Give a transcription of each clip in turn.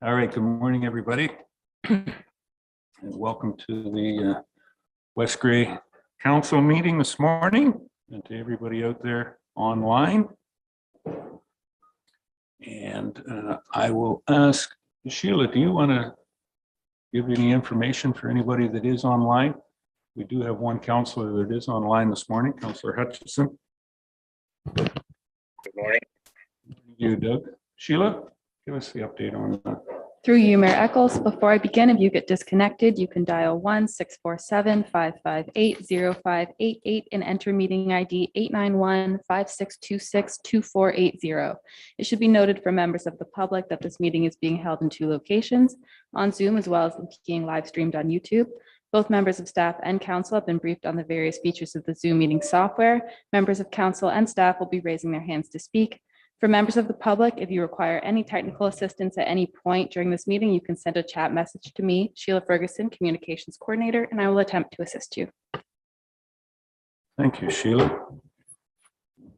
All right, good morning, everybody. And welcome to the West Grey Council meeting this morning, and to everybody out there online. And I will ask Sheila, do you want to give any information for anybody that is online? We do have one councillor that is online this morning, Councillor Hutchison. Good morning. You, Doug. Sheila, give us the update on that. Through you, Mayor Eccles. Before I begin, if you get disconnected, you can dial 1-647-558-0588 and enter meeting ID 891-5626-2480. It should be noted for members of the public that this meeting is being held in two locations, on Zoom as well as being live streamed on YouTube. Both members of staff and council have been briefed on the various features of the Zoom meeting software. Members of council and staff will be raising their hands to speak. For members of the public, if you require any technical assistance at any point during this meeting, you can send a chat message to me, Sheila Ferguson, Communications Coordinator, and I will attempt to assist you. Thank you, Sheila.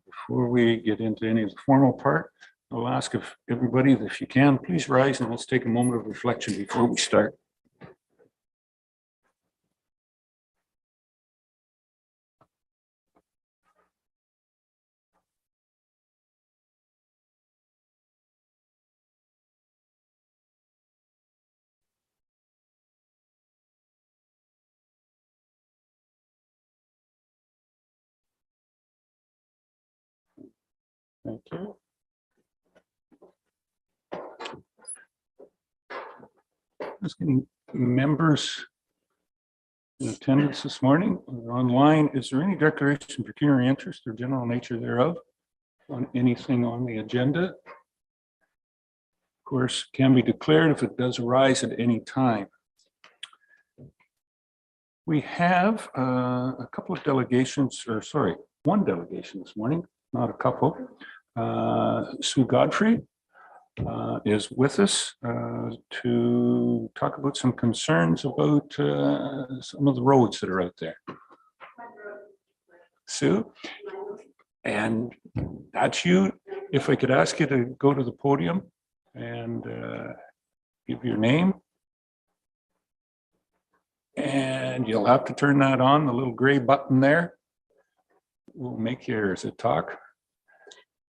Before we get into any of the formal part, I'll ask if everybody, if you can, please rise and let's take a moment of reflection before we start. Thank you. Just getting members in attendance this morning or online. Is there any declaration of pecuniary interest or general nature thereof on anything on the agenda? Of course, can be declared if it does arise at any time. We have a couple of delegations, or sorry, one delegation this morning, not a couple. Sue Godfrey is with us to talk about some concerns about some of the roads that are out there. Sue, and that's you. If I could ask you to go to the podium and give your name. And you'll have to turn that on, the little gray button there. We'll make yours a talk.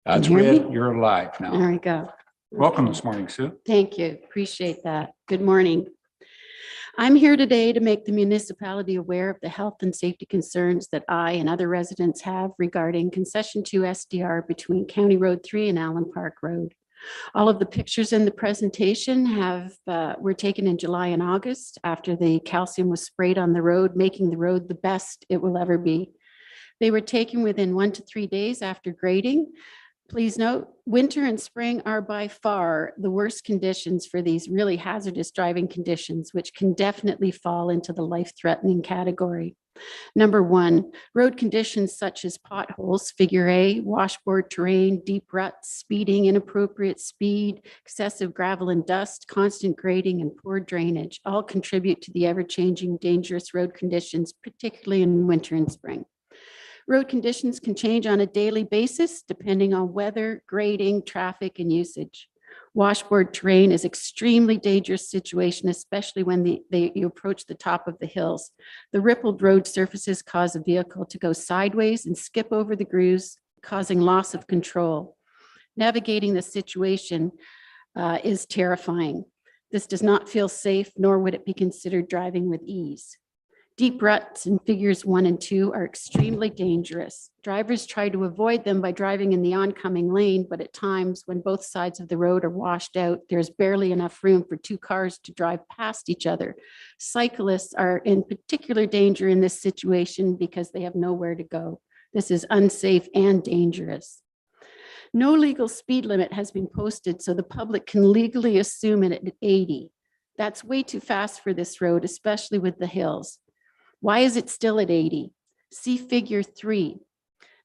That's red. You're alive now. There we go. Welcome this morning, Sue. Thank you. Appreciate that. Good morning. I'm here today to make the municipality aware of the health and safety concerns that I and other residents have regarding Concession 2 SDR between County Road 3 and Allen Park Road. All of the pictures in the presentation were taken in July and August after the calcium was sprayed on the road, making the road the best it will ever be. They were taken within 1 to 3 days after grading. Please note, winter and spring are by far the worst conditions for these really hazardous driving conditions, which can definitely fall into the life-threatening category. Number one, road conditions such as potholes, figure A, washboard terrain, deep ruts, speeding, inappropriate speed, excessive gravel and dust, constant grading, and poor drainage all contribute to the ever-changing dangerous road conditions, particularly in winter and spring. Road conditions can change on a daily basis depending on weather, grading, traffic, and usage. Washboard terrain is extremely dangerous situation, especially when you approach the top of the hills. The rippled road surfaces cause a vehicle to go sideways and skip over the grooves, causing loss of control. Navigating the situation is terrifying. This does not feel safe, nor would it be considered driving with ease. Deep ruts in figures 1 and 2 are extremely dangerous. Drivers try to avoid them by driving in the oncoming lane, but at times when both sides of the road are washed out, there's barely enough room for two cars to drive past each other. Cyclists are in particular danger in this situation because they have nowhere to go. This is unsafe and dangerous. No legal speed limit has been posted, so the public can legally assume it at 80. That's way too fast for this road, especially with the hills. Why is it still at 80? See figure 3.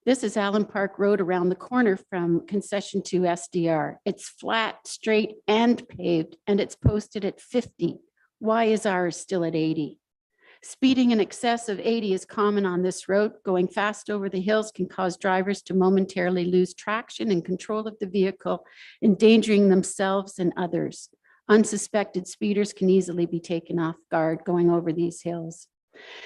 This is Allen Park Road around the corner from Concession 2 SDR. It's flat, straight, and paved, and it's posted at 50. Why is ours still at 80? Speeding in excess of 80 is common on this road. Going fast over the hills can cause drivers to momentarily lose traction and control of the vehicle, endangering themselves and others. Unsuspected speeders can easily be taken off guard going over these hills.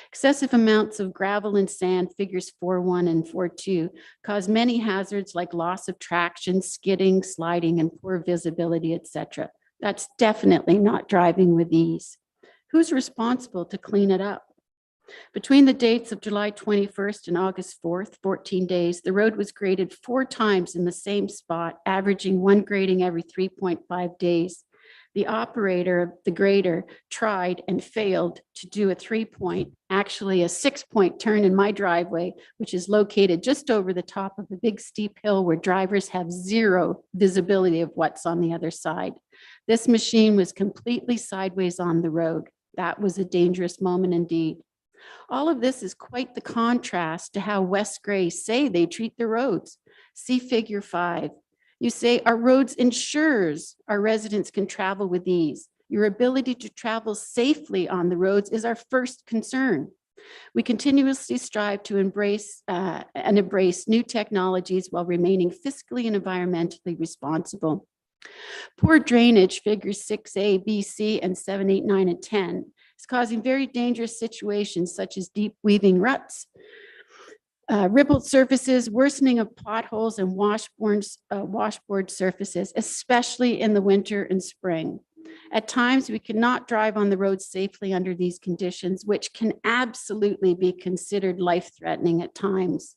Excessive amounts of gravel and sand, figures 4.1 and 4.2, cause many hazards like loss of traction, skidding, sliding, and poor visibility, etc. That's definitely not driving with ease. Who's responsible to clean it up? Between the dates of July 21st and August 4th, 14 days, the road was graded 4 times in the same spot, averaging 1 grading every 3.5 days. The operator of the grader tried and failed to do a 3-point, actually a 6-point turn in my driveway, which is located just over the top of a big steep hill where drivers have zero visibility of what's on the other side. This machine was completely sideways on the road. That was a dangerous moment indeed. All of this is quite the contrast to how West Grey say they treat the roads. See figure 5. You say our roads ensures our residents can travel with ease. Your ability to travel safely on the roads is our first concern. We continuously strive to embrace new technologies while remaining fiscally and environmentally responsible. Poor drainage, figures 6A, B, C, and 7, 8, 9, and 10, is causing very dangerous situations such as deep weaving ruts, rippled surfaces, worsening of potholes, and washboard surfaces, especially in the winter and spring. At times, we cannot drive on the road safely under these conditions, which can absolutely be considered life-threatening at times.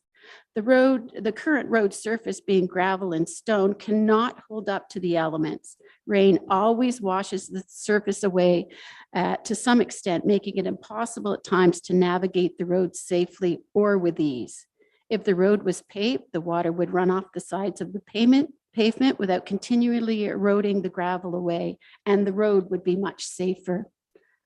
The current road surface, being gravel and stone, cannot hold up to the elements. Rain always washes the surface away to some extent, making it impossible at times to navigate the road safely or with ease. If the road was paved, the water would run off the sides of the pavement without continually eroding the gravel away, and the road would be much safer.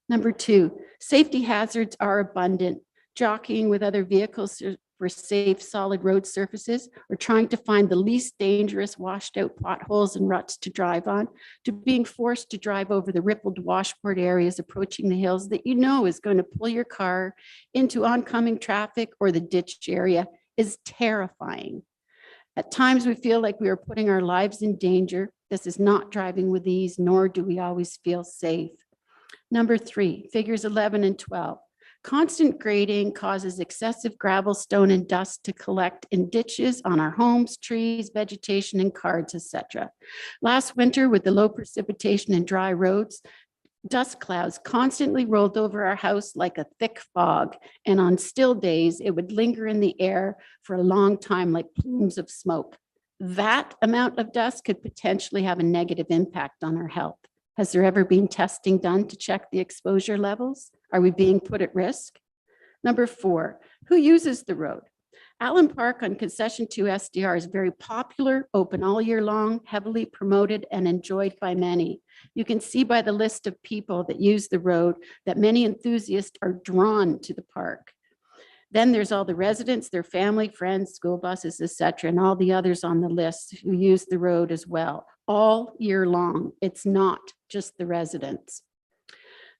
Number 2, safety hazards are abundant. Jockeying with other vehicles for safe, solid road surfaces, or trying to find the least dangerous washed out potholes and ruts to drive on, to being forced to drive over the rippled washboard areas approaching the hills that you know is going to pull your car into oncoming traffic or the ditch area, is terrifying. At times we feel like we are putting our lives in danger. This is not driving with ease, nor do we always feel safe. Number 3, figures 11 and 12. Constant grading causes excessive gravel, stone, and dust to collect in ditches, on our homes, trees, vegetation, and cards, etc. Last winter, with the low precipitation and dry roads, dust clouds constantly rolled over our house like a thick fog, and on still days, it would linger in the air for a long time like plumes of smoke. That amount of dust could potentially have a negative impact on our health. Has there ever been testing done to check the exposure levels? Are we being put at risk? Number 4, who uses the road? Allen Park on Concession 2 SDR is very popular, open all year long, heavily promoted and enjoyed by many. You can see by the list of people that use the road that many enthusiasts are drawn to the park. Then there's all the residents, their family, friends, school buses, etc., and all the others on the list who use the road as well, all year long. It's not just the residents.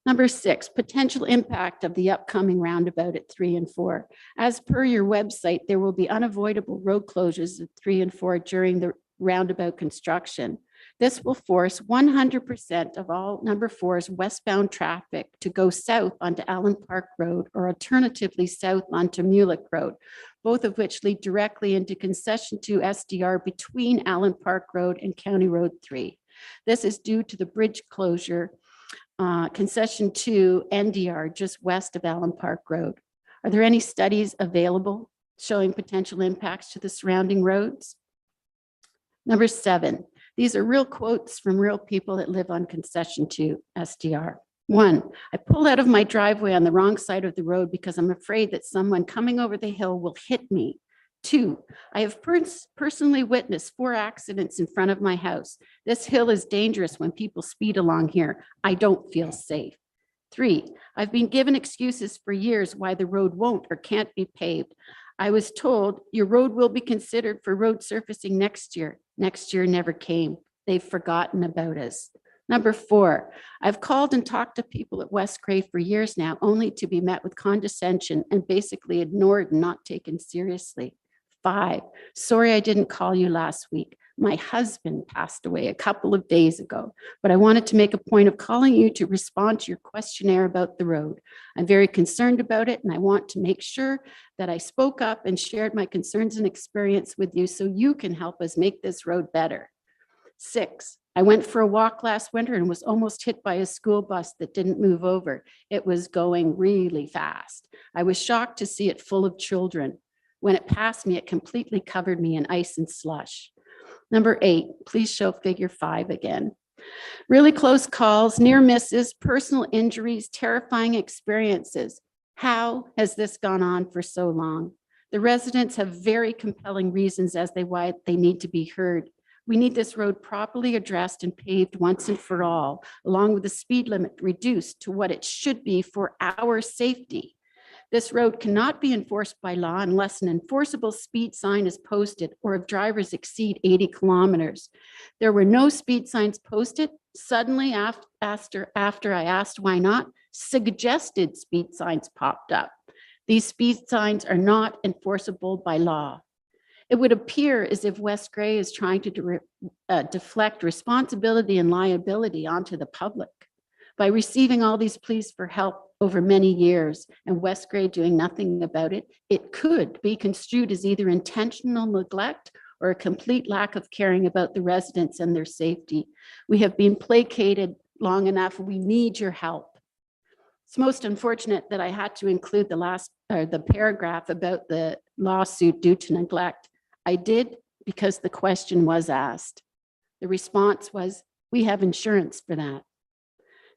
Number 6, potential impact of the upcoming roundabout at 3 and 4. As per your website, there will be unavoidable road closures at 3 and 4 during the roundabout construction. This will force 100% of all number 4's westbound traffic to go south onto Allen Park Road, or alternatively south onto Mulek Road, both of which lead directly into Concession 2 SDR between Allen Park Road and County Road 3. This is due to the bridge closure, Concession 2 NDR, just west of Allen Park Road. Are there any studies available showing potential impacts to the surrounding roads? Number 7, these are real quotes from real people that live on Concession 2 SDR. 1, I pulled out of my driveway on the wrong side of the road because I'm afraid that someone coming over the hill will hit me. 2, I have personally witnessed 4 accidents in front of my house. This hill is dangerous when people speed along here. I don't feel safe. 3, I've been given excuses for years why the road won't or can't be paved. I was told your road will be considered for road surfacing next year. Next year never came. They've forgotten about us. Number 4, I've called and talked to people at West Grey for years now, only to be met with condescension and basically ignored and not taken seriously. 5, sorry I didn't call you last week. My husband passed away a couple of days ago, but I wanted to make a point of calling you to respond to your questionnaire about the road. I'm very concerned about it, and I want to make sure that I spoke up and shared my concerns and experience with you so you can help us make this road better. 6, I went for a walk last winter and was almost hit by a school bus that didn't move over. It was going really fast. I was shocked to see it full of children. When it passed me, it completely covered me in ice and slush. Number 8, please show figure 5 again. Really close calls, near misses, personal injuries, terrifying experiences. How has this gone on for so long? The residents have very compelling reasons as to why they need to be heard. We need this road properly addressed and paved once and for all, along with the speed limit reduced to what it should be for our safety. This road cannot be enforced by law unless an enforceable speed sign is posted or if drivers exceed 80 kilometers. There were no speed signs posted. Suddenly, after I asked why not, suggested speed signs popped up. These speed signs are not enforceable by law. It would appear as if West Grey is trying to deflect responsibility and liability onto the public. By receiving all these pleas for help over many years and West Grey doing nothing about it, it could be construed as either intentional neglect or a complete lack of caring about the residents and their safety. We have been placated long enough. We need your help. It's most unfortunate that I had to include the paragraph about the lawsuit due to neglect. I did because the question was asked. The response was, we have insurance for that.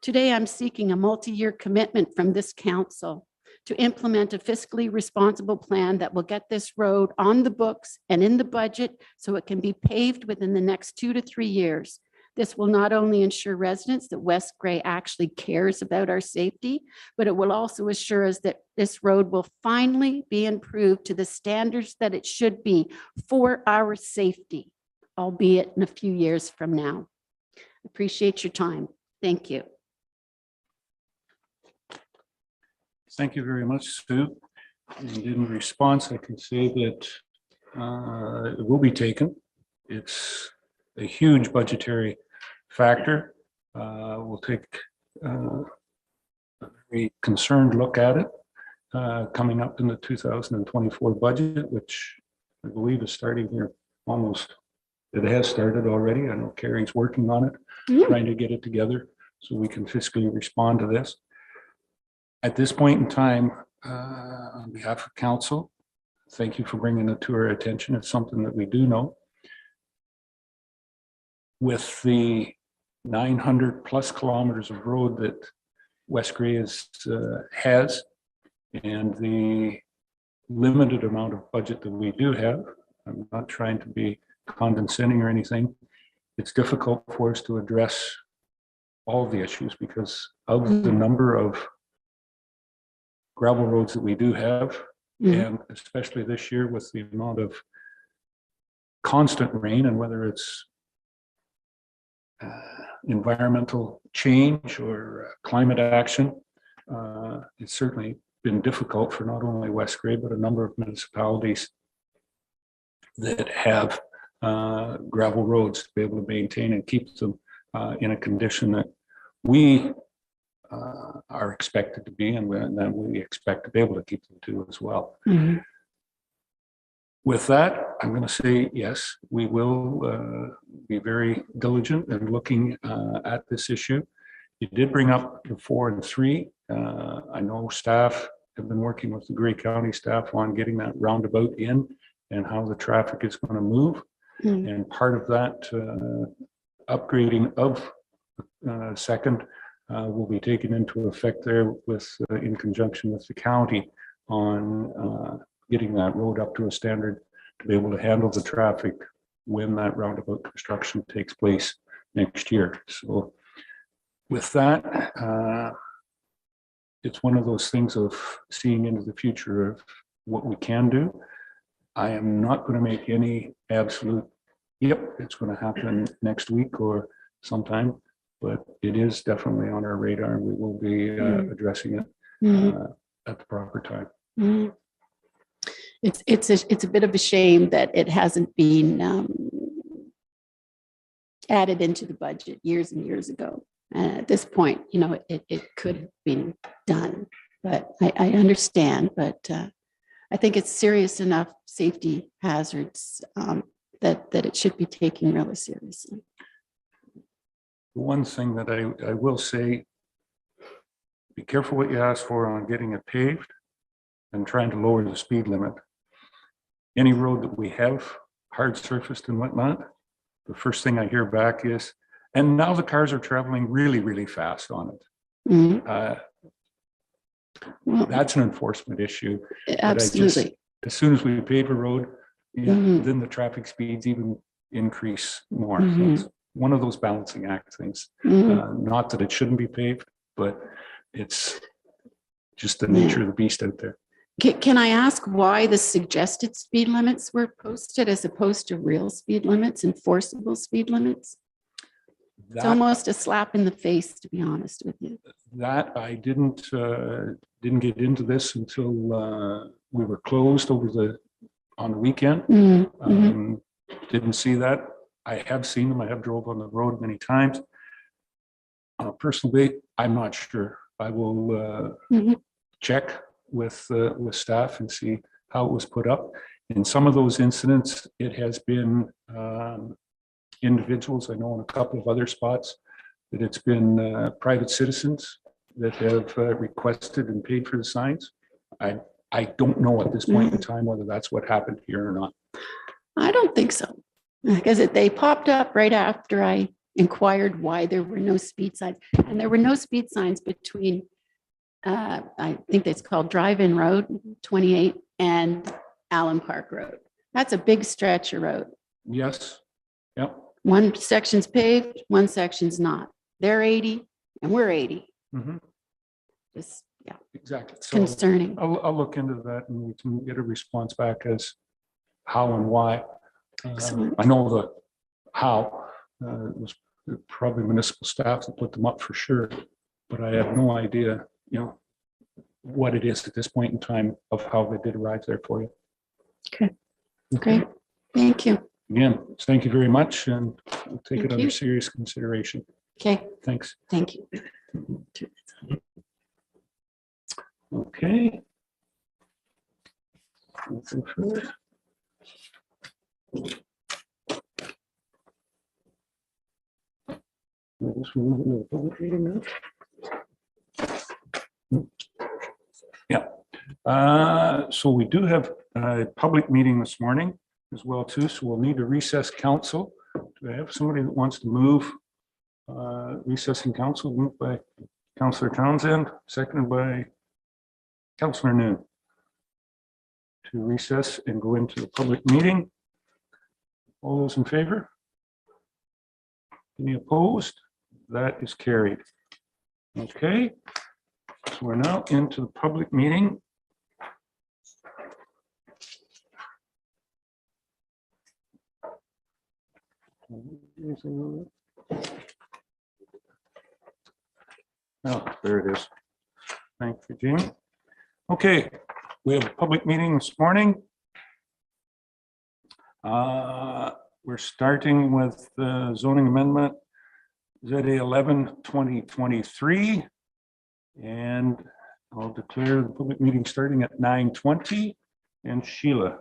Today, I'm seeking a multi-year commitment from this council to implement a fiscally responsible plan that will get this road on the books and in the budget so it can be paved within the next 2 to 3 years. This will not only ensure residents that West Grey actually cares about our safety, but it will also assure us that this road will finally be improved to the standards that it should be for our safety, albeit in a few years from now. Appreciate your time. Thank you. Thank you very much, Sue. And in response, I can say that it will be taken. It's a huge budgetary factor. We'll take a very concerned look at it coming up in the 2024 budget, which I believe is starting here almost. It has started already. I know Carrie's working on it, trying to get it together so we can fiscally respond to this. At this point in time, on behalf of council, thank you for bringing it to our attention. It's something that we do know. With the 900 plus kilometers of road that West Grey has and the limited amount of budget that we do have, I'm not trying to be condescending or anything. It's difficult for us to address all the issues because of the number of gravel roads that we do have, and especially this year with the amount of constant rain and whether it's environmental change or climate action, it's certainly been difficult for not only West Grey, but a number of municipalities that have gravel roads to be able to maintain and keep them in a condition that we are expected to be, and then we expect to be able to keep them to as well. With that, I'm going to say yes, we will be very diligent in looking at this issue. You did bring up the 4 and 3. I know staff have been working with the Grey County staff on getting that roundabout in and how the traffic is going to move. And part of that upgrading of second will be taken into effect there with in conjunction with the county on getting that road up to a standard to be able to handle the traffic when that roundabout construction takes place next year. So with that, it's one of those things of seeing into the future of what we can do. I am not going to make any absolute, yep, it's going to happen next week or sometime, but it is definitely on our radar and we will be addressing it at the proper time. It's a bit of a shame that it hasn't been added into the budget years and years ago. And at this point, you know, it could have been done, but I understand, but I think it's serious enough safety hazards that it should be taken really seriously. One thing that I will say, be careful what you ask for on getting it paved and trying to lower the speed limit. Any road that we have hard surfaced and whatnot, the first thing I hear back is, and now the cars are traveling really, really fast on it. Mhm. Well, That's an enforcement issue. absolutely. As soon as we pave a road, Mhm. then the traffic speeds even increase more. So Mhm. it's one of those balancing act things. Mhm. Not that it shouldn't be paved, but it's just the Yeah. nature of the beast out there. Can I ask why the suggested speed limits were posted as opposed to real speed limits, enforceable speed limits? It's That, almost a slap in the face, to be honest with you. that I didn't get into this until we were closed on the weekend. Mhm. Mhm. Didn't see that. I have seen them. I have drove on the road many times. On a personal base, I'm not sure. I will Mhm. check with staff and see how it was put up. In some of those incidents, it has been individuals. I know in a couple of other spots that it's been private citizens that have requested and paid for the signs. I don't know at this point in time whether that's what happened here or not. I don't think so, because they popped up right after I inquired why there were no speed signs. And there were no speed signs between, I think it's called Drive-In Road 28 and Allen Park Road. That's a big stretch of road. Yes. Yep. One section's paved, one section's not. They're 80 and we're 80. Mhm. Just, yeah, Exactly. So concerning. I'll look into that and we can get a response back as how and why. Excellent. I know the how. It was probably municipal staff that put them up for sure, but I have no idea, what it is at this point in time of how they did arrive there for you. Okay, great. Thank you. Again, thank you very much, and we'll take Thank it under you. serious consideration. Okay, Thanks. thank you. Okay. Nothing further. Yeah. So we do have a public meeting this morning as well too, so we'll need to recess council. Do I have somebody that wants to move recessing council? Moved by Councillor Townsend, seconded by Councillor Noon. To recess and go into the public meeting. All those in favor? Any opposed? That is carried. Okay. So we're now into the public meeting. Oh, there it is. Thank you, Jamie. Okay, we have a public meeting this morning. We're starting with the zoning amendment ZA 11/2023. And I'll declare the public meeting starting at 9:20. And Sheila.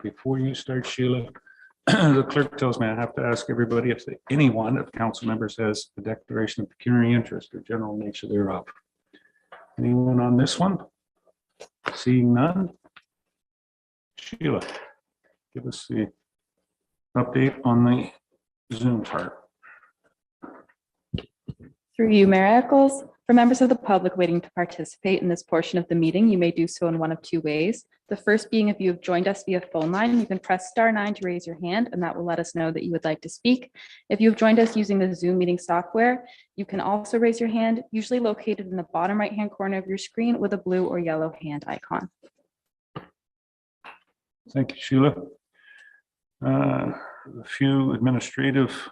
Before you start, Sheila, the clerk tells me I have to ask everybody if any one of council members has a declaration of pecuniary interest or general nature thereof. Anyone on this one? Seeing none. Sheila, give us the update on the Zoom part. Through you, Mayor Eccles. For members of the public waiting to participate in this portion of the meeting, you may do so in one of two ways. The first being if you have joined us via phone line, you can press *9 to raise your hand, and that will let us know that you would like to speak. If you have joined us using the Zoom meeting software, you can also raise your hand, usually located in the bottom right-hand corner of your screen with a blue or yellow hand icon. Thank you, Sheila. A few administrative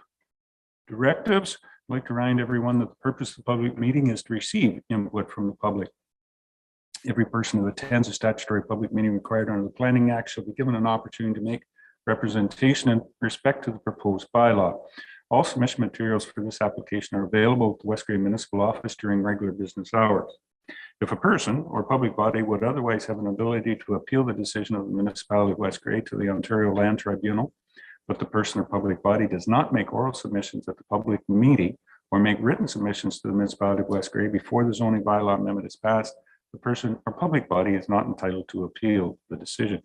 directives. I'd like to remind everyone that the purpose of the public meeting is to receive input from the public. Every person who attends a statutory public meeting required under the Planning Act shall be given an opportunity to make representation in respect to the proposed bylaw. All submission materials for this application are available at the West Grey Municipal Office during regular business hours. If a person or public body would otherwise have an ability to appeal the decision of the municipality of West Grey to the Ontario Land Tribunal, but the person or public body does not make oral submissions at the public meeting or make written submissions to the municipality of West Grey before the zoning bylaw amendment is passed, the person or public body is not entitled to appeal the decision.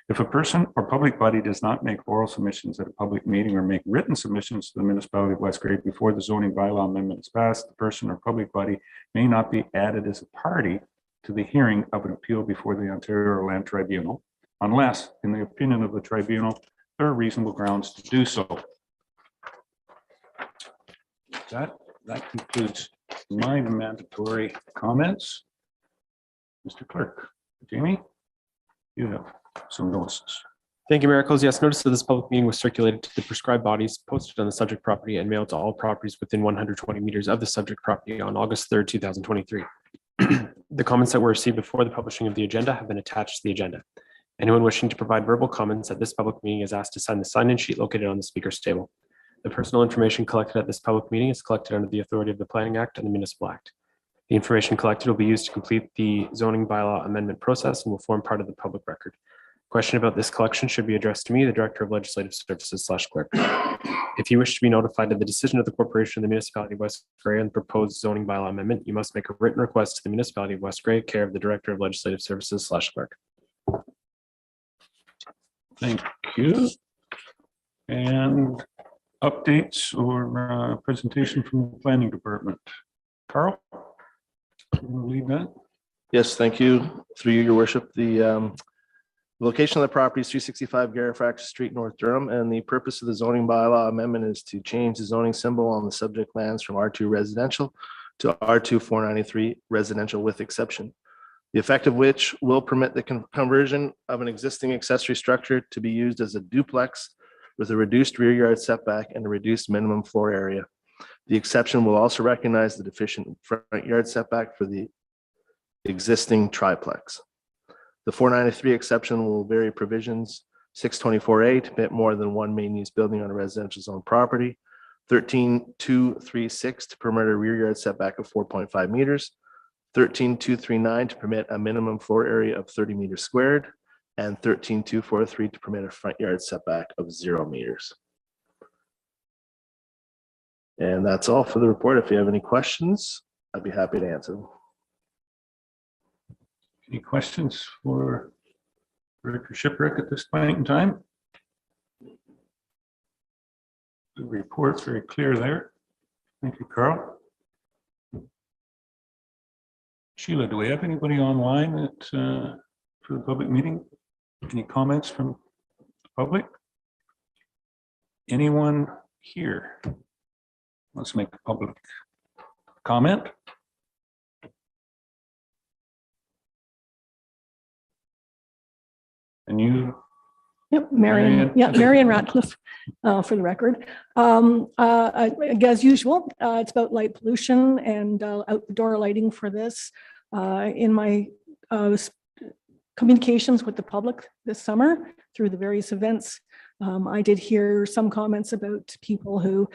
If a person or public body does not make oral submissions at a public meeting or make written submissions to the municipality of West Grey before the zoning bylaw amendment is passed, the person or public body may not be added as a party to the hearing of an appeal before the Ontario Land Tribunal, unless, in the opinion of the tribunal, there are reasonable grounds to do so. That concludes my mandatory comments. Mr. Clerk, Jamie, you have some notices. Thank you, Mayor Eccles. Yes, notice of this public meeting was circulated to the prescribed bodies, posted on the subject property, and mailed to all properties within 120 meters of the subject property on August 3rd, 2023. The comments that were received before the publishing of the agenda have been attached to the agenda. Anyone wishing to provide verbal comments at this public meeting is asked to sign the sign-in sheet located on the speaker's table. The personal information collected at this public meeting is collected under the authority of the Planning Act and the Municipal Act. The information collected will be used to complete the zoning bylaw amendment process and will form part of the public record. Question about this collection should be addressed to me, the Director of Legislative Services / Clerk. If you wish to be notified of the decision of the Corporation of the Municipality of West Grey on the proposed zoning bylaw amendment, you must make a written request to the Municipality of West Grey, care of the Director of Legislative Services / Clerk. Thank you. And updates or presentation from the Planning Department. Carl, you want to lead that? Yes, thank you. Through you, Your Worship, the location of the property is 365 Garifax Street, North Durham, and the purpose of the zoning bylaw amendment is to change the zoning symbol on the subject lands from R2 residential to R2 493 residential with exception. The effect of which will permit the conversion of an existing accessory structure to be used as a duplex with a reduced rear yard setback and a reduced minimum floor area. The exception will also recognize the deficient front yard setback for the existing triplex. The 493 exception will vary provisions 624A to permit more than one main use building on a residential zone property, 13236 to permit a rear yard setback of 4.5 meters, 13239 to permit a minimum floor area of 30 meters squared, and 13243 to permit a front yard setback of 0 meters. And that's all for the report. If you have any questions, I'd be happy to answer them. Any questions for Director Shiprick at this point in time? The report's very clear there. Thank you, Carl. Sheila, do we have anybody online for the public meeting? Any comments from the public? Anyone here? Let's make a public comment. And you? Yep, Marion. Yeah, Marion Ratcliffe, for the record. As usual, it's about light pollution and outdoor lighting for this. In my communications with the public this summer through the various events, I did hear some comments about people who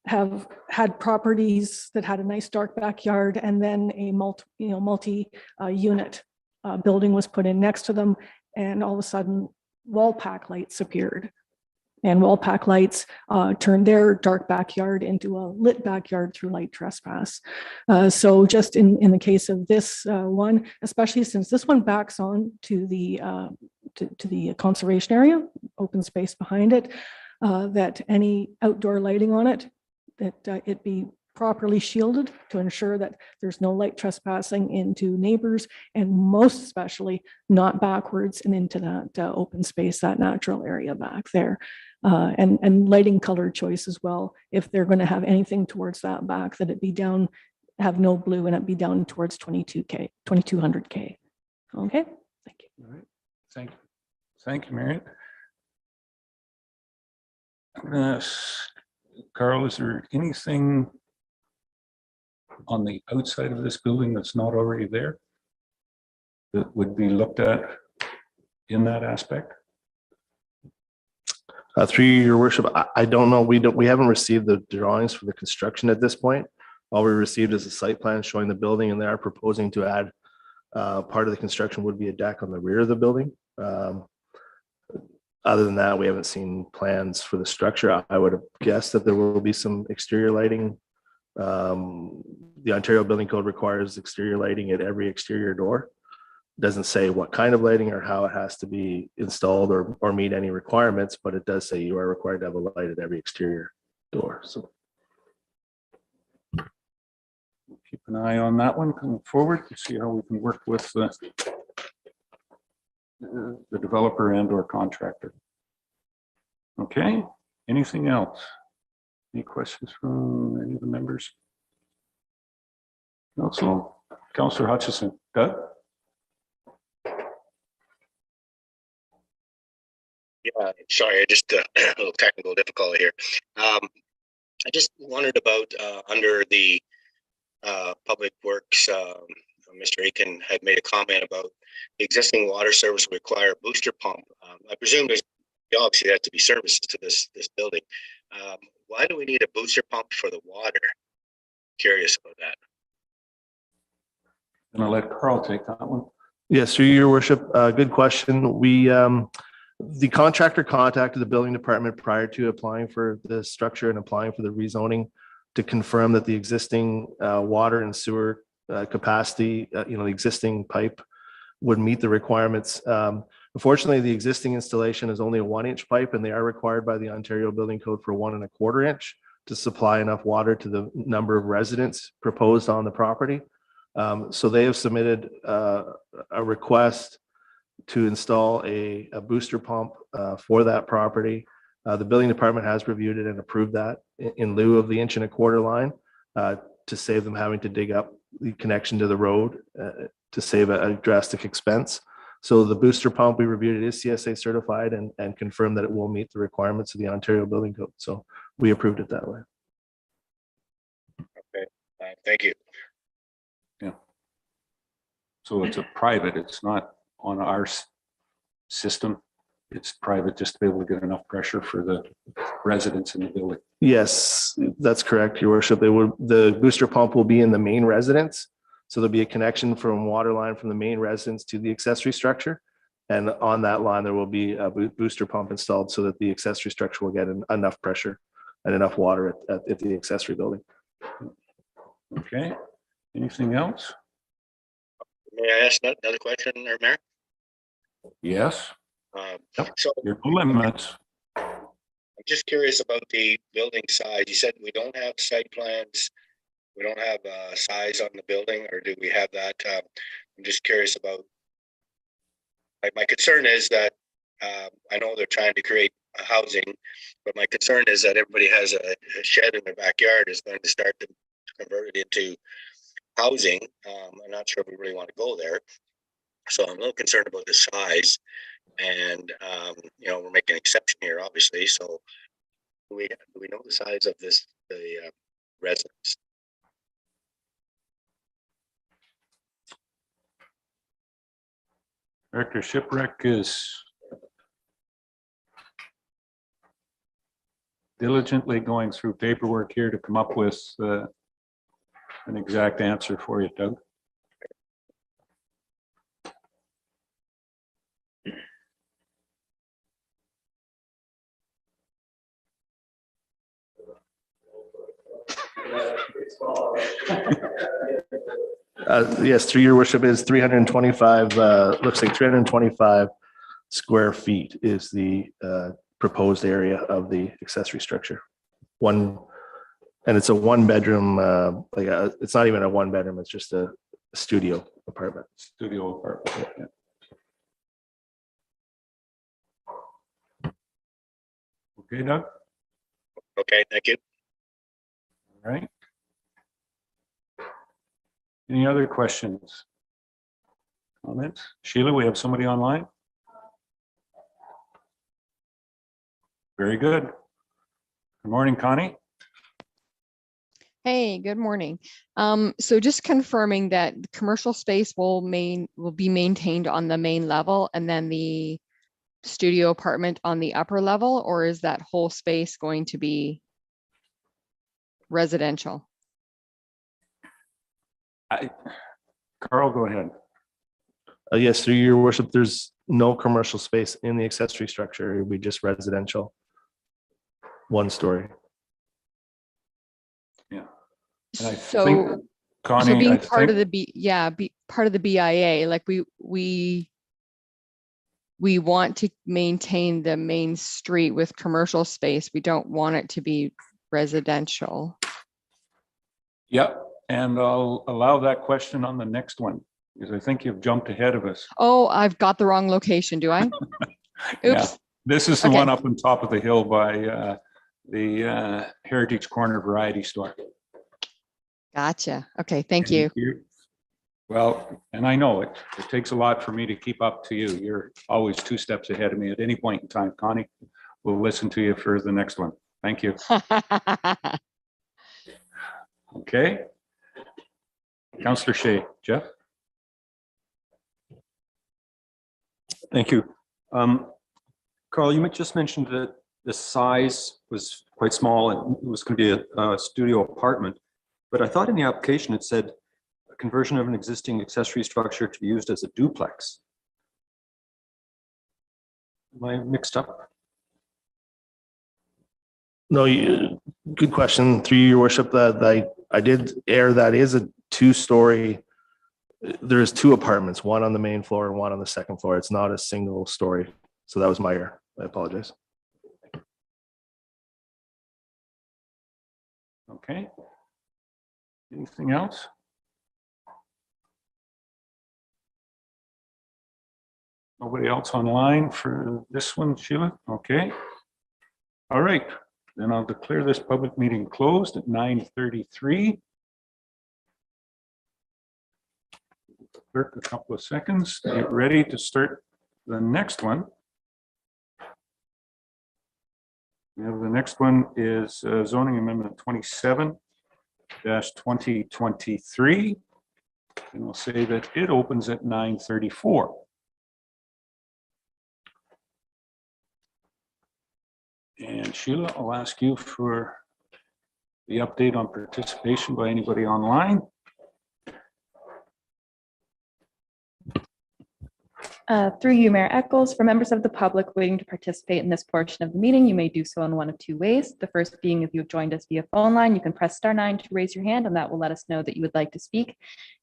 have had properties that had a nice dark backyard and then a multi unit building was put in next to them, and all of a sudden wall pack lights appeared, and wall pack lights turned their dark backyard into a lit backyard through light trespass. So just in the case of this one, especially since this one backs on to the conservation area, open space behind it, that any outdoor lighting on it, that it be properly shielded to ensure that there's no light trespassing into neighbors, and most especially not backwards and into that open space, that natural area back there. And lighting color choice as well. If they're going to have anything towards that back, that it be down, have no blue, and it be down towards 2200K. Okay, thank you. All right. Thank you, Marion. Carl, is there anything on the outside of this building that's not already there that would be looked at in that aspect? Through your worship, I don't know. We haven't received the drawings for the construction at this point. All we received is a site plan showing the building, and they are proposing to add part of the construction would be a deck on the rear of the building. Other than that, we haven't seen plans for the structure. I would have guessed that there will be some exterior lighting. The Ontario Building Code requires exterior lighting at every exterior door. Doesn't say what kind of lighting or how it has to be installed or meet any requirements, but it does say you are required to have a light at every exterior door. So Keep an eye on that one coming forward to see how we can work with the developer and or contractor. Okay, anything else? Any questions from any of the members? Councillor Hutchison. Doug? Yeah, sorry, I just a little technical difficulty here. I just wondered about under the Public Works, Mr. Aiken had made a comment about the existing water service will require a booster pump. I presume there's obviously that to be services to this building. Why do we need a booster pump for the water? Curious about that. And I'll let Carl take that one. yes, through your worship, good question. The contractor contacted the building department prior to applying for the structure and applying for the rezoning to confirm that the existing water and sewer capacity, the existing pipe would meet the requirements. Unfortunately, the existing installation is only a 1-inch pipe, and they are required by the Ontario Building Code for 1.25 inch to supply enough water to the number of residents proposed on the property. So they have submitted a request to install a booster pump for that property. The building department has reviewed it and approved that in lieu of the 1.25 inch line to save them having to dig up the connection to the road to save a drastic expense. So the booster pump, we reviewed it, is CSA certified and confirmed that it will meet the requirements of the Ontario Building Code. So we approved it that way. Okay, thank you. So it's a private, it's not on our system. It's private just to be able to get enough pressure for the residents in the building. Yes, that's correct, your worship. The booster pump will be in the main residence. So there'll be a connection from water line from the main residence to the accessory structure. And on that line, there will be a booster pump installed so that the accessory structure will get enough pressure and enough water at the accessory building. Okay, anything else? May I ask another question, there, Mayor? Yes, So your limits. I'm just curious about the building size. You said we don't have site plans. We don't have size on the building, or do we have that? I'm just curious about. My concern is that I know they're trying to create housing, but my concern is that everybody has a shed in their backyard is going to start to convert it into housing. I'm not sure if we really want to go there. So I'm a little concerned about the size, and we're making an exception here, obviously. So do we know the size of the residence? Director Shipwreck is diligently going through paperwork here to come up with an exact answer for you, Doug. Yes, through your worship, is 325, looks like 325 square feet is the proposed area of the accessory structure. And it's a 1-bedroom, it's not even a 1-bedroom, it's just a studio apartment. Studio apartment. Yeah. Okay, Doug? Okay, thank you. All right. Any other questions? Comments? Sheila, we have somebody online? Very good. Good morning, Connie. Hey, good morning. So just confirming that the commercial space will be maintained on the main level, and then the studio apartment on the upper level, or is that whole space going to be residential? Carl, go ahead. Yes, through your worship, there's no commercial space in the accessory structure. It would be just residential. One story. And I So, think, so Connie, being I part of think, the part of the BIA, like we want to maintain the main street with commercial space. We don't want it to be residential. yep, and I'll allow that question on the next one, because I think you've jumped ahead of us. Oh, I've got the wrong location, do I? Yeah. Oops. This is the Okay. one up on top of the hill by the Heritage Corner Variety Store. Gotcha. Okay, thank you. Well, and I know it takes a lot for me to keep up to you. You're always 2 steps ahead of me at any point in time, Connie. We'll listen to you for the next one. Thank you. Okay. Councillor Shea, Jeff? Thank you. Carl, you just mentioned that the size was quite small and it was going to be a studio apartment. But I thought in the application it said a conversion of an existing accessory structure to be used as a duplex. Am I mixed up? No, good question. Through your worship, that I did err. That is a 2-story. There's 2 apartments, one on the main floor and one on the second floor. It's not a single story. So that was my error. I apologize. Okay. Anything else? Nobody else online for this one, Sheila? Okay. All right, then I'll declare this public meeting closed at 9:33. Clerk, a couple of seconds, get ready to start the next one. The next one is zoning amendment 27-2023. And we'll say that it opens at 9:34. And Sheila, I'll ask you for the update on participation by anybody online. Through you, Mayor Eccles, for members of the public waiting to participate in this portion of the meeting, you may do so in one of 2 ways. The first being if you've joined us via phone line, you can press *9 to raise your hand, and that will let us know that you would like to speak.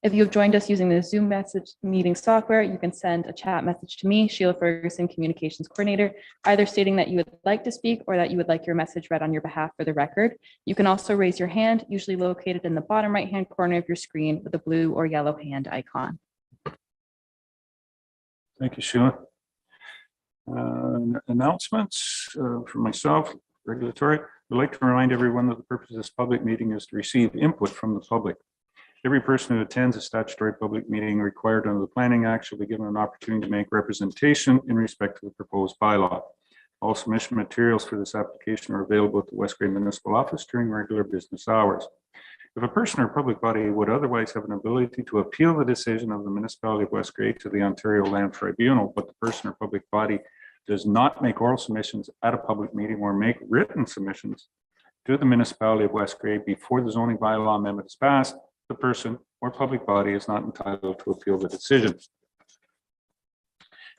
If you've joined us using the Zoom message meeting software, you can send a chat message to me, Sheila Ferguson, Communications Coordinator, either stating that you would like to speak or that you would like your message read on your behalf for the record. You can also raise your hand, usually located in the bottom right-hand corner of your screen with a blue or yellow hand icon. Thank you, Sheila. Announcements for myself, regulatory. I'd like to remind everyone that the purpose of this public meeting is to receive input from the public. Every person who attends a statutory public meeting required under the Planning Act shall be given an opportunity to make representation in respect to the proposed bylaw. All submission materials for this application are available at the West Grey Municipal Office during regular business hours. If a person or public body would otherwise have an ability to appeal the decision of the municipality of West Grey to the Ontario Land Tribunal, but the person or public body does not make oral submissions at a public meeting or make written submissions to the municipality of West Grey before the zoning bylaw amendment is passed, the person or public body is not entitled to appeal the decision.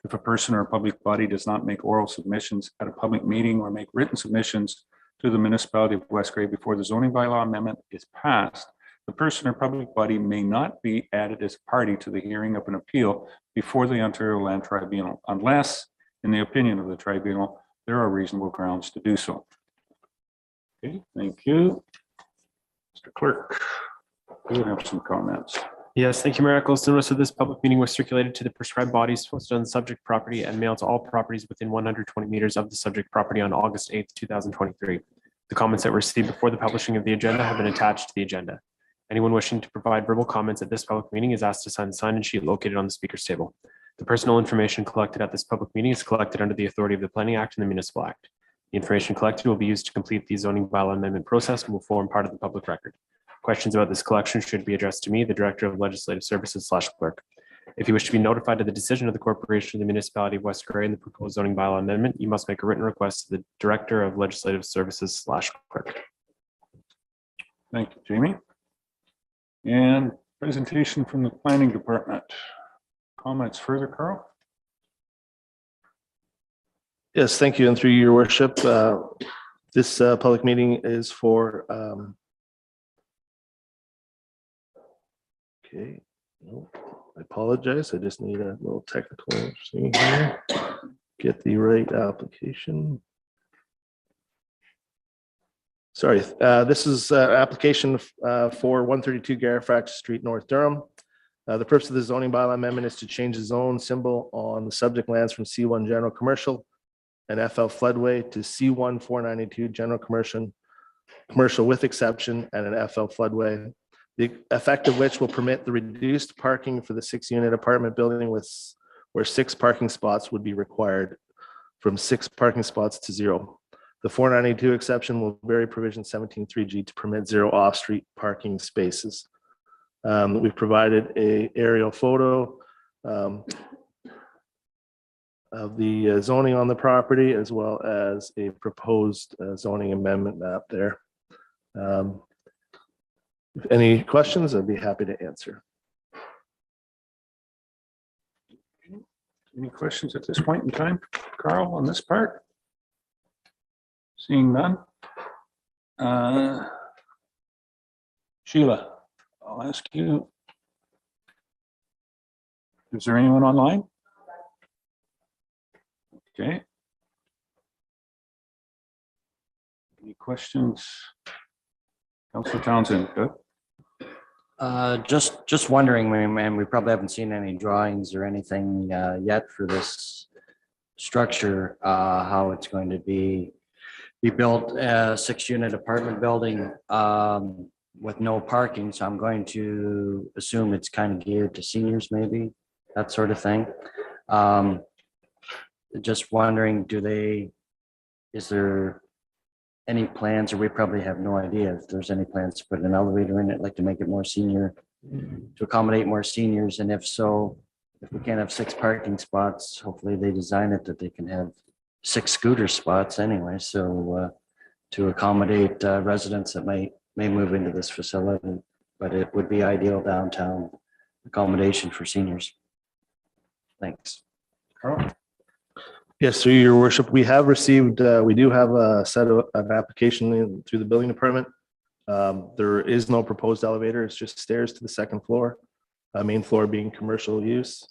If a person or public body does not make oral submissions at a public meeting or make written submissions to the municipality of West Grey before the zoning bylaw amendment is passed, the person or public body may not be added as party to the hearing of an appeal before the Ontario Land Tribunal, unless, in the opinion of the tribunal, there are reasonable grounds to do so. Okay, thank you. Mr. Clerk, we have some comments. Yes, thank you, Mayor Eccles. The notice of this public meeting was circulated to the prescribed bodies posted on the subject property and mailed to all properties within 120 meters of the subject property on August 8th, 2023. The comments that were received before the publishing of the agenda have been attached to the agenda. Anyone wishing to provide verbal comments at this public meeting is asked to sign the sign-in sheet located on the speaker's table. The personal information collected at this public meeting is collected under the authority of the Planning Act and the Municipal Act. The information collected will be used to complete the zoning bylaw amendment process and will form part of the public record. Questions about this collection should be addressed to me, the Director of Legislative Services /Clerk. If you wish to be notified of the decision of the corporation of the municipality of West Gray and the proposed zoning bylaw amendment, you must make a written request to the Director of Legislative Services / Clerk. Thank you, Jamie. And presentation from the planning department. Comments further, Carl? Yes, thank you. And through your worship, this public meeting is for okay. No, I apologize. I just need a little technical thing here. Get the right application. Sorry, this is application for 132 Garifax Street, North Durham. The purpose of the zoning bylaw amendment is to change the zone symbol on the subject lands from C1 General Commercial and FL Floodway to C1 492 General Commercial with exception and an FL Floodway, the effect of which will permit the reduced parking for the 6-unit apartment building where 6 parking spots would be required from 6 parking spots to 0. The 492 exception will vary provision 17.3G to permit 0 off-street parking spaces. We've provided a aerial photo of the zoning on the property as well as a proposed zoning amendment map there. If any questions, I'd be happy to answer. Any questions at this point in time, Carl, on this part? Seeing none. Sheila, I'll ask you. Is there anyone online? Okay. Any questions? Councilor Townsend, good. Just wondering, and we probably haven't seen any drawings or anything yet for this structure, how it's going to be built, a 6-unit apartment building with no parking. So I'm going to assume it's kind of geared to seniors, maybe that sort of thing. Just wondering, is there any plans, or we probably have no idea if there's any plans to put an elevator in it, like to make it more senior, to accommodate more seniors? And if so, if we can't have 6 parking spots, hopefully they design it that they can have 6 scooter spots anyway. So to accommodate residents that may move into this facility, but it would be ideal downtown accommodation for seniors. Thanks. Carl? Yes, through your worship, we have received, we do have a set of an application through the building department. There is no proposed elevator. It's just stairs to the 2nd floor, main floor being commercial use.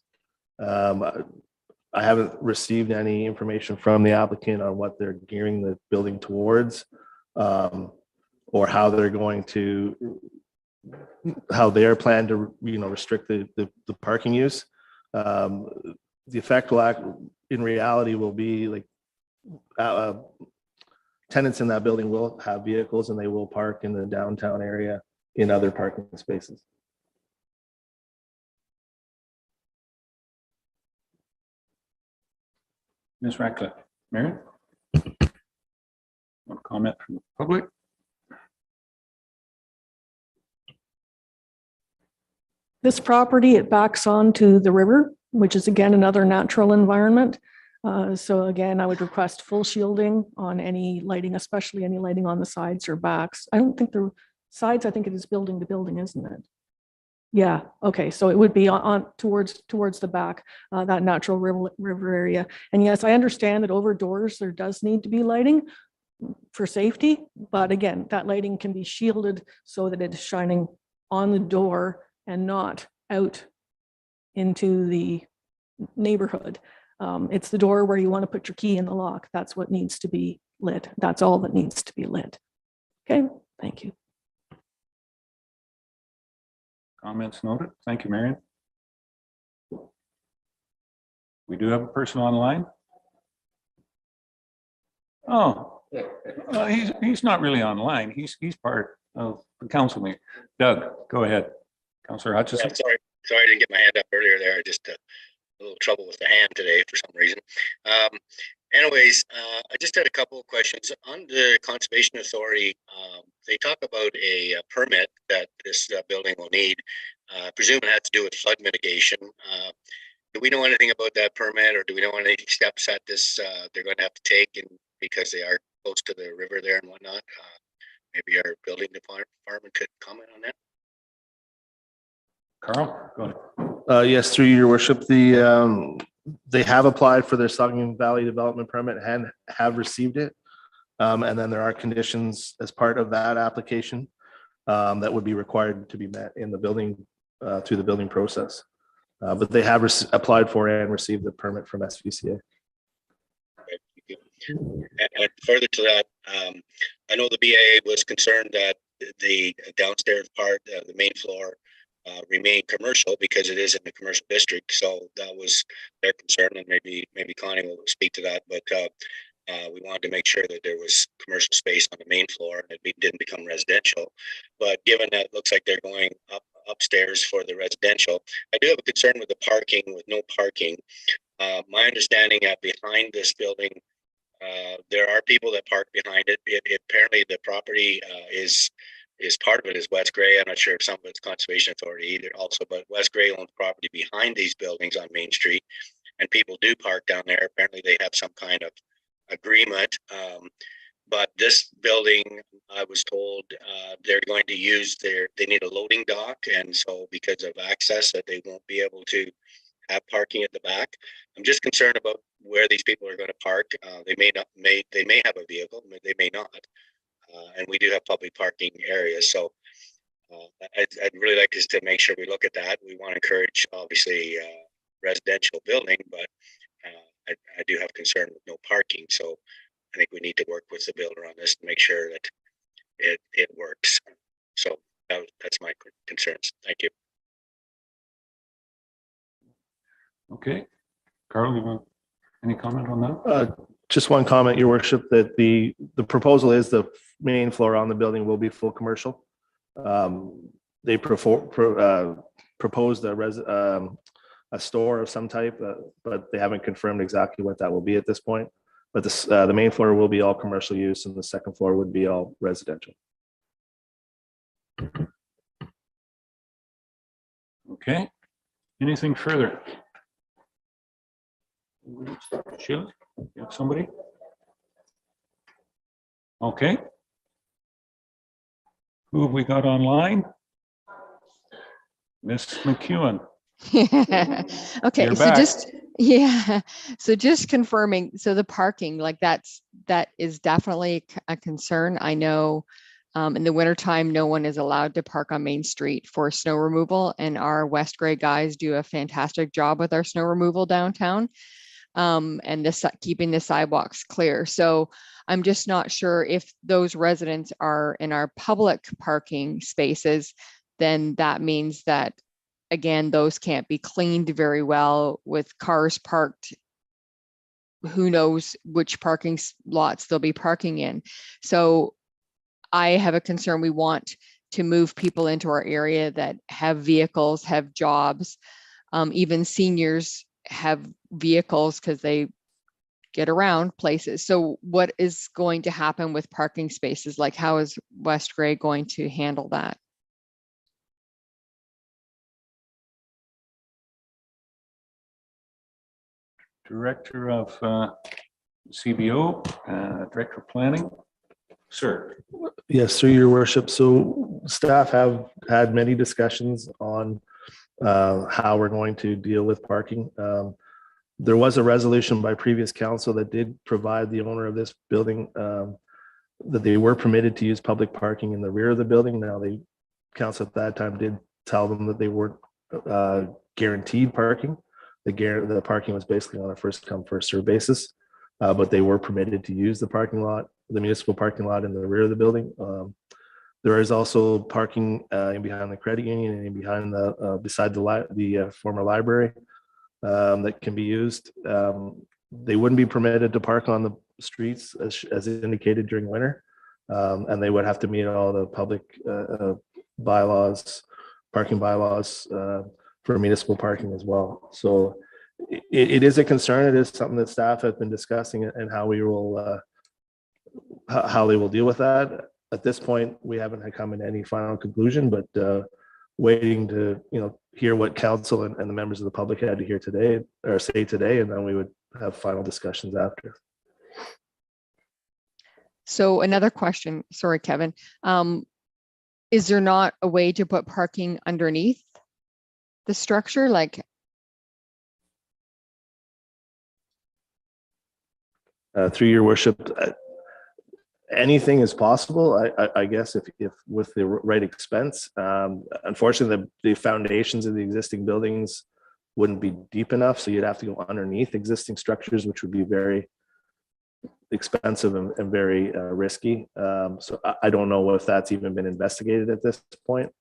I haven't received any information from the applicant on what they're gearing the building towards, or how they're going to, how they're planned to, restrict the parking use. The effect will act, in reality, will be like tenants in that building will have vehicles and they will park in the downtown area in other parking spaces. Ms. Ratcliffe, Marion? One comment from the public? This property, it backs onto the river, which is again another natural environment. So again, I would request full shielding on any lighting, especially any lighting on the sides or backs. I don't think the sides, I think it is building to building, isn't it? Yeah, okay, so it would be on towards the back, that natural river area. And yes, I understand that over doors, there does need to be lighting for safety, but again, that lighting can be shielded so that it is shining on the door and not out into the neighborhood. It's the door where you want to put your key in the lock. That's what needs to be lit. That's all that needs to be lit. Okay, thank you. Comments noted. Thank you, Marion. We do have a person online. Oh, he's not really online. He's part of the council meeting. Doug, go ahead. Councillor Hutchison. Yeah, sorry I didn't get my hand up earlier there. I just a little trouble with the hand today for some reason. Anyways, I just had a couple of questions on the Conservation Authority. They talk about a permit that this building will need. I presume it has to do with flood mitigation. Do we know anything about that permit, or do we know any steps that this they're going to have to take, and because they are close to the river there and whatnot? Maybe our building department could comment on that. Carl, go ahead. Yes, through your worship, they have applied for their Saugeen Valley Development Permit and have received it. And then there are conditions as part of that application that would be required to be met in the building through the building process. But they have applied for and received the permit from SVCA. And further to that, I know the BAA was concerned that the downstairs part, the main floor, remain commercial because it is in the commercial district. So that was their concern, and maybe Connie will speak to that. But we wanted to make sure that there was commercial space on the main floor and it didn't become residential. But given that it looks like they're going upstairs for the residential, I do have a concern with the parking, with no parking. My understanding that behind this building, there are people that park behind it. Apparently the property is part of it is West Gray. I'm not sure if some of it's Conservation Authority either also, but West Gray owns property behind these buildings on Main Street, and people do park down there. Apparently they have some kind of agreement. But this building, I was told they're going to use they need a loading dock. And so because of access that they won't be able to have parking at the back. I'm just concerned about where these people are going to park. They may have a vehicle, they may not. And we do have public parking areas. So I'd really like us to make sure we look at that. We want to encourage obviously residential building, but I do have concern with no parking. So I think we need to work with the builder on this to make sure that it works. So that's my concerns. Thank you. Okay. Carl, you want any comment on that? Just one comment, your worship, that the proposal is the main floor on the building will be full commercial. They proposed a store of some type, but they haven't confirmed exactly what that will be at this point. But the main floor will be all commercial use, and the second floor would be all residential. Okay. Anything further? Sheila, you have somebody? Okay. Who have we got online? Miss McEwen. Okay, You're so back. so just confirming, so the parking, like that is definitely a concern. I know in the wintertime, no one is allowed to park on Main Street for snow removal, and our West Gray guys do a fantastic job with our snow removal downtown. And keeping the sidewalks clear. So I'm just not sure if those residents are in our public parking spaces, then that means that, again, those can't be cleaned very well with cars parked. Who knows which parking lots they'll be parking in. So I have a concern. We want to move people into our area that have vehicles, have jobs, even seniors have vehicles because they get around places. So what is going to happen with parking spaces? Like, how is West Gray going to handle that? Director of CBO, Director of Planning. Sir. Yes, through your worship. So staff have had many discussions on how we're going to deal with parking. There was a resolution by previous council that did provide the owner of this building that they were permitted to use public parking in the rear of the building. Now, the council at that time did tell them that they weren't guaranteed parking. The parking was basically on a first come, first served basis, but they were permitted to use the parking lot, the municipal parking lot in the rear of the building. There is also parking in behind the credit union and in behind beside the former library that can be used. They wouldn't be permitted to park on the streets as indicated during winter, and they would have to meet all the public bylaws, parking bylaws for municipal parking as well. So it is a concern. It is something that staff have been discussing and how we will how they will deal with that. At this point, we haven't come to any final conclusion, but waiting to, hear what council and the members of the public had to hear today or say today, and then we would have final discussions after. So another question, sorry, Kevin. Is there not a way to put parking underneath the structure? Like, Through your worship, anything is possible, I guess, if with the right expense. Unfortunately, the foundations of the existing buildings wouldn't be deep enough, so you'd have to go underneath existing structures, which would be very expensive and very risky. So I don't know if that's even been investigated at this point.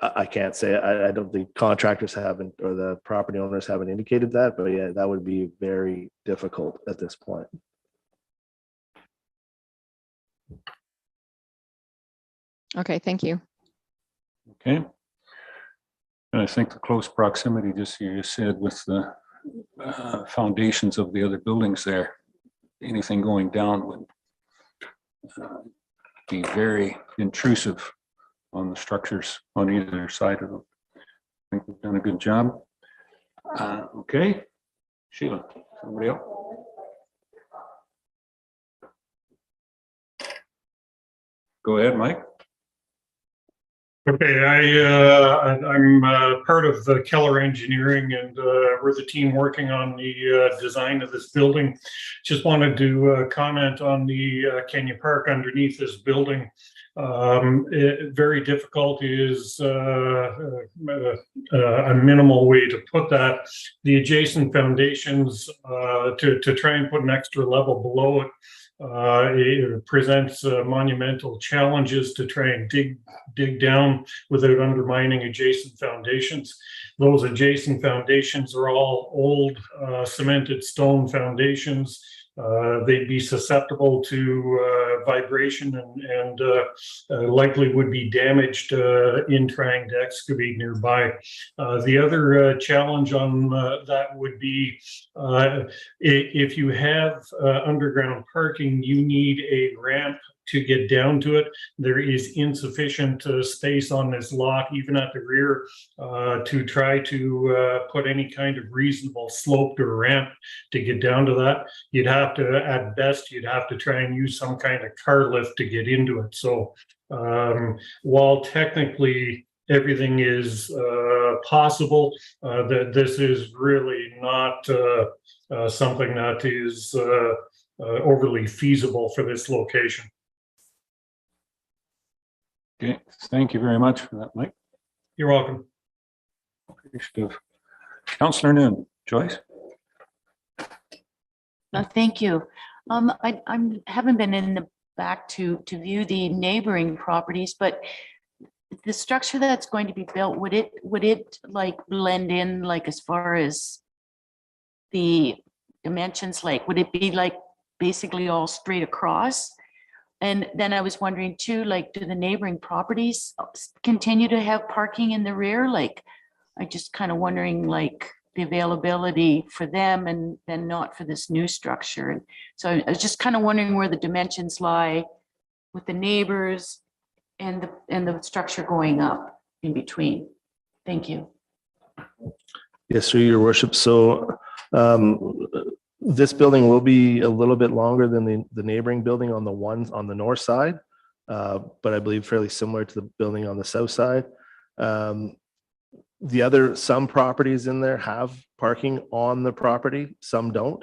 I can't say. I don't think contractors haven't, or the property owners haven't indicated that, but yeah, that would be very difficult at this point. okay, thank you. Okay. And I think the close proximity, just here you said, with the foundations of the other buildings there, anything going down would be very intrusive on the structures on either side of them. I think we've done a good job. Okay, Sheila, somebody else? Go ahead, Mike. Okay, I'm part of the Keller Engineering, and we're the team working on the design of this building. Just wanted to comment on the can you park underneath this building? Very difficult is a minimal way to put that. The adjacent foundations, to try and put an extra level below it, it presents monumental challenges to try and dig down without undermining adjacent foundations. Those adjacent foundations are all old cemented stone foundations. They'd be susceptible to vibration and likely would be damaged in trying to excavate nearby. The other challenge on that would be if you have underground parking, you need a ramp to get down to it. There is insufficient space on this lot, even at the rear, to try to put any kind of reasonable slope or ramp to get down to that. You'd have to, at best, you'd have to try and use some kind of car lift to get into it. So while technically everything is possible, that this is really not something that is overly feasible for this location. Okay, thank you very much for that, Mike. You're welcome. Appreciative. Councillor Noon, Joyce? Thank you. I haven't been in the back to view the neighboring properties, but the structure that's going to be built, would it like blend in, like as far as the dimensions, like would it be like basically all straight across? And then I was wondering too, like, do the neighboring properties continue to have parking in the rear? Like, I just kind of wondering, like, the availability for them and then not for this new structure. And so I was just kind of wondering where the dimensions lie with the neighbors and the structure going up in between. Thank you. Yes, through your worship. So this building will be a little bit longer than the neighboring building on the north side, but I believe fairly similar to the building on the south side. Some properties in there have parking on the property, some don't.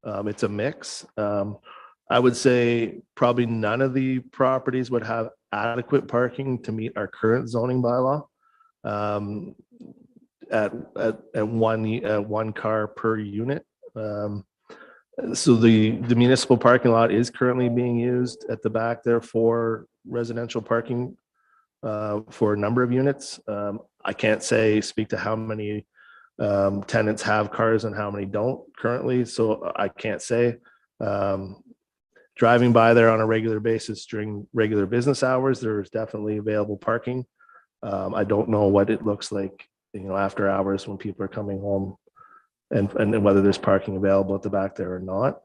It's a mix. I would say probably none of the properties would have adequate parking to meet our current zoning bylaw at one car per unit. So the municipal parking lot is currently being used at the back there for residential parking for a number of units. I can't speak to how many tenants have cars and how many don't currently, so I can't say. Driving by there on a regular basis during regular business hours, there is definitely available parking. I don't know what it looks like, after hours when people are coming home, and whether there's parking available at the back there or not.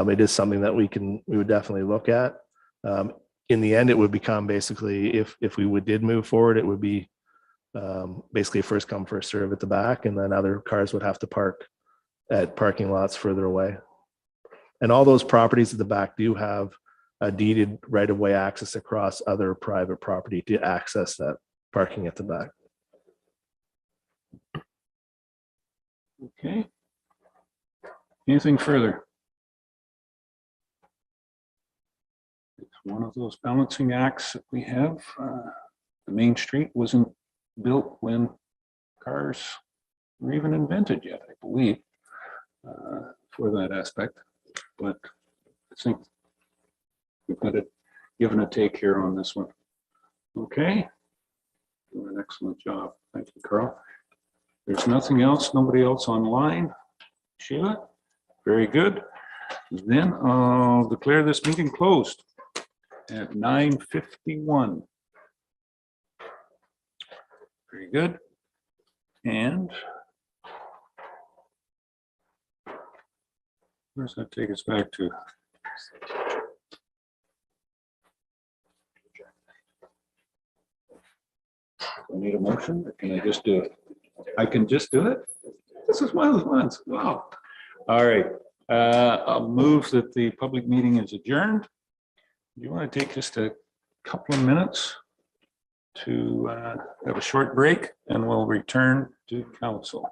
It is something that we would definitely look at. in the end, it would become basically, if we did move forward, it would be basically first come, first serve at the back, and then other cars would have to park at parking lots further away. And all those properties at the back do have a deeded right-of-way access across other private property to access that parking at the back. Okay. Anything further? It's one of those balancing acts that we have. The main street wasn't built when cars were even invented yet, I believe, for that aspect. But I think we've got a give and a take here on this one. Okay. Doing an excellent job. Thank you, Carl. There's nothing else, nobody else online. Sheila, very good. Then I'll declare this meeting closed at 9:51. Very good. And where's that take us back to? Do I need a motion, or can I just do it? I can just do it? This is one of those ones. Wow. All right. I'll move that the public meeting is adjourned. You want to take just a couple of minutes to have a short break, and we'll return to council.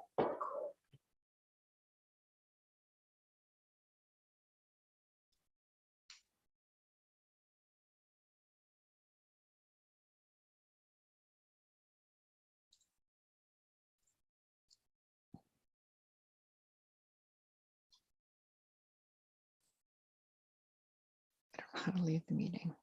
How to leave the meeting.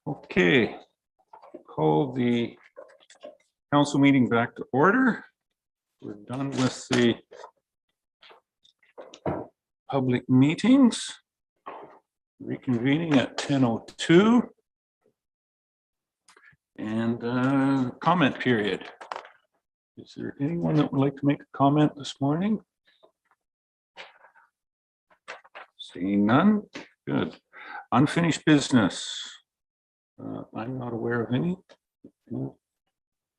Okay. Call the council meeting back to order. We're done with the public meetings. Reconvening at 10:02. And comment period. Is there anyone that would like to make a comment this morning? Seeing none, good. Unfinished business. I'm not aware of any.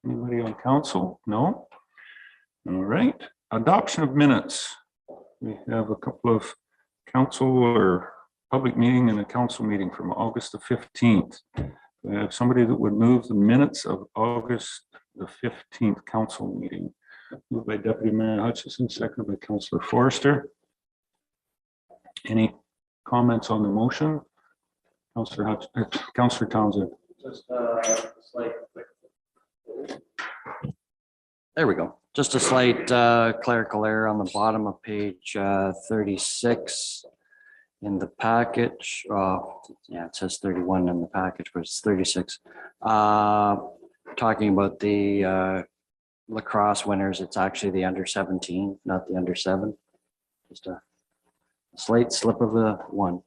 Anybody on council? No? All right. Adoption of minutes. We have a couple of council or public meeting and a council meeting from August the 15th. We have somebody that would move the minutes of August the 15th council meeting. Moved by Deputy Mayor Hutchison, seconded by Councillor Forrester. Any comments on the motion? Councillor Townsend. Just there we go. Just a slight clerical error on the bottom of page 36 in the package. Yeah, it says 31 in the package, but it's 36. Talking about the lacrosse winners, it's actually the under 17, not the under 7. Just a slight slip of the one.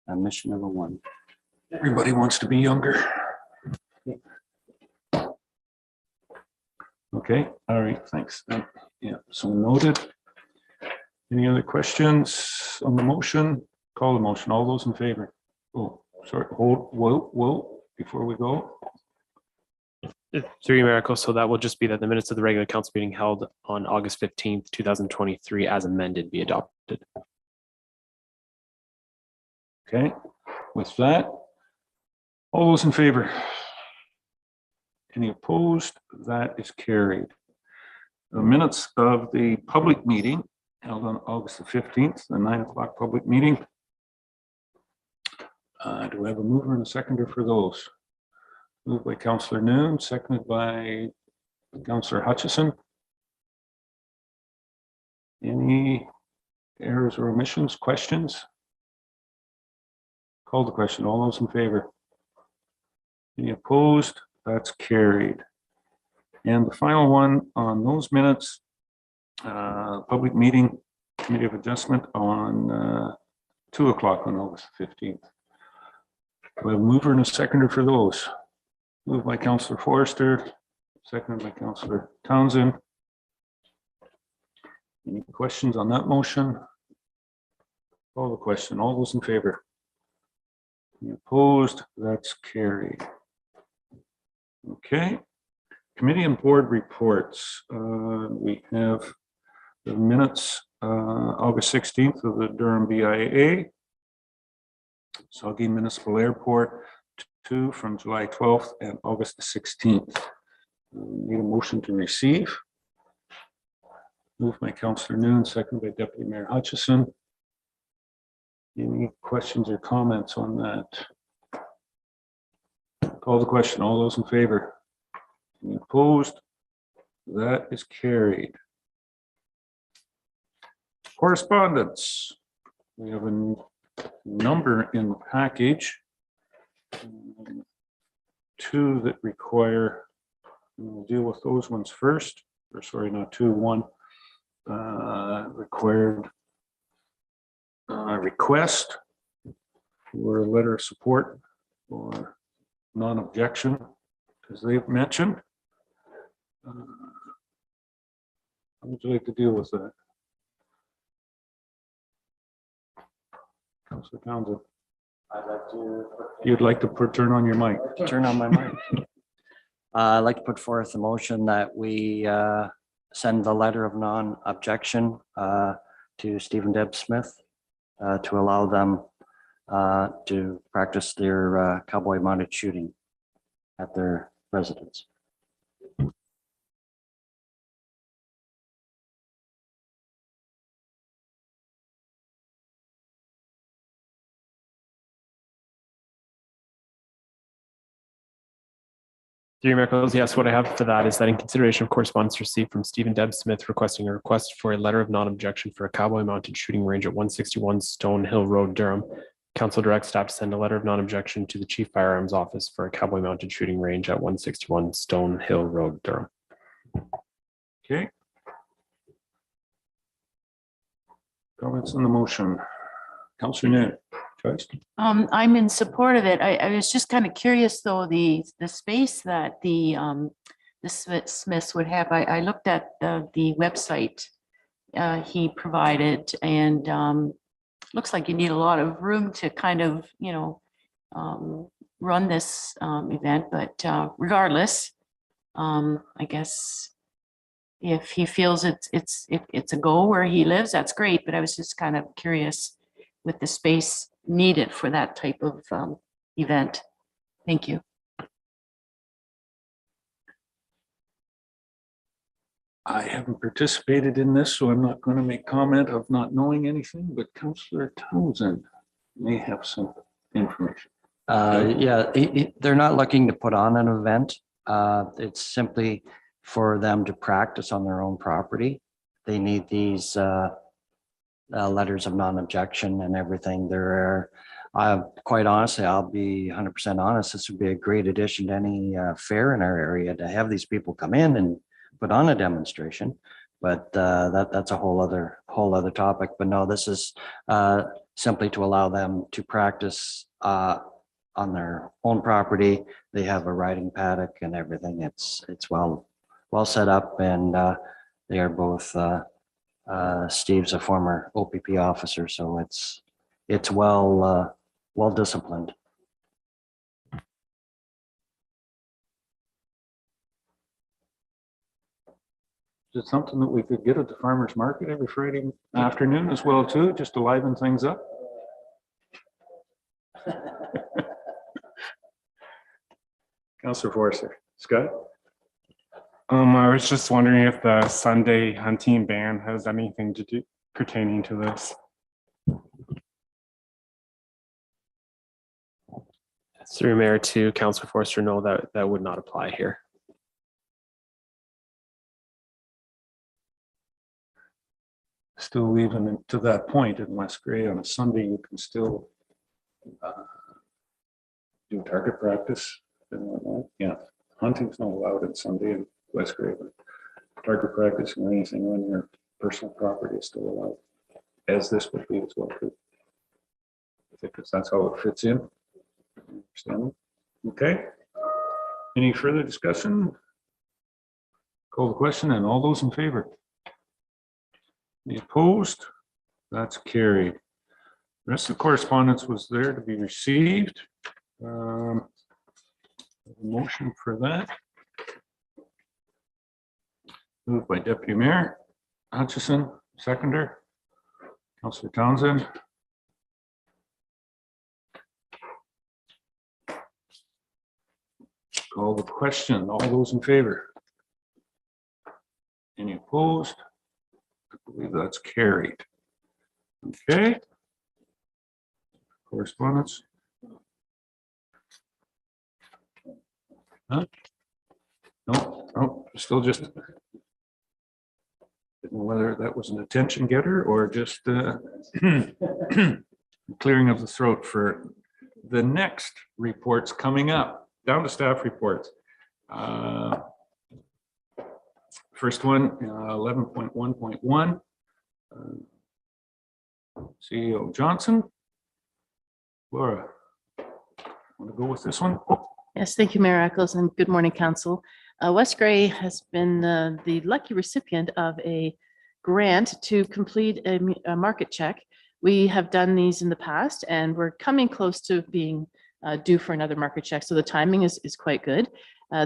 A mission of a one. Everybody wants to be younger. Okay, all right, thanks. Yeah, so noted. Any other questions on the motion? Call the motion. All those in favor? Oh, sorry, whoa, before we go. Through your miracle, so that will just be that the minutes of the regular council meeting held on August 15th, 2023 as amended be adopted. Okay, with that, all those in favor? Any opposed? That is carried. The minutes of the public meeting held on August the 15th, the 9 o'clock public meeting. Do we have a mover and a seconder for those? Moved by Councillor Noon, seconded by Councillor Hutchison. Any errors or omissions, questions? Call the question. All those in favor? Any opposed? That's carried. And the final one on those minutes, public meeting, committee of adjustment on 2 o'clock on August 15th. We have a mover and a seconder for those. Moved by Councillor Forrester, seconded by Councillor Townsend. Any questions on that motion? Call the question. All those in favor? Any opposed? That's carried. Okay. Committee and board reports. We have the minutes, August 16th of the Durham BIA, Saugeen Municipal Airport, 2 from July 12th and August the 16th. Need a motion to receive. Moved by Councillor Noon, seconded by Deputy Mayor Hutchison. Any questions or comments on that? Call the question. All those in favor? Any opposed? That is carried. Correspondence. We have a number in the package. 2 that require, we'll deal with those ones first, or sorry, not 2, 1 required request for a letter of support or non-objection, as they've mentioned. How would you like to deal with that? Councillor Townsend. You'd like to turn on your mic. Turn on my mic. I'd like to put forth a motion that we send the letter of non-objection to Stephen Deb Smith to allow them to practice their cowboy mounted shooting at their residence. Through your miracles, yes, what I have for that is that in consideration of correspondence received from Stephen Deb Smith requesting a request for a letter of non-objection for a cowboy mounted shooting range at 161 Stonehill Road, Durham, Council directs staff to send a letter of non-objection to the Chief Firearms Office for a cowboy mounted shooting range at 161 Stone Hill Road, Durham. Okay. Comments on the motion? Councillor Net, choice? I'm in support of it. I was just kind of curious though, the space that the Smiths would have. I looked at the website he provided, and looks like you need a lot of room to kind of, run this event, but regardless, I guess if he feels it's a go where he lives, that's great, but I was just kind of curious with the space needed for that type of event. Thank you. I haven't participated in this, so I'm not going to make comment of not knowing anything, but Councillor Townsend may have some information. Yeah, they're not looking to put on an event. It's simply for them to practice on their own property. They need these letters of non-objection and everything. There are, quite honestly, I'll be 100% honest, this would be a great addition to any fair in our area to have these people come in and put on a demonstration. But that's a whole other topic. But no, this is simply to allow them to practice on their own property. They have a riding paddock and everything. It's well set up, and they are both. Steve's a former OPP officer, so it's well disciplined. Is it something that we could get at the farmer's market every Friday afternoon as well too, just to liven things up? Councillor Forster. Scott? I was just wondering if the Sunday hunting ban has anything to do pertaining to this. Through Mayor to Councillor Forster, no, that would not apply here. Still leaving it to that point in West Grey on a Sunday, you can still do target practice. Yeah, hunting's not allowed on Sunday in West Grey, but target practice or anything on your personal property is still allowed, as this would be as well too. I think that's how it fits in. Understand? Okay. Any further discussion? Call the question, and all those in favor? Any opposed? That's carried. The rest of the correspondence was there to be received. Motion for that. Moved by Deputy Mayor Hutchison, seconder. Councillor Townsend. Call the question. All those in favor? Any opposed? I believe that's carried. Okay. Correspondence. Huh? No, still just didn't know whether that was an attention getter or just clearing of the throat for the next reports coming up. Down to staff reports. First one, 11.1.1. CEO Johnson. Laura, want to go with this one? Yes, thank you, Mayor Eccles, and good morning, Council. West Grey has been the lucky recipient of a grant to complete a market check. We have done these in the past, and we're coming close to being due for another market check, so the timing is quite good.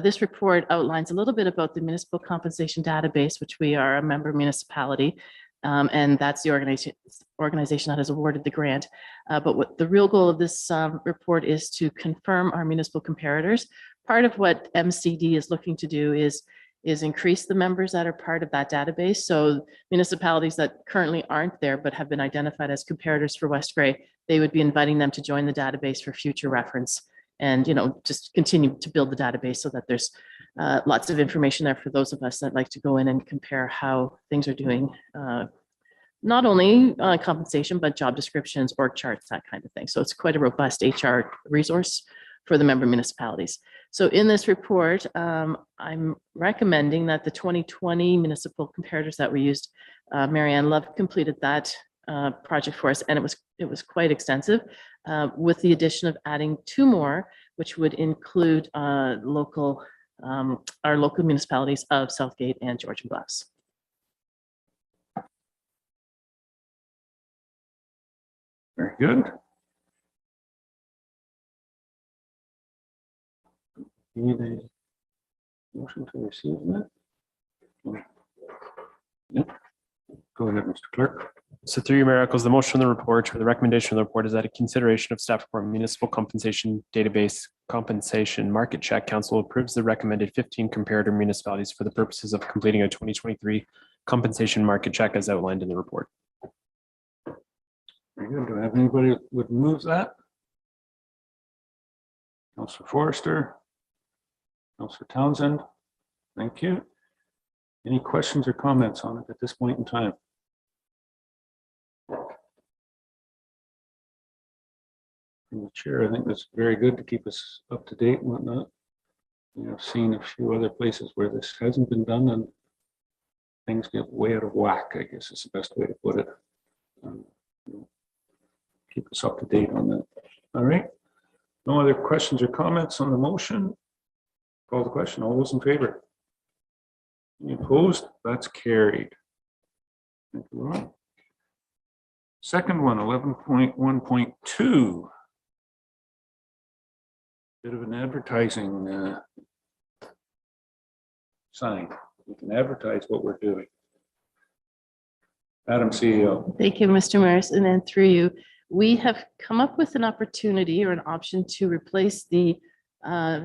This report outlines a little bit about the municipal compensation database, which we are a member municipality, and that's the organization that has awarded the grant. But what the real goal of this report is to confirm our municipal comparators. Part of what MCD is looking to do is increase the members that are part of that database. So municipalities that currently aren't there but have been identified as comparators for West Grey, they would be inviting them to join the database for future reference, and just continue to build the database so that there's lots of information there for those of us that like to go in and compare how things are doing not only compensation, but job descriptions, org charts, that kind of thing. So it's quite a robust HR resource for the member municipalities. So in this report, I'm recommending that the 2020 municipal comparators that we used, Marianne Love completed that project for us, and it was quite extensive, with the addition of adding 2 more, which would include our local municipalities of Southgate and Georgian Bluffs. Very good. Need a motion to receive that? Yep. Go ahead, Mr. Clerk. So through your Mayor Eccles, the motion of the report or the recommendation of the report is that a consideration of staff report municipal compensation database compensation market check, council approves the recommended 15 comparator municipalities for the purposes of completing a 2023 compensation market check as outlined in the report. Very good. Do I have anybody that would move that? Councillor Forrester. Councillor Townsend. Thank you. Any questions or comments on it at this point in time? From the chair, I think that's very good to keep us up to date and whatnot. I've seen a few other places where this hasn't been done and things get way out of whack, I guess is the best way to put it. Keep us up to date on that. All right. No other questions or comments on the motion? Call the question. All those in favor? Any opposed? That's carried. Thank you, Ron. Second one, 11.1.2. Bit of an advertising sign. We can advertise what we're doing. Madam CEO. Thank you, Mr. Maris. And then through you, we have come up with an opportunity or an option to replace the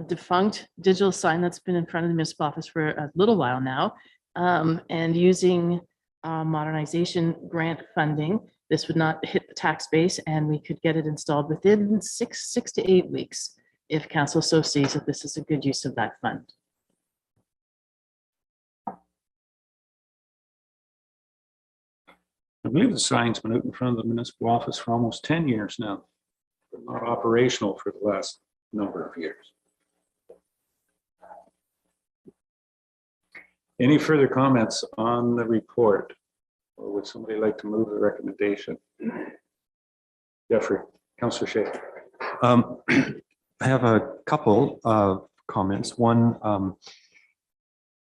defunct digital sign that's been in front of the municipal office for a little while now. And using modernization grant funding, this would not hit the tax base and we could get it installed within six to 8 weeks if council so sees that this is a good use of that fund. I believe the sign's been out in front of the municipal office for almost 10 years now, but not operational for the last number of years. Any further comments on the report? Or would somebody like to move the recommendation? Jeffrey, Councillor Shea. I have a couple of comments. One,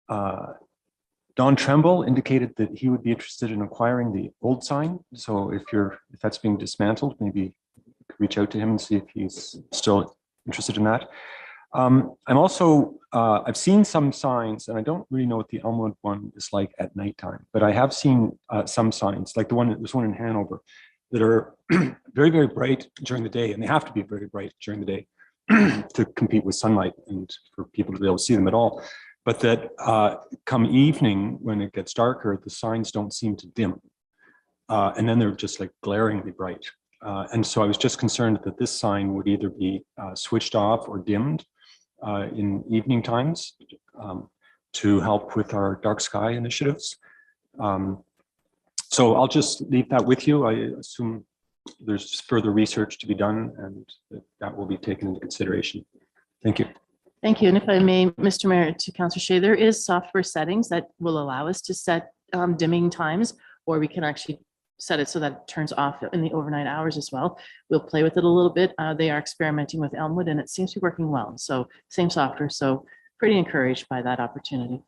Don Tremble indicated that he would be interested in acquiring the old sign. So if that's being dismantled, maybe you could reach out to him and see if he's still interested in that. I'm also, I've seen some signs, and I don't really know what the Elmwood one is like at nighttime, but I have seen some signs, like there's one in Hanover, that are very, very bright during the day, and they have to be very bright during the day to compete with sunlight and for people to be able to see them at all. But that come evening, when it gets darker, the signs don't seem to dim. And then they're just like glaringly bright. And so I was just concerned that this sign would either be switched off or dimmed in evening times to help with our dark sky initiatives. So I'll just leave that with you. I assume there's further research to be done and that will be taken into consideration. Thank you. Thank you. And if I may, Mr. Mayor, to Councillor Shea, there is software settings that will allow us to set dimming times, or we can actually set it so that it turns off in the overnight hours as well. We'll play with it a little bit. They are experimenting with Elmwood and it seems to be working well. So same software. So pretty encouraged by that opportunity.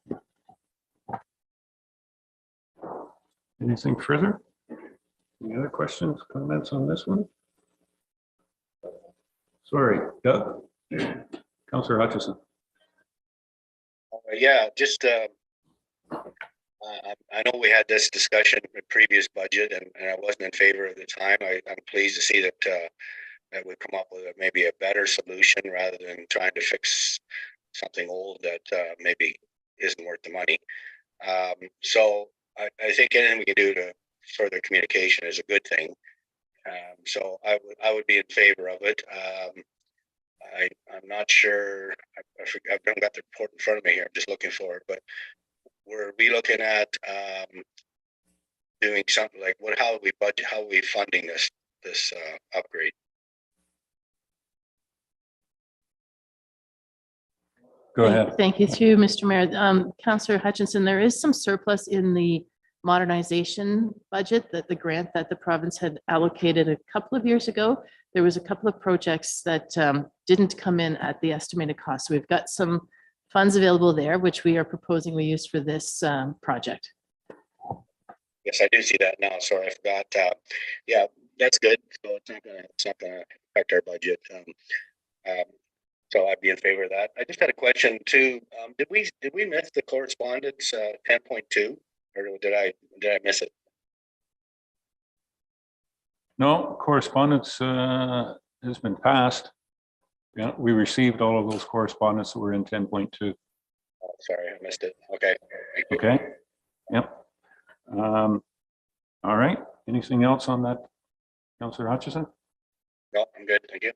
Anything further? Any other questions, comments on this one? Sorry, Doug. Councillor Hutchison. Yeah, just I know we had this discussion in the previous budget, and I wasn't in favor at the time. I'm pleased to see that that we've come up with maybe a better solution rather than trying to fix something old that maybe isn't worth the money. So I think anything we can do to further communication is a good thing. So I would be in favor of it. I'm not sure. I haven't got the report in front of me here. I'm just looking for it. But were we looking at doing something like how are we budget, how are we funding this upgrade? Go ahead. Thank you, through Mr. Mayor. Councillor Hutchinson, there is some surplus in the modernization budget, that the grant that the province had allocated a couple of years ago. There was a couple of projects that didn't come in at the estimated cost. So we've got some funds available there, which we are proposing we use for this project. Yes, I do see that now. Sorry, I forgot. Yeah, that's good. So it's not gonna affect our budget. So I'd be in favor of that. I just had a question too. Did we miss the correspondence 10.2, or did I miss it? No, correspondence has been passed. Yeah, we received all of those correspondence that were in 10.2. Oh, sorry, I missed it. Okay. Thank you. Okay. Yep. All right. Anything else on that, Councillor Hutchison? No, I'm good. Thank you.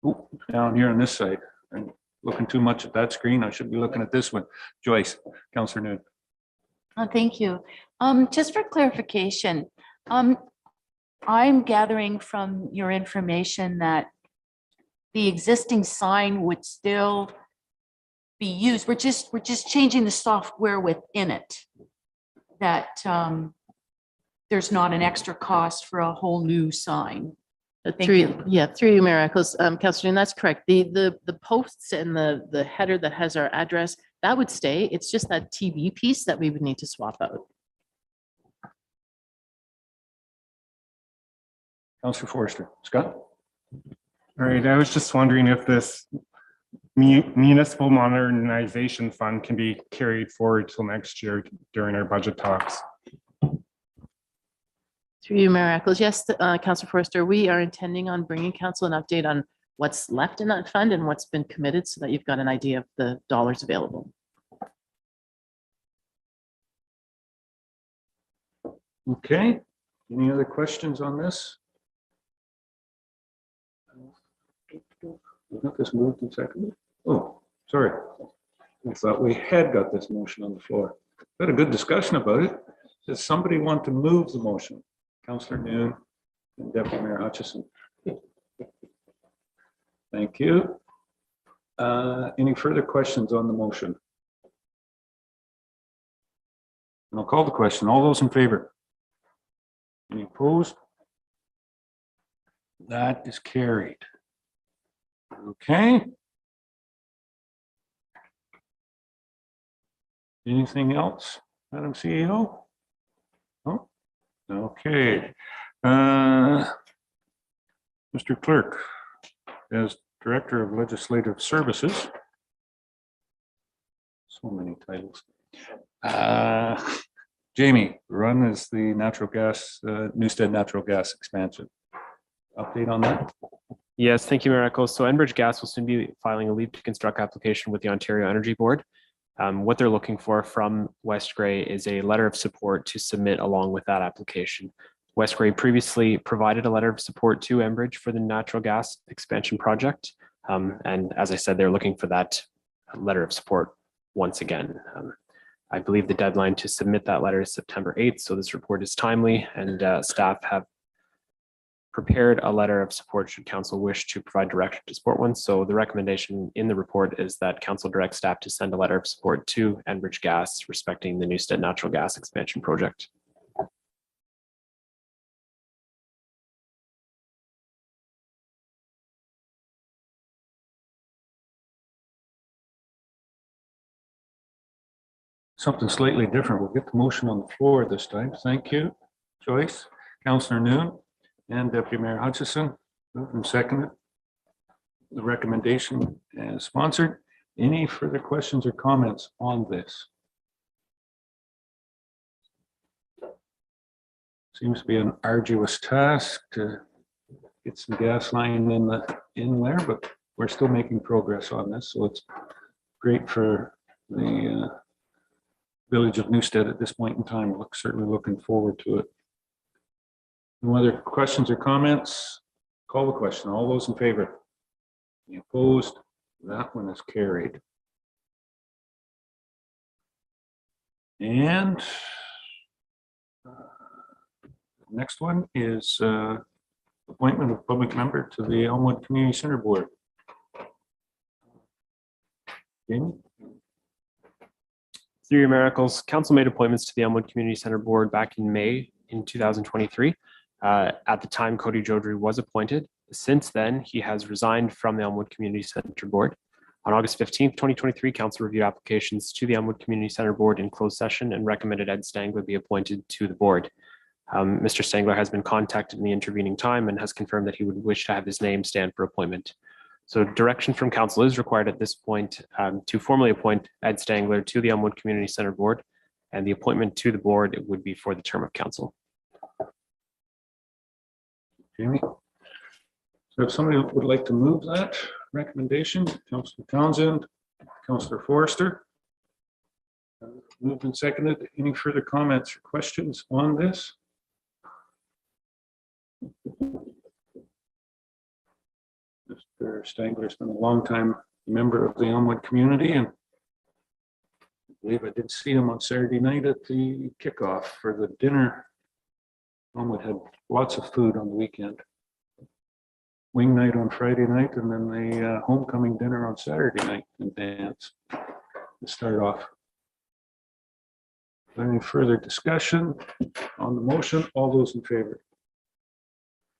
Ooh, down here on this side, I'm looking too much at that screen. I should be looking at this one. Joyce, Councillor Noon. Thank you. Just for clarification, I'm gathering from your information that the existing sign would still be used. We're just changing the software within it. That there's not an extra cost for a whole new sign. Through you, Mayor Eccles, Councillor, and that's correct. The posts and the header that has our address, that would stay. It's just that TV piece that we would need to swap out. Councillor Forrester. Scott? All right, I was just wondering if this municipal modernization fund can be carried forward till next year during our budget talks. Through you, Mayor Eccles. Yes, Councillor Forrester, we are intending on bringing council an update on what's left in that fund and what's been committed so that you've got an idea of the dollars available. Okay. Any other questions on this? We got this moved in second. Oh, sorry. I thought we had got this motion on the floor. We had a good discussion about it. Does somebody want to move the motion? Councillor Noon and Deputy Mayor Hutchison. Thank you. Any further questions on the motion? And I'll call the question. All those in favor? Any opposed? That is carried. Okay. Anything else, Madam CEO? Oh, okay. Mr. Clerk, as Director of Legislative Services. So many titles. Jamie, run as the natural gas, Newstead natural gas expansion. Update on that? Yes, thank you, Mayor Eccles. So Enbridge Gas will soon be filing a leave to construct application with the Ontario Energy Board. What they're looking for from West Grey is a letter of support to submit along with that application. West Grey previously provided a letter of support to Enbridge for the natural gas expansion project. And as I said, they're looking for that letter of support once again. I believe the deadline to submit that letter is September 8th. So this report is timely, and staff have prepared a letter of support should council wish to provide direction to support one. So the recommendation in the report is that council direct staff to send a letter of support to Enbridge Gas respecting the Newstead natural gas expansion project. Something slightly different. We'll get the motion on the floor this time. Thank you, Joyce. Councillor Noon and Deputy Mayor Hutchison, moved and seconded. The recommendation is sponsored. Any further questions or comments on this? Seems to be an arduous task to get some gas line in there, but we're still making progress on this. So it's great for the village of Newstead at this point in time. We're certainly looking forward to it. No other questions or comments? Call the question. All those in favor? Any opposed? That one is carried. And Next one is appointment of public member to the Elmwood Community Center Board. Jamie? Through your miracles, council made appointments to the Elmwood Community Center Board back in May in 2023. At the time, Cody Jodry was appointed. Since then, he has resigned from the Elmwood Community Center Board. On August 15th, 2023, council reviewed applications to the Elmwood Community Center Board in closed session and recommended Ed Stangler be appointed to the board. Mr. Stangler has been contacted in the intervening time and has confirmed that he would wish to have his name stand for appointment. So direction from council is required at this point to formally appoint Ed Stangler to the Elmwood Community Center Board, and the appointment to the board would be for the term of council. Jamie? So if somebody would like to move that recommendation, Councillor Townsend, Councillor Forrester. Moved and seconded. Any further comments or questions on this? Mr. Stangler's been a long-time member of the Elmwood community, and I believe I did see him on Saturday night at the kickoff for the dinner. Elmwood had lots of food on the weekend. Wing night on Friday night, and then the homecoming dinner on Saturday night and dance to start off. Any further discussion on the motion? All those in favor?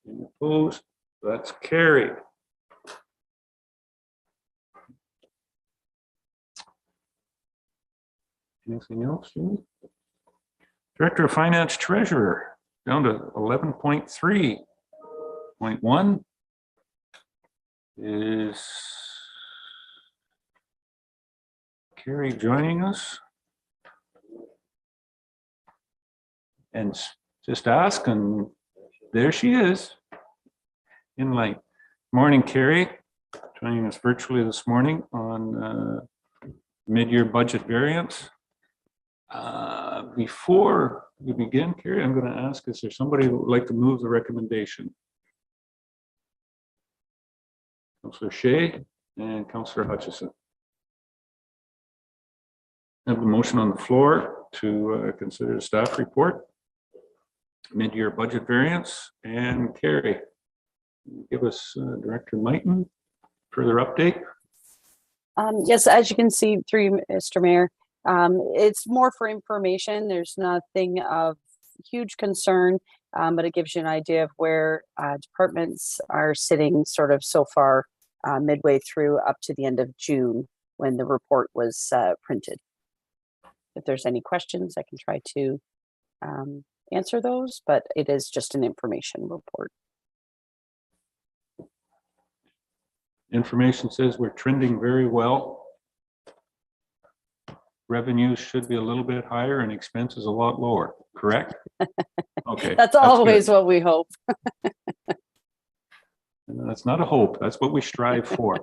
Any opposed? That's carried. Anything else? Jamie? Director of Finance Treasurer down to 11.3.1 is Carrie joining us? And just ask, and there she is in light. Morning, Carrie, joining us virtually this morning on mid-year budget variance. Before we begin, Carrie, I'm going to ask, is there somebody who would like to move the recommendation? Councillor Shea and Councillor Hutchison. I have a motion on the floor to consider the staff report, mid-year budget variance, and Carrie, give us Director Mighton further update. Yes, as you can see through you, Mr. Mayor, it's more for information. There's nothing of huge concern, but it gives you an idea of where departments are sitting sort of so far midway through up to the end of June when the report was printed. If there's any questions, I can try to answer those, but it is just an information report. Information says we're trending very well. Revenues should be a little bit higher and expenses a lot lower, correct? Okay. That's always what we hope. That's not a hope. That's what we strive for.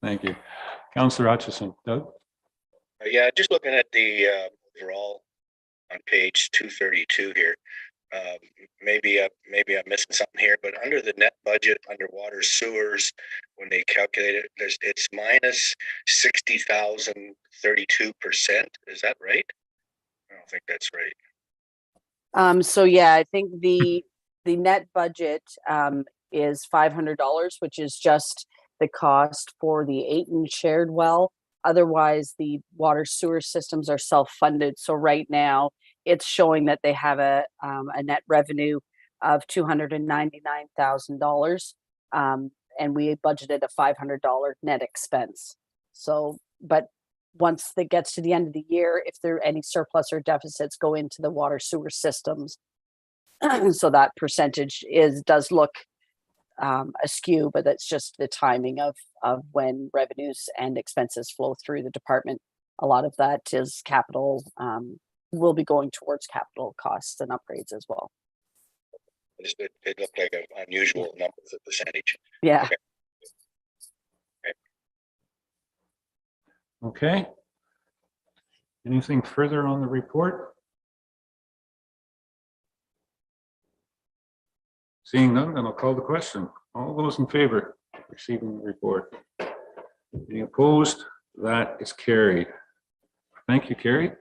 Thank you. Councillor Hutchison. Doug? Yeah, just looking at the overall on page 232 here. Maybe I'm missing something here, but under the net budget, under water sewers, when they calculate it, it's minus 60,032%. Is that right? I don't think that's right. So yeah, I think the net budget is $500, which is just the cost for the Ayton shared well. Otherwise, the water sewer systems are self-funded. So right now, it's showing that they have a net revenue of $299,000, and we budgeted a $500 net expense. So, but once it gets to the end of the year, if there are any surplus or deficits, go into the water sewer systems. So that percentage does look askew, but that's just the timing of when revenues and expenses flow through the department. A lot of that is capital, will be going towards capital costs and upgrades as well. It looked like an unusual number of the percentage. Yeah. Okay. Anything further on the report? Seeing none, then I'll call the question. All those in favor of receiving the report? Any opposed? That is carried. Thank you, Carrie.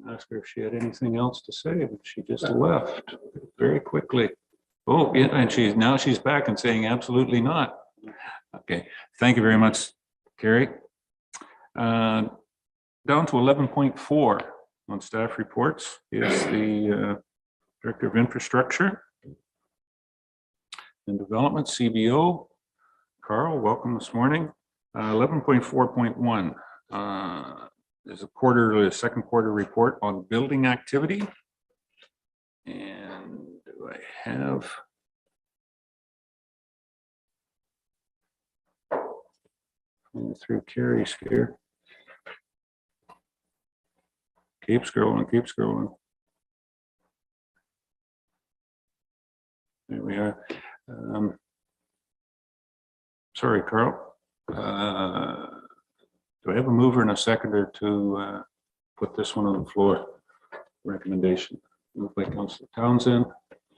Ask her if she had anything else to say, but she just left very quickly. Oh, yeah, and now she's back and saying absolutely not. Okay, thank you very much, Carrie. Down to 11.4 on staff reports is the Director of Infrastructure and Development, CBO. Carl, welcome this morning. 11.4.1 is a second quarter report on building activity. And do I have? Through Carrie's here. Keep scrolling, keep scrolling. There we are. Sorry, Carl. Do I have a mover and a seconder to put this one on the floor? Recommendation. Moved by Councillor Townsend,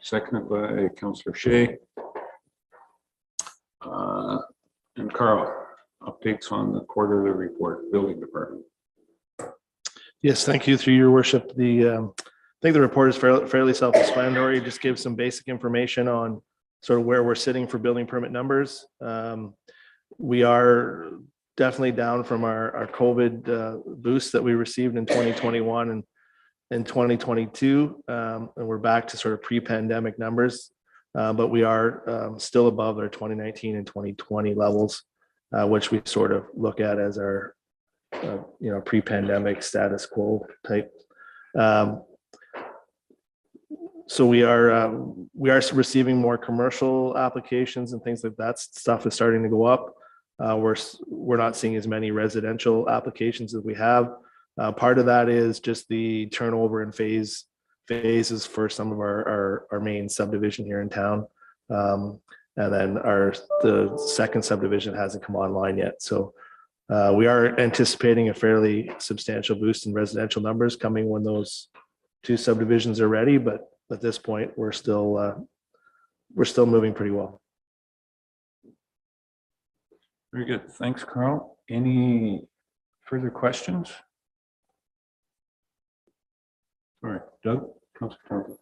seconded by Councillor Shea. And Carl, updates on the quarterly report, building department. Yes, thank you, through your worship. I think the report is fairly self-explanatory. Just gives some basic information on sort of where we're sitting for building permit numbers. We are definitely down from our COVID boost that we received in 2021 and in 2022. And we're back to sort of pre-pandemic numbers, but we are still above our 2019 and 2020 levels, which we sort of look at as our pre-pandemic status quo type. So we are receiving more commercial applications and things like that. Stuff is starting to go up. We're not seeing as many residential applications as we have. Part of that is just the turnover in phases for some of our main subdivision here in town. And then the second subdivision hasn't come online yet. So we are anticipating a fairly substantial boost in residential numbers coming when those two subdivisions are ready. But at this point, we're still moving pretty well. Very good. Thanks, Carl. Any further questions? All right, Doug. Councilor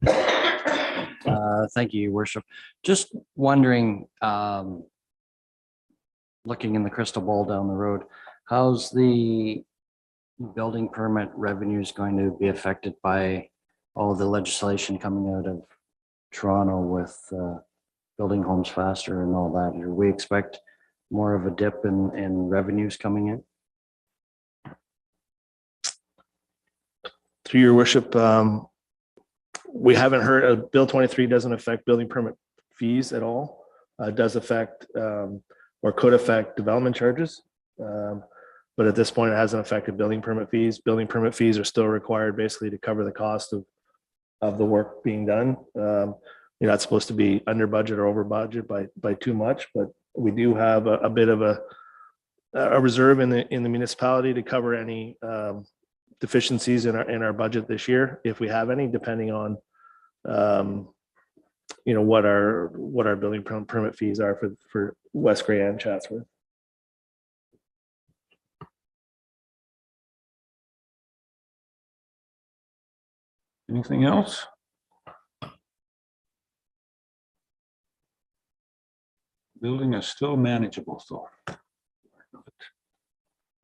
Townsend. Thank you, Your Worship. Just wondering, looking in the crystal ball down the road, how's the building permit revenues going to be affected by all the legislation coming out of Toronto with building homes faster and all that? Do we expect more of a dip in revenues coming in? Through your worship, we haven't heard, Bill 23 doesn't affect building permit fees at all. It does affect or could affect development charges. But at this point, it hasn't affected building permit fees. Building permit fees are still required basically to cover the cost of the work being done. You're not supposed to be under budget or over budget by too much, but we do have a bit of a reserve in the municipality to cover any deficiencies in our budget this year, if we have any, depending on what our building permit fees are for West Gray and Chatsworth. Anything else? Building is still manageable, so.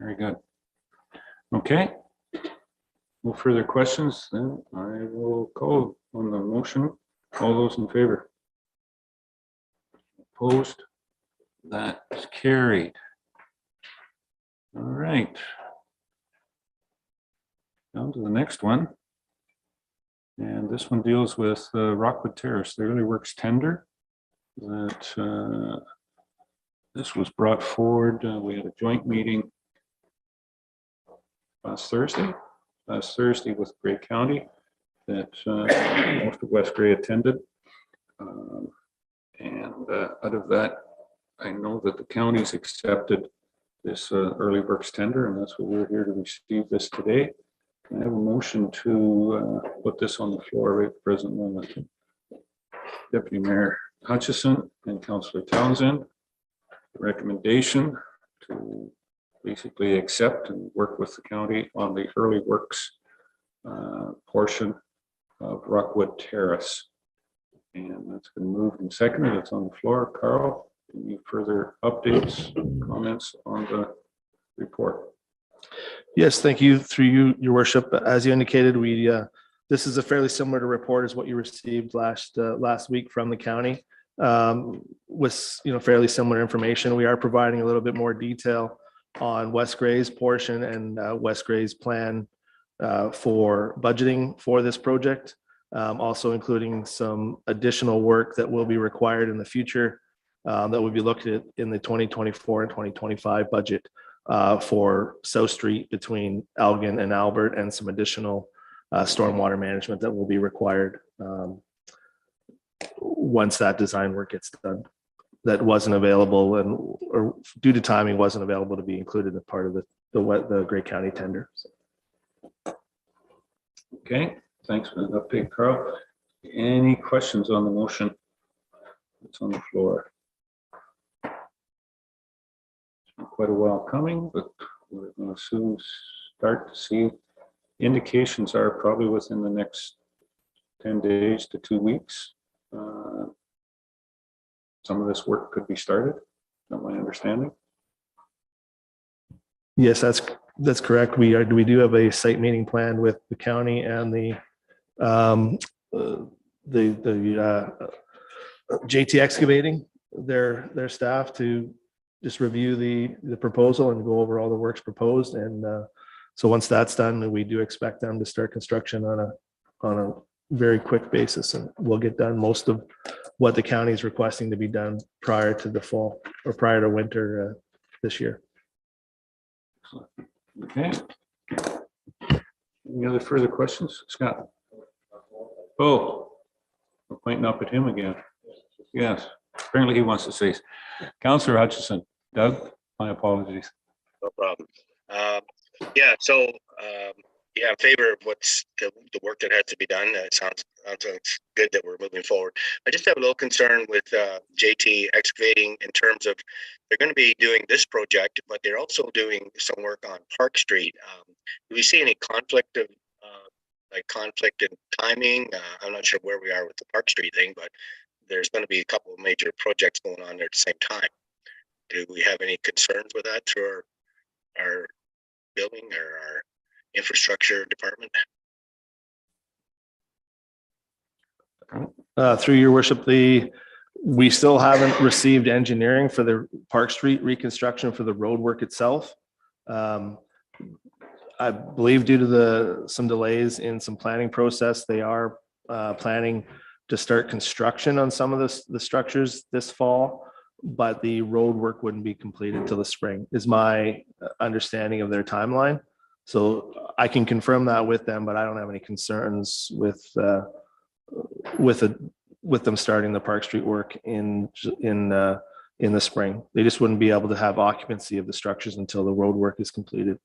Very good. Okay. No further questions, then I will call on the motion. All those in favor? Opposed? That's carried. All right. Down to the next one. And this one deals with Rockwood Terrace, the early works tender. That this was brought forward. We had a joint meeting last Thursday with Grey County that most of West Gray attended. And out of that, I know that the county's accepted this early works tender, and that's what we're here to receive this today. Can I have a motion to put this on the floor right at the present moment? Deputy Mayor Hutchison and Councillor Townsend, recommendation to basically accept and work with the county on the early works portion of Rockwood Terrace. And that's been moved and seconded. It's on the floor. Carl, any further updates, comments on the report? Yes, thank you. Through you, your worship. As you indicated, this is a fairly similar to report as what you received last week from the county, with fairly similar information. We are providing a little bit more detail on West Gray's portion and West Gray's plan for budgeting for this project, also including some additional work that will be required in the future that will be looked at in the 2024 and 2025 budget for South Street between Elgin and Albert, and some additional stormwater management that will be required once that design work gets done. That wasn't available, or due to timing wasn't available to be included as part of the Grey County tender. Okay, thanks for the update, Carl. Any questions on the motion that's on the floor? It's been quite a while coming, but we're going to soon start to see indications are probably within the next 10 days to 2 weeks. Some of this work could be started, not my understanding. Yes, that's correct. We do have a site meeting planned with the county and the JT Excavating, their staff, to just review the proposal and go over all the works proposed. And so once that's done, we do expect them to start construction on a very quick basis, and we'll get done most of what the county is requesting to be done prior to the fall or prior to winter this year. Okay. Any other further questions? Scott? Oh, we're pointing up at him again. Yes, apparently he wants to say. Councillor Hutchison. Doug, my apologies. No problem. Yeah, so yeah, in favor of what's the work that has to be done. It sounds good that we're moving forward. I just have a little concern with JT Excavating in terms of they're going to be doing this project, but they're also doing some work on Park Street. Do we see any conflict of conflict in timing? I'm not sure where we are with the Park Street thing, but there's going to be a couple of major projects going on there at the same time. Do we have any concerns with that through our building or our infrastructure department? Through your worship, we still haven't received engineering for the Park Street reconstruction for the road work itself. I believe due to some delays in some planning process, they are planning to start construction on some of the structures this fall, but the road work wouldn't be completed till the spring, is my understanding of their timeline. So I can confirm that with them, but I don't have any concerns with them starting the Park Street work in the spring. They just wouldn't be able to have occupancy of the structures until the road work is completed.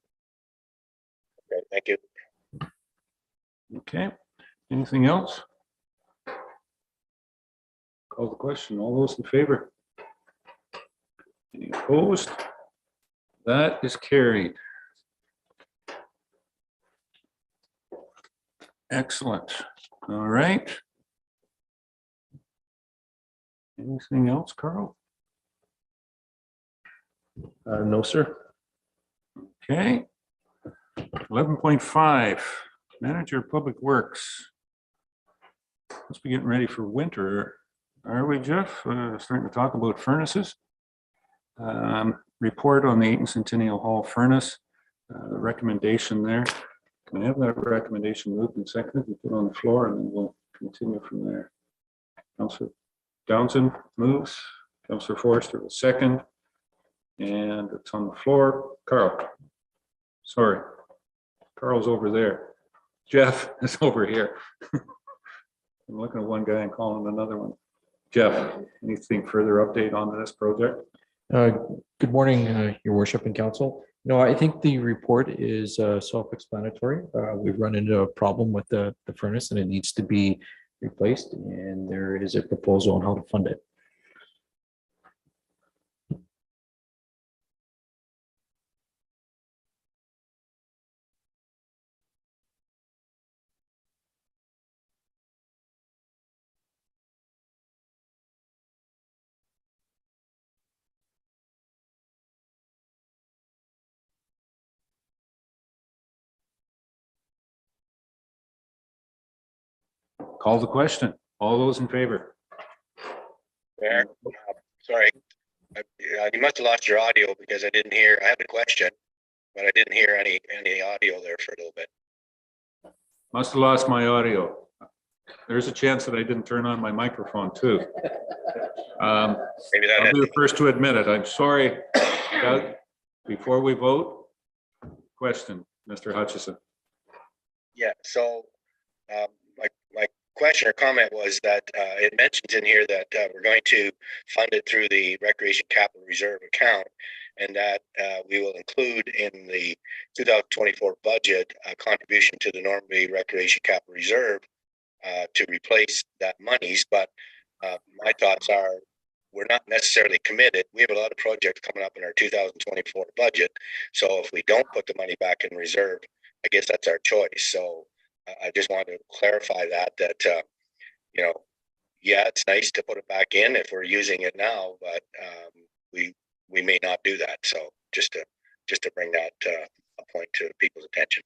Okay, thank you. Okay, anything else? Call the question. All those in favor? Any opposed? That is carried. Excellent. All right. Anything else, Carl? No, sir. Okay. 11.5, Manager of Public Works. Let's be getting ready for winter. Are we, Jeff? Starting to talk about furnaces. Report on the Ayton Centennial Hall furnace. Recommendation there. Can I have that recommendation moved and seconded and put on the floor, and then we'll continue from there. Councillor Townsend moves. Councillor Forrester will second. And it's on the floor. Carl. Sorry. Carl's over there. Jeff is over here. I'm looking at one guy and calling another one. Jeff, anything further update on this project? Good morning, Your Worship and Council. No, I think the report is self-explanatory. We've run into a problem with the furnace and it needs to be replaced, and there is a proposal on how to fund it. call the question. All those in favor? Mayor, sorry. You must have lost your audio because I didn't hear, I had a question, but I didn't hear any audio there for a little bit. Must have lost my audio. There's a chance that I didn't turn on my microphone too. Maybe that I'll had be the first to admit it. I'm sorry. Doug, before we vote, question, Mr. Hutchison. Yeah, so my question or comment was that it mentions in here that we're going to fund it through the Recreation Capital Reserve account, and that we will include in the 2024 budget a contribution to the Normandy Recreation Capital Reserve to replace that monies. But my thoughts are, we're not necessarily committed. We have a lot of projects coming up in our 2024 budget. So if we don't put the money back in reserve, I guess that's our choice. So I just wanted to clarify that you know, yeah, it's nice to put it back in if we're using it now, but we may not do that. So just to bring that a point to people's attention.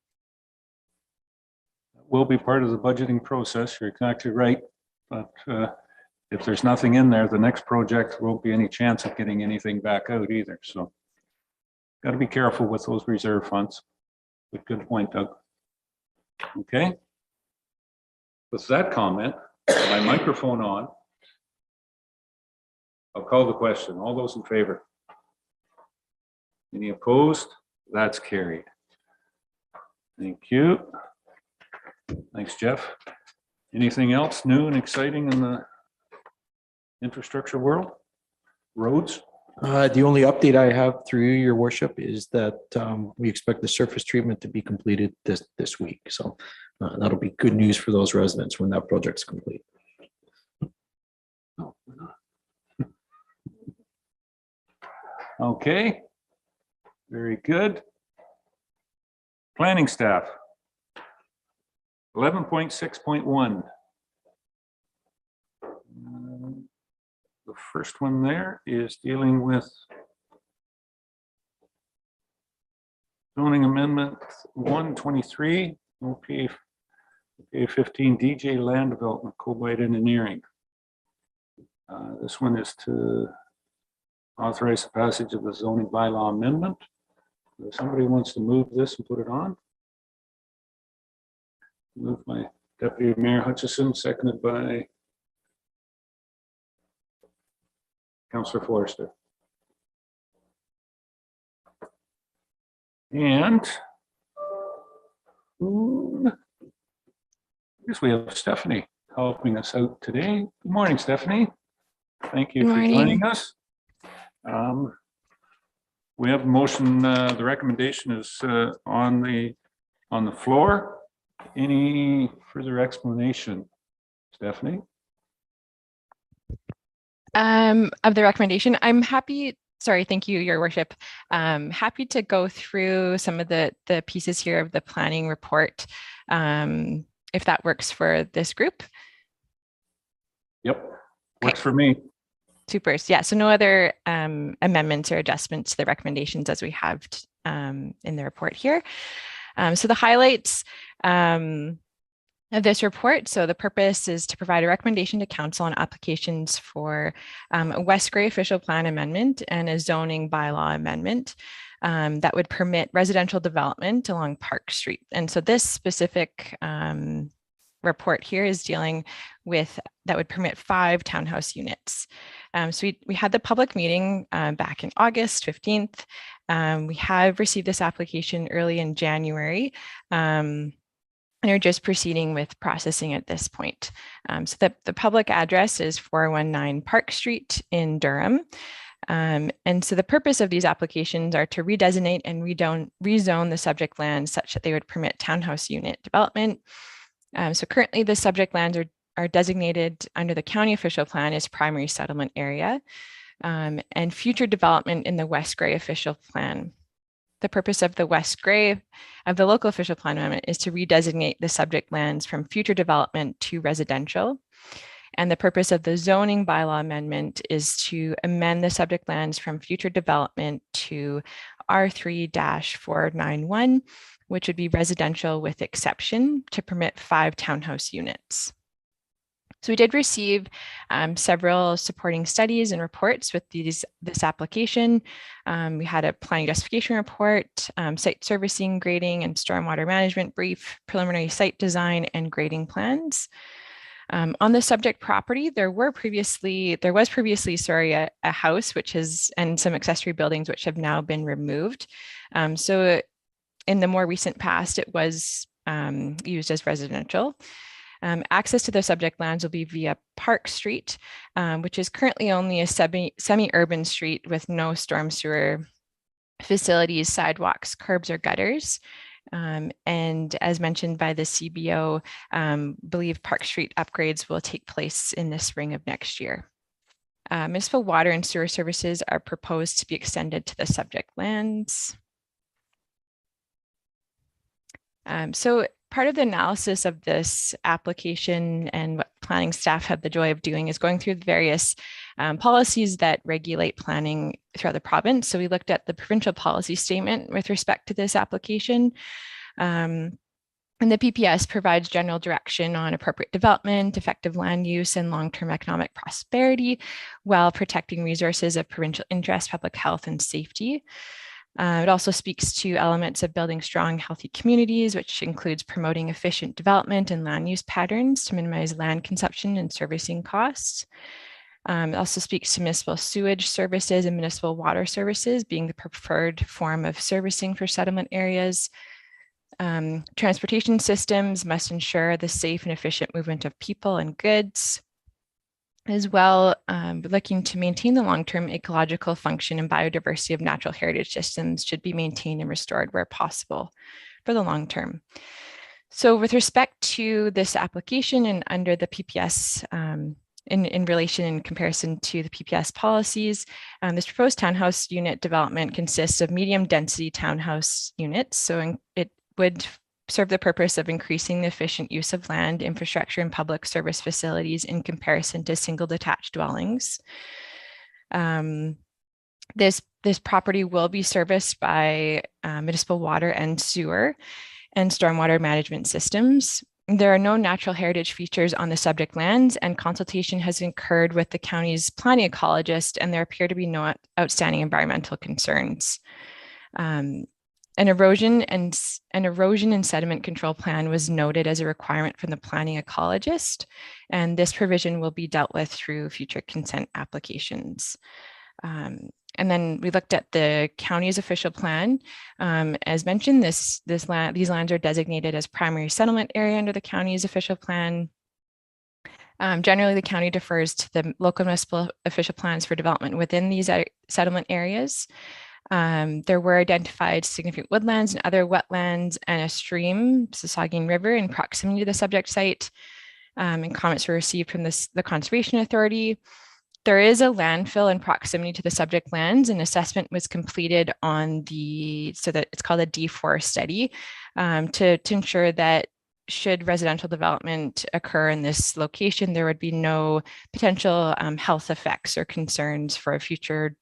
Will be part of the budgeting process. You're exactly right. But if there's nothing in there, the next project won't be any chance of getting anything back out either. So got to be careful with those reserve funds. But good point, Doug. Okay. With that comment, my microphone on. I'll call the question. All those in favor? Any opposed? That's carried. Thank you. Thanks, Jeff. Anything else new and exciting in the infrastructure world? Roads? The only update I have through your worship is that we expect the surface treatment to be completed this week. So that'll be good news for those residents when that project's complete. Okay. Very good. Planning staff. 11.6.1. The first one there is dealing with zoning amendment 123, OPA 15 DJ land development, Coblite Engineering. This one is to authorize the passage of the zoning bylaw amendment. If somebody wants to move this and put it on. Moved by Deputy Mayor Hutchison, seconded by Councillor Forrester. And I guess we have Stephanie helping us out today. Good morning, Stephanie. Thank you for joining us. We have a motion, the recommendation is on the floor. Any further explanation, Stephanie? Of the recommendation, I'm happy. Sorry, thank you, Your Worship. Happy to go through some of the pieces here of the planning report, if that works for this group. Yep, works for me. Super. Yeah, so no other amendments or adjustments to the recommendations as we have in the report here. So the highlights of this report. So the purpose is to provide a recommendation to council on applications for a West Grey official plan amendment and a zoning bylaw amendment that would permit residential development along Park Street. And so this specific report here is dealing with that would permit 5 townhouse units. So we had the public meeting back in August 15th. We have received this application early in January. And are just proceeding with processing at this point. So the public address is 419 Park Street in Durham. And so the purpose of these applications are to redesignate and rezone the subject lands such that they would permit townhouse unit development. So currently the subject lands are designated under the county official plan as primary settlement area, and future development in the West Grey official plan. The purpose of the West Grey of the local official plan amendment is to redesignate the subject lands from future development to residential. And the purpose of the zoning bylaw amendment is to amend the subject lands from future development to R3-491, which would be residential with exception to permit 5 townhouse units. So we did receive several supporting studies and reports with this application. We had a planning justification report, site servicing, grading, and stormwater management brief, preliminary site design, and grading plans. On the subject property, there was previously, a house and some accessory buildings which have now been removed. So in the more recent past, it was used as residential. Access to the subject lands will be via Park Street, which is currently only a semi-urban street with no storm sewer facilities, sidewalks, curbs, or gutters. And as mentioned by the CBO, believe Park Street upgrades will take place in the spring of next year. Municipal water and sewer services are proposed to be extended to the subject lands. So part of the analysis of this application and what planning staff have the joy of doing is going through the various policies that regulate planning throughout the province. So we looked at the provincial policy statement with respect to this application. And the PPS provides general direction on appropriate development, effective land use, and long-term economic prosperity while protecting resources of provincial interest, public health, and safety. It also speaks to elements of building strong, healthy communities, which includes promoting efficient development and land use patterns to minimize land consumption and servicing costs. It also speaks to municipal sewage services and municipal water services being the preferred form of servicing for settlement areas. Transportation systems must ensure the safe and efficient movement of people and goods. As well, looking to maintain the long-term ecological function and biodiversity of natural heritage systems should be maintained and restored where possible for the long term. So with respect to this application and under the PPS, in relation in comparison to the PPS policies, this proposed townhouse unit development consists of medium density townhouse units. So it would serve the purpose of increasing the efficient use of land, infrastructure, and public service facilities in comparison to single detached dwellings. This property will be serviced by municipal water and sewer and stormwater management systems. There are no natural heritage features on the subject lands, and consultation has occurred with the county's planning ecologist, and there appear to be no outstanding environmental concerns. An erosion and sediment control plan was noted as a requirement from the planning ecologist, and this provision will be dealt with through future consent applications. And then we looked at the county's official plan. As mentioned, these lands are designated as primary settlement area under the county's official plan. Generally, the county defers to the local municipal official plans for development within these settlement areas. There were identified significant woodlands and other wetlands and a stream, Sasaugeen River, in proximity to the subject site. And comments were received from the Conservation Authority. There is a landfill in proximity to the subject lands. An assessment was completed on it's called a D4 study to ensure that should residential development occur in this location, there would be no potential health effects or concerns for future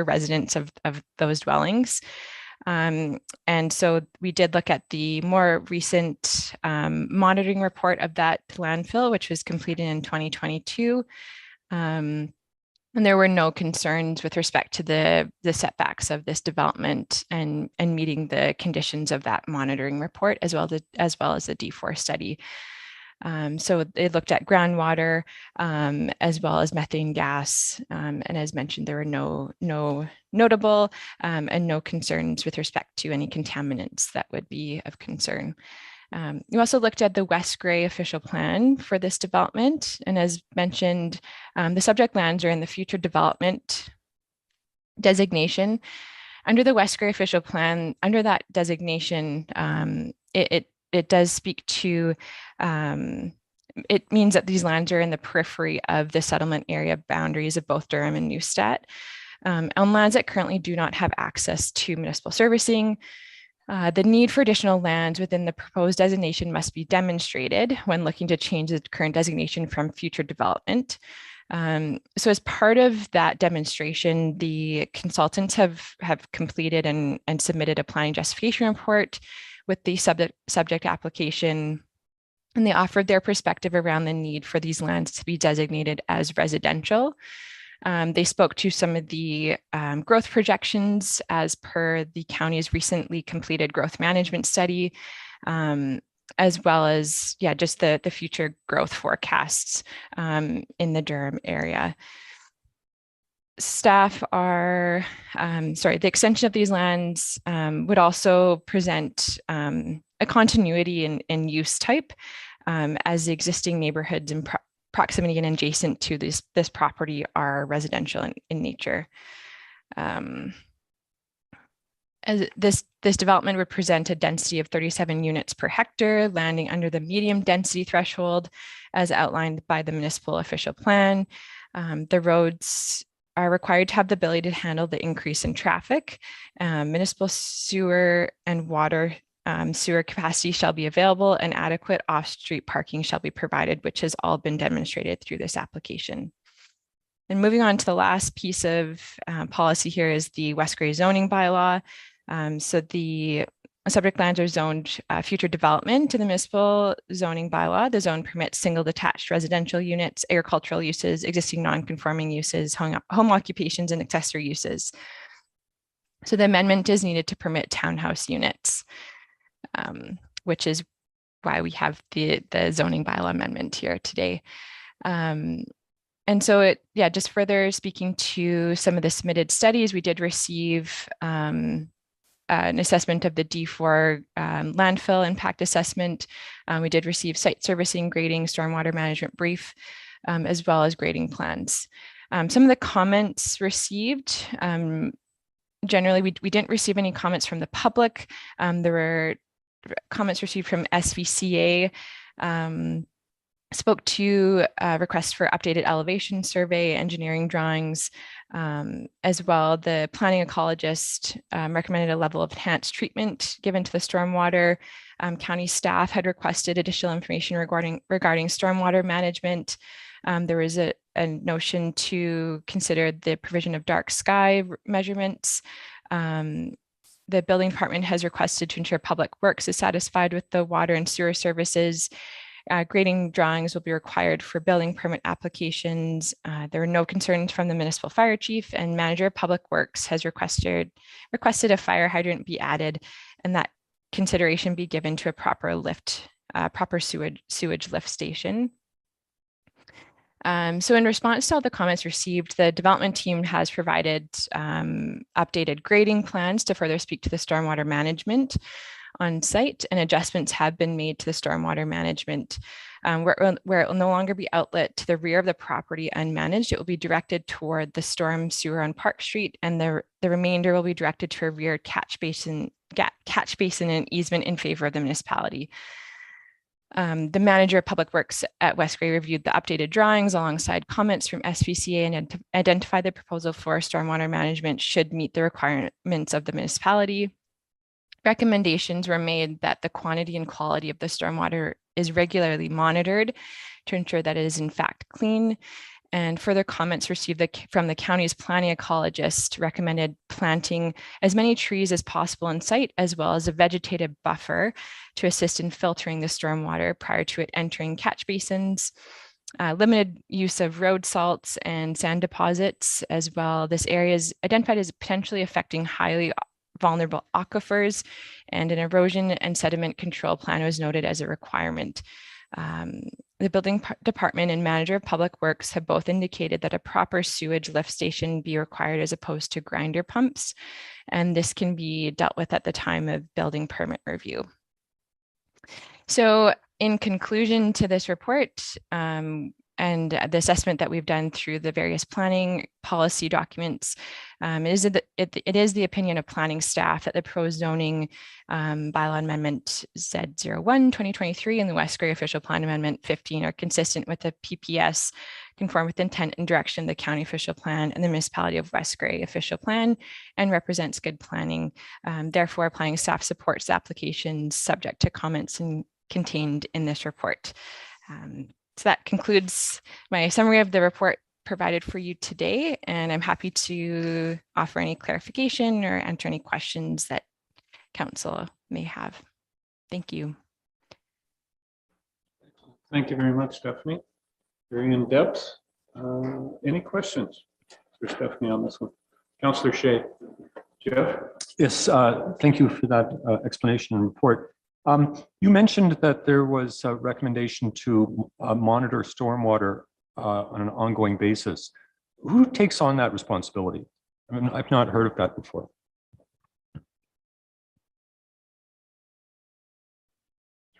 residents of those dwellings. And so we did look at the more recent monitoring report of that landfill, which was completed in 2022. And there were no concerns with respect to the setbacks of this development and meeting the conditions of that monitoring report, as well as the D4 study. So it looked at groundwater as well as methane gas. And as mentioned, there were no notable and no concerns with respect to any contaminants that would be of concern. We also looked at the West Grey official plan for this development. And as mentioned, the subject lands are in the future development designation. Under the West Grey official plan, under that designation, it does speak to, it means that these lands are in the periphery of the settlement area boundaries of both Durham and Neustadt. On lands that currently do not have access to municipal servicing, the need for additional lands within the proposed designation must be demonstrated when looking to change the current designation from future development. So as part of that demonstration, the consultants have completed and submitted a planning justification report with the subject application And they offered their perspective around the need for these lands to be designated as residential. They spoke to some of the growth projections as per the county's recently completed growth management study, as well as, just the future growth forecasts in the Durham area. Staff are, the extension of these lands would also present a continuity in use type as the existing neighborhoods in proximity and adjacent to this property are residential in nature. As this development would present a density of 37 units per hectare, landing under the medium density threshold as outlined by the municipal official plan. The roads are required to have the ability to handle the increase in traffic. Municipal sewer and water sewer capacity shall be available, and adequate off-street parking shall be provided, which has all been demonstrated through this application. And moving on to the last piece of policy here is the West Grey zoning bylaw. So the subject lands are zoned future development to the municipal zoning bylaw. The zone permits single detached residential units, agricultural uses, existing non-conforming uses, home occupations, and accessory uses. So the amendment is needed to permit townhouse units, which is why we have the zoning bylaw amendment here today. And so just further speaking to some of the submitted studies, we did receive an assessment of the D4 landfill impact assessment. We did receive site servicing, grading, stormwater management brief, as well as grading plans. Some of the comments received, generally, we didn't receive any comments from the public. There were comments received from SVCA, spoke to requests for updated elevation survey, engineering drawings, as well. The planning ecologist recommended a level of enhanced treatment given to the stormwater. County staff had requested additional information regarding stormwater management. There was a notion to consider the provision of dark sky measurements. The building department has requested to ensure public works is satisfied with the water and sewer services. Grading drawings will be required for building permit applications. There were no concerns from the municipal fire chief, and manager of public works has requested a fire hydrant be added, and that consideration be given to a proper sewage lift station. So in response to all the comments received, the development team has provided updated grading plans to further speak to the stormwater management on site, and adjustments have been made to the stormwater management where it will no longer be outlet to the rear of the property unmanaged. It will be directed toward the storm sewer on Park Street, and the remainder will be directed to a rear catch basin and easement in favor of the municipality. The manager of public works at West Grey reviewed the updated drawings alongside comments from SVCA and identified the proposal for stormwater management should meet the requirements of the municipality. Recommendations were made that the quantity and quality of the stormwater is regularly monitored to ensure that it is in fact clean. And further comments received from the county's planning ecologist recommended planting as many trees as possible on site, as well as a vegetative buffer to assist in filtering the stormwater prior to it entering catch basins. Limited use of road salts and sand deposits as well. This area is identified as potentially affecting highly vulnerable aquifers, and an erosion and sediment control plan was noted as a requirement. The building department and manager of public works have both indicated that a proper sewage lift station be required as opposed to grinder pumps, and this can be dealt with at the time of building permit review. So in conclusion to this report, and the assessment that we've done through the various planning policy documents, it is the opinion of planning staff that the proposed zoning bylaw amendment Z01-2023 and the West Grey official plan amendment 15 are consistent with the PPS, conform with intent and direction of the county official plan and the municipality of West Grey official plan, and represents good planning. Therefore, planning staff supports the applications subject to comments contained in this report. So that concludes my summary of the report provided for you today, and I'm happy to offer any clarification or answer any questions that council may have. Thank you. Thank you very much, Stephanie. Very in depth. Any questions for Stephanie on this one? Councillor Shea. Jeff? Yes, thank you for that explanation and report. You mentioned that there was a recommendation to monitor stormwater on an ongoing basis. Who takes on that responsibility? I mean, I've not heard of that before.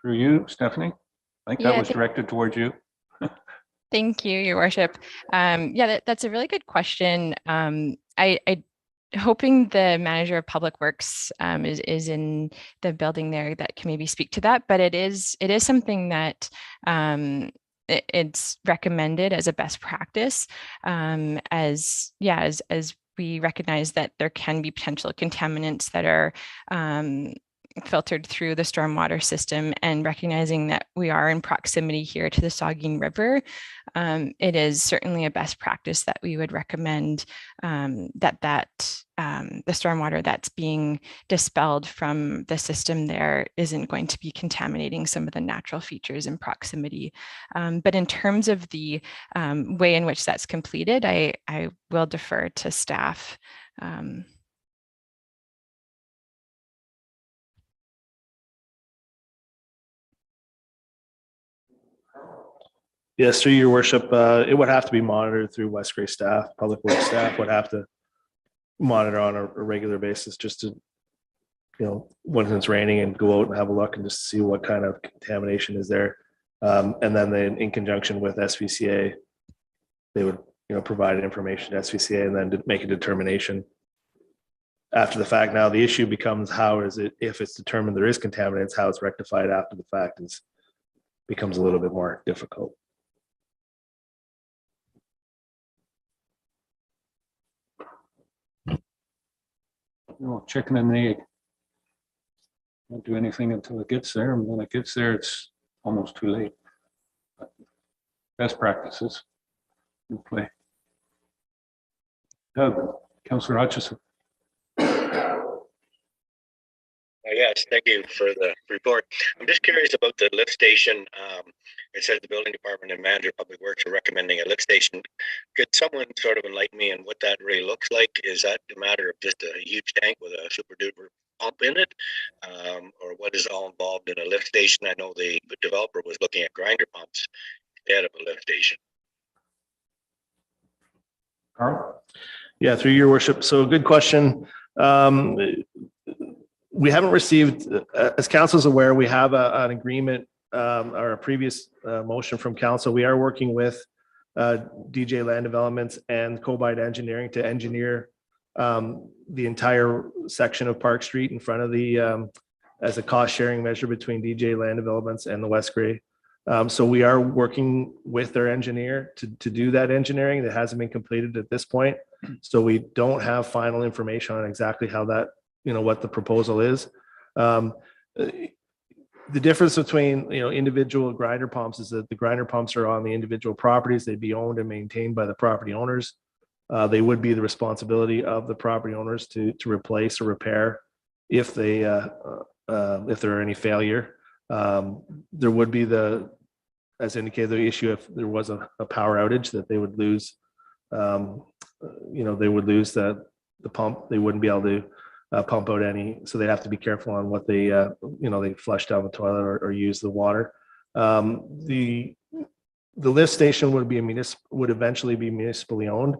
Through you, Stephanie? I think that Yeah, was directed towards you. Thank you, Your Worship. Yeah, that's a really good question. I hoping the manager of public works is in the building there that can maybe speak to that, but it is something that it's recommended as a best practice, as we recognize that there can be potential contaminants that are filtered through the stormwater system, and recognizing that we are in proximity here to the Saugeen River, it is certainly a best practice that we would recommend that the stormwater that's being dispelled from the system there isn't going to be contaminating some of the natural features in proximity. But in terms of the way in which that's completed, I will defer to staff. Yes, through your worship, it would have to be monitored through West Grey staff. Public Works staff would have to monitor on a regular basis, just to, when it's raining, and go out and have a look and just see what kind of contamination is there. And then in conjunction with SVCA, they would, provide information to SVCA and then make a determination after the fact. Now, the issue becomes how is it, if it's determined there is contaminants, how it's rectified after the fact becomes a little bit more difficult. Chicken and egg. Don't do anything until it gets there, and when it gets there, it's almost too late. But best practices in play. Doug, Councillor Hutchison. Yes, thank you for the report. I'm just curious about the lift station. It says the building department and manager of public works are recommending a lift station. Could someone sort of enlighten me on what that really looks like? Is that a matter of just a huge tank with a super duper pump in it? Or what is all involved in a lift station? I know the developer was looking at grinder pumps instead of a lift station. Carl? Yeah, through your worship. So good question. We haven't received, as council is aware, we have an agreement or a previous motion from council. We are working with DJ Land Developments and Cobite Engineering to engineer the entire section of Park Street in front of the, as a cost sharing measure between DJ Land Developments and the West Grey. So we are working with their engineer to do that engineering. That hasn't been completed at this point. So we don't have final information on exactly how that, what the proposal is. The difference between, individual grinder pumps is that the grinder pumps are on the individual properties. They'd be owned and maintained by the property owners. They would be the responsibility of the property owners to replace or repair if they, if there are any failure. There would be as indicated, the issue if there was a power outage that they would lose, they would lose the pump. They wouldn't be able to pump out any, so they'd have to be careful on what they, they flush down the toilet or use the water. The lift station would eventually be municipally owned.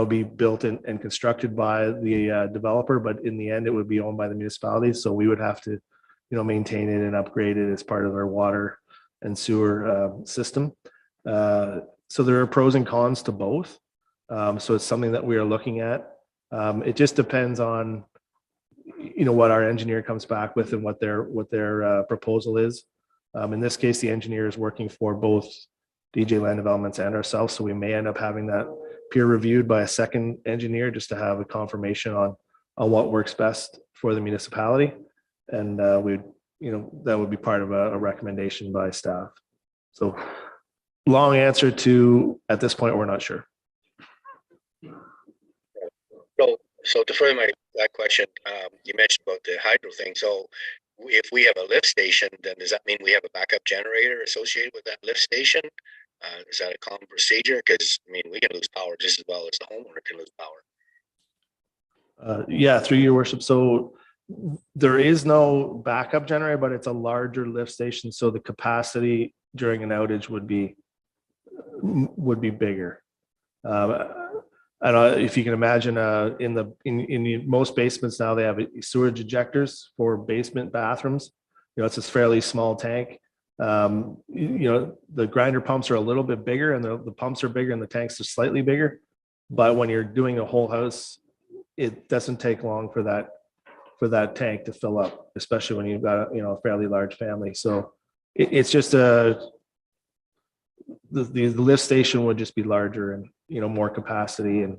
Be built and constructed by the developer, but in the end, it would be owned by the municipality. So we would have to, maintain it and upgrade it as part of our water and sewer system. So there are pros and cons to both. So it's something that we are looking at. It just depends on, what our engineer comes back with and what their proposal is. In this case, the engineer is working for both DJ Land Developments and ourselves. So we may end up having that peer reviewed by a second engineer just to have a confirmation on what works best for the municipality. And that would be part of a recommendation by staff. So long answer to, at this point, we're not sure. So to further that question, you mentioned about the hydro thing. So if we have a lift station, then does that mean we have a backup generator associated with that lift station? Is that a common procedure? Because I mean, we can lose power just as well as the homeowner can lose power. Yeah, through your worship. So there is no backup generator, but it's a larger lift station. So the capacity during an outage would be bigger. I don't know if you can imagine in most basements now, they have sewage ejectors for basement bathrooms. It's a fairly small tank. The grinder pumps are a little bit bigger and the pumps are bigger and the tanks are slightly bigger. But when you're doing a whole house, it doesn't take long for that tank to fill up, especially when you've got a fairly large family. So it's just the lift station would just be larger and more capacity and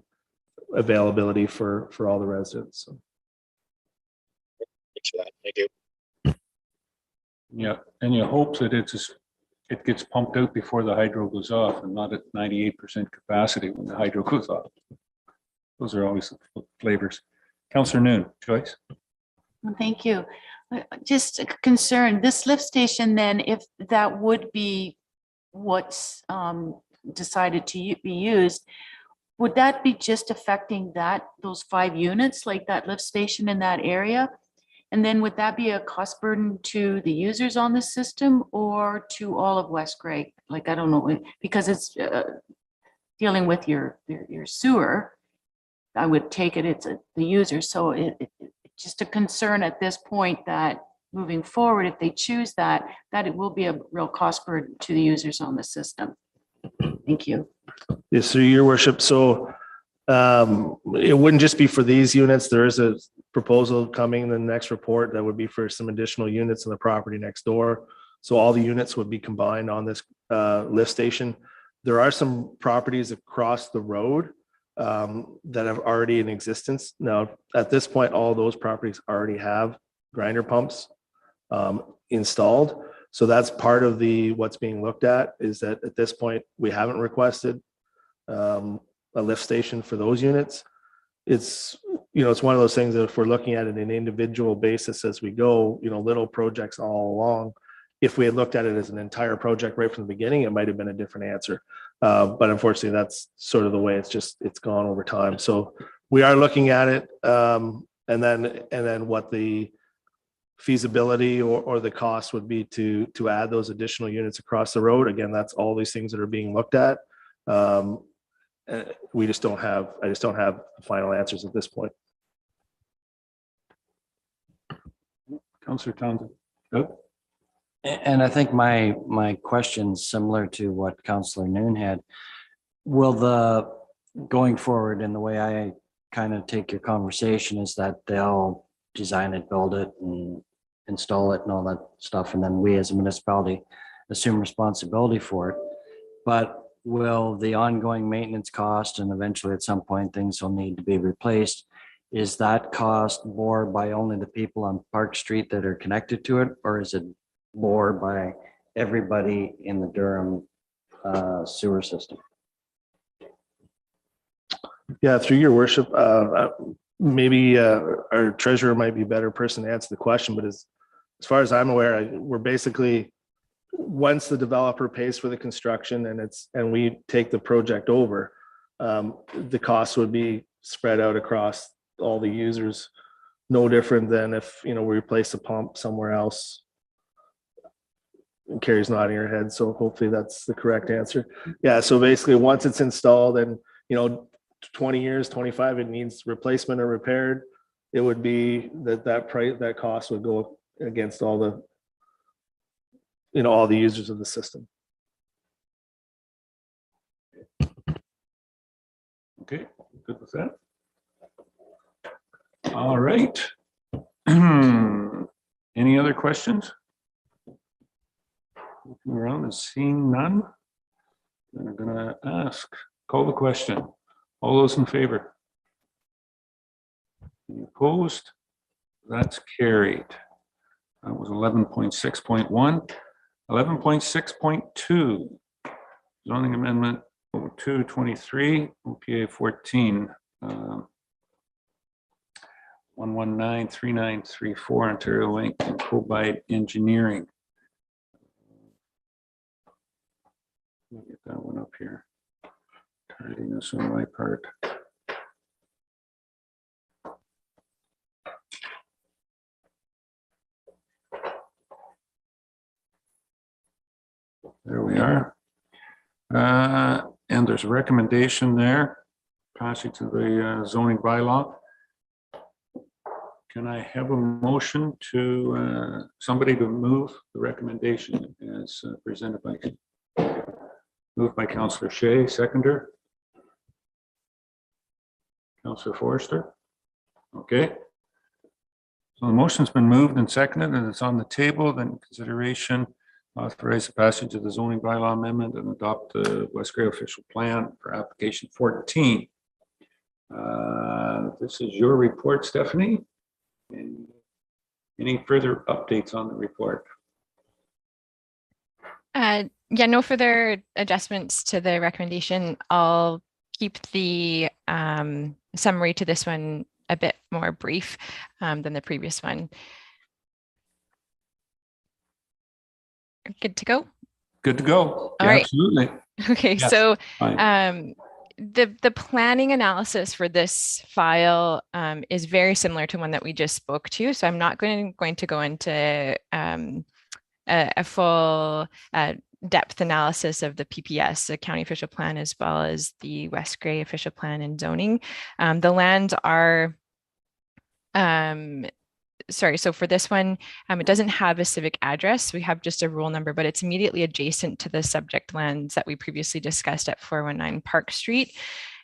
availability for all the residents. So. Thanks for that. Thank you. Yeah, and you hope that it gets pumped out before the hydro goes off and not at 98% capacity when the hydro goes off. Those are always the flavors. Councillor Noon, Joyce. Thank you. Just a concern, this lift station then, if that would be what's decided to be used, would that be just affecting those 5 units, like that lift station in that area? And then would that be a cost burden to the users on the system or to all of West Grey? Like, I don't know, because it's dealing with your sewer, I would take it it's the user. So it's just a concern at this point that moving forward, if they choose that it will be a real cost burden to the users on the system. Thank you. Yes, through your worship. So it wouldn't just be for these units. There is a proposal coming in the next report that would be for some additional units in the property next door. So all the units would be combined on this lift station. There are some properties across the road that have already in existence. Now, at this point, all those properties already have grinder pumps installed. So that's part of what's being looked at, is that at this point, we haven't requested a lift station for those units. It's one of those things that if we're looking at it on an individual basis as we go, little projects all along, if we had looked at it as an entire project right from the beginning, it might have been a different answer. But unfortunately, that's sort of the way it's gone over time. So we are looking at it, and then what the feasibility or the cost would be to add those additional units across the road. Again, that's all these things that are being looked at. I just don't have final answers at this point. Councillor Townsend. Doug? And I think my question's similar to what Councillor Noon had. Will going forward, in the way I kind of take your conversation, is that they'll design it, build it, and install it and all that stuff, and then we as a municipality assume responsibility for it. But will the ongoing maintenance cost, and eventually at some point things will need to be replaced, is that cost borne by only the people on Park Street that are connected to it, or is it borne by everybody in the Durham sewer system? Yeah, through your worship, maybe our treasurer might be a better person to answer the question, but as far as I'm aware, we're basically, once the developer pays for the construction and we take the project over, the cost would be spread out across all the users, no different than if we replace a pump somewhere else. Carrie's nodding her head, so hopefully that's the correct answer. Yeah, so basically once it's installed and 20 years, 25, it needs replacement or repaired, it would be that cost would go against all the all the users of the system. Okay, good with that. All right. Any other questions? Looking around and seeing none, I'm gonna call the question. All those in favor? Any opposed? That's carried. That was 11.6.1. 11.6.2, zoning amendment 0223, OPA 14. 1193934 Ontario Link and Cobite Engineering. Let me get that one up here. Tardiness on my part. There we are. And there's a recommendation there, passing to the zoning bylaw. Can I have a motion to somebody to move the recommendation as presented by, moved by Councillor Shea, seconder? Councillor Forster? Okay. So the motion's been moved and seconded and it's on the table, then consideration authorize the passage of the zoning bylaw amendment and adopt the West Grey official plan for application 14. This is your report, Stephanie. Any further updates on the report? Yeah, no further adjustments to the recommendation. I'll keep the summary to this one a bit more brief than the previous one. Good to go? Good to go. All right. Absolutely. Okay, Yes, so fine. the planning analysis for this file is very similar to one that we just spoke to. So I'm not going to go into a full depth analysis of the PPS, the county official plan, as well as the West Grey official plan and zoning. The lands are sorry, so for this one, it doesn't have a civic address. We have just a rule number, but it's immediately adjacent to the subject lands that we previously discussed at 419 Park Street,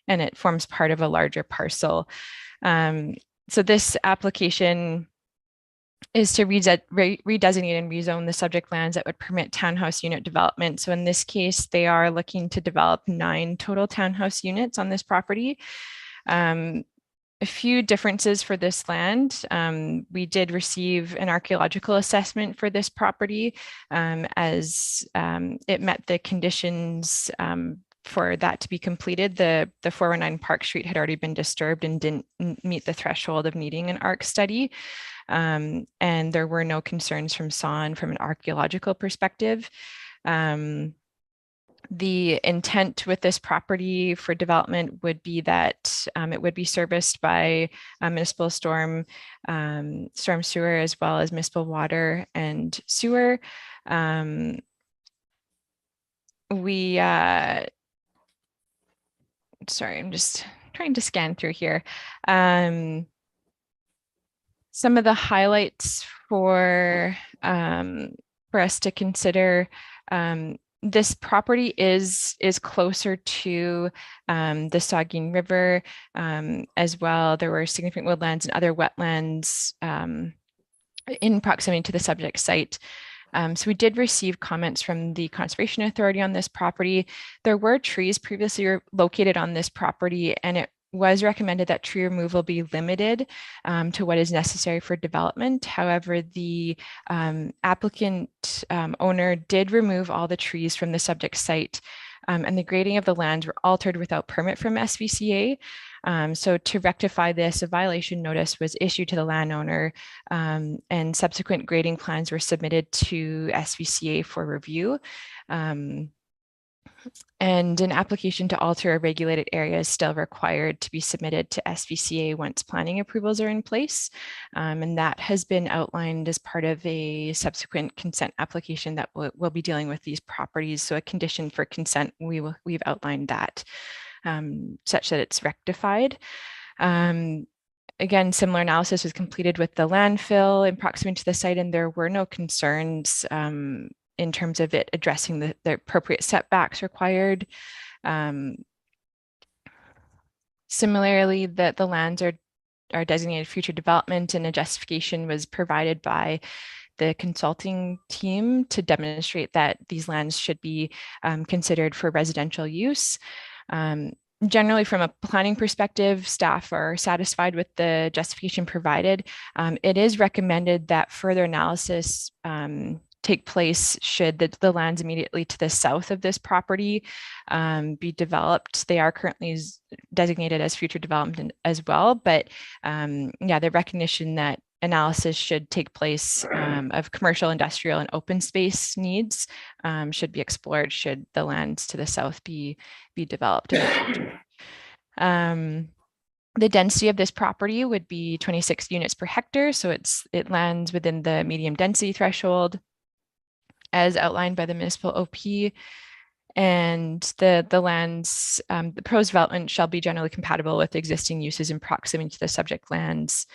and it forms part of a larger parcel. So this application is to redesignate and rezone the subject lands that would permit townhouse unit development. So in this case, they are looking to develop 9 total townhouse units on this property. A few differences for this land. We did receive an archaeological assessment for this property as it met the conditions for that to be completed. The 419 Park Street had already been disturbed and didn't meet the threshold of needing an ARC study. And there were no concerns from SON from an archaeological perspective. The intent with this property for development would be that it would be serviced by municipal storm sewer, as well as municipal water and sewer. Sorry, I'm just trying to scan through here. Some of the highlights for us to consider. This property is closer to the Saugeen River as well. There were significant woodlands and other wetlands in proximity to the subject site. So we did receive comments from the Conservation Authority on this property. There were trees previously located on this property, and it was recommended that tree removal be limited to what is necessary for development. However, the applicant owner did remove all the trees from the subject site, and the grading of the lands were altered without permit from SVCA. So to rectify this, a violation notice was issued to the landowner, and subsequent grading plans were submitted to SVCA for review. And an application to alter a regulated area is still required to be submitted to SVCA once planning approvals are in place. And that has been outlined as part of a subsequent consent application that we'll be dealing with these properties. So a condition for consent, we've outlined that such that it's rectified. Again, similar analysis was completed with the landfill in proximity to the site, and there were no concerns in terms of it addressing the appropriate setbacks required. Similarly, the lands are designated future development, and a justification was provided by the consulting team to demonstrate that these lands should be considered for residential use. Generally, from a planning perspective, staff are satisfied with the justification provided. It is recommended that further analysis take place should the lands immediately to the south of this property be developed. They are currently designated as future development as well, but yeah, the recognition that analysis should take place of commercial, industrial, and open space needs should be explored should the lands to the south be developed. The density of this property would be 26 units per hectare, so it lands within the medium density threshold as outlined by the municipal OP. And the lands, the proposed development shall be generally compatible with existing uses in proximity to the subject lands.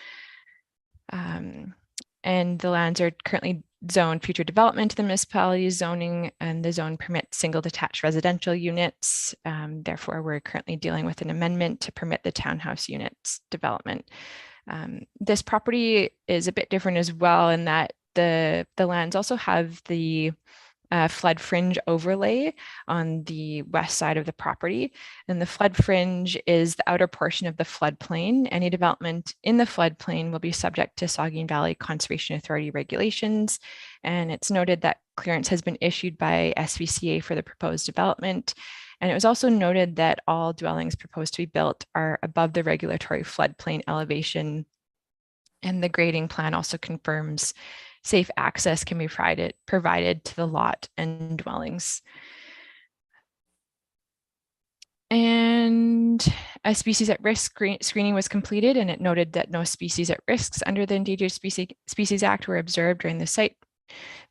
And the lands are currently zoned future development to the municipality's zoning, and the zone permits single detached residential units. Therefore, we're currently dealing with an amendment to permit the townhouse units development. This property is a bit different as well in that the lands also have the flood fringe overlay on the west side of the property. And the flood fringe is the outer portion of the floodplain. Any development in the floodplain will be subject to Saugeen Valley Conservation Authority regulations. And it's noted that clearance has been issued by SVCA for the proposed development. And it was also noted that all dwellings proposed to be built are above the regulatory floodplain elevation. And the grading plan also confirms safe access can be provided to the lot and dwellings. And a species at risk screening was completed, and it noted that no species at risks under the Endangered Species Act were observed during the site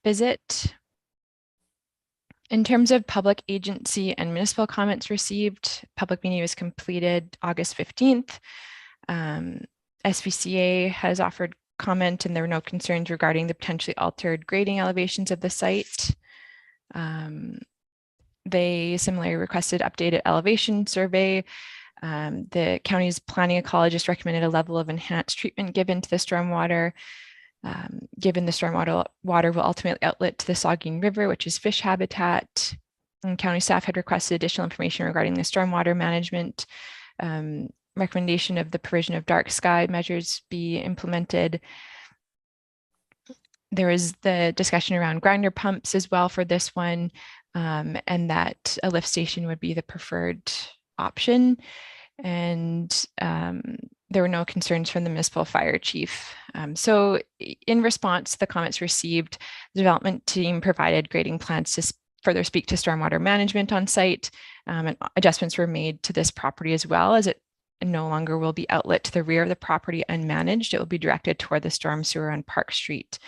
visit. In terms of public agency and municipal comments received, public meeting was completed August 15th. SVCA has offered comment, and there were no concerns regarding the potentially altered grading elevations of the site. They similarly requested updated elevation survey. The county's planning ecologist recommended a level of enhanced treatment given to the stormwater. Given the stormwater will ultimately outlet to the Saugeen River, which is fish habitat. And county staff had requested additional information regarding the stormwater management. Recommendation of the provision of dark sky measures be implemented. There was the discussion around grinder pumps as well for this one, and that a lift station would be the preferred option. And there were no concerns from the municipal fire chief. So in response to the comments received, the development team provided grading plans to further speak to stormwater management on site, and adjustments were made to this property as well, as it no longer will be outlet to the rear of the property unmanaged. It will be directed toward the storm sewer on Park Street.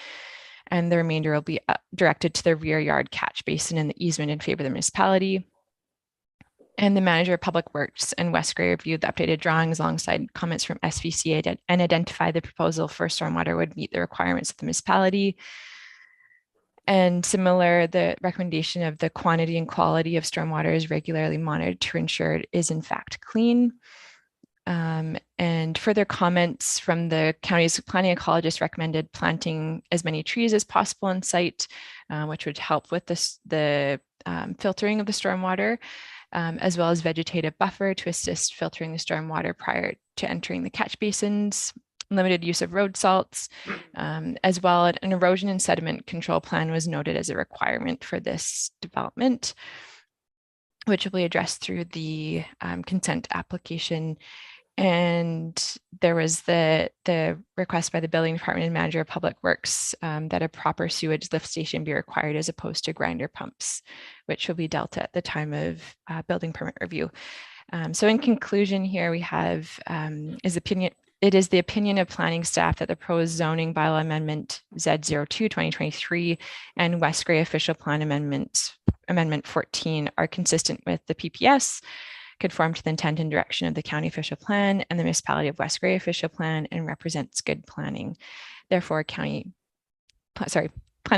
And the remainder will be directed to the rear yard catch basin and the easement in favor of the municipality. And the manager of public works and West Gray reviewed the updated drawings alongside comments from SVCA and identified the proposal for stormwater would meet the requirements of the municipality. And similar, the recommendation of the quantity and quality of stormwater is regularly monitored to ensure it is in fact clean. And further comments from the county's planning ecologist recommended planting as many trees as possible on site, which would help with the filtering of the stormwater, as well as vegetative buffer to assist filtering the stormwater prior to entering the catch basins. Limited use of road salts, as well as an erosion and sediment control plan was noted as a requirement for this development, which will be addressed through the consent application. And there was the request by the building department and manager of public works that a proper sewage lift station be required as opposed to grinder pumps, which will be dealt at the time of building permit review. So in conclusion here, we have it is the opinion of planning staff that the proposed zoning bylaw amendment Z02 2023 and West Gray official plan amendment 14 are consistent with the PPS, conform to the intent and direction of the county official plan and the municipality of West Gray official plan, and represents good planning. Therefore, planning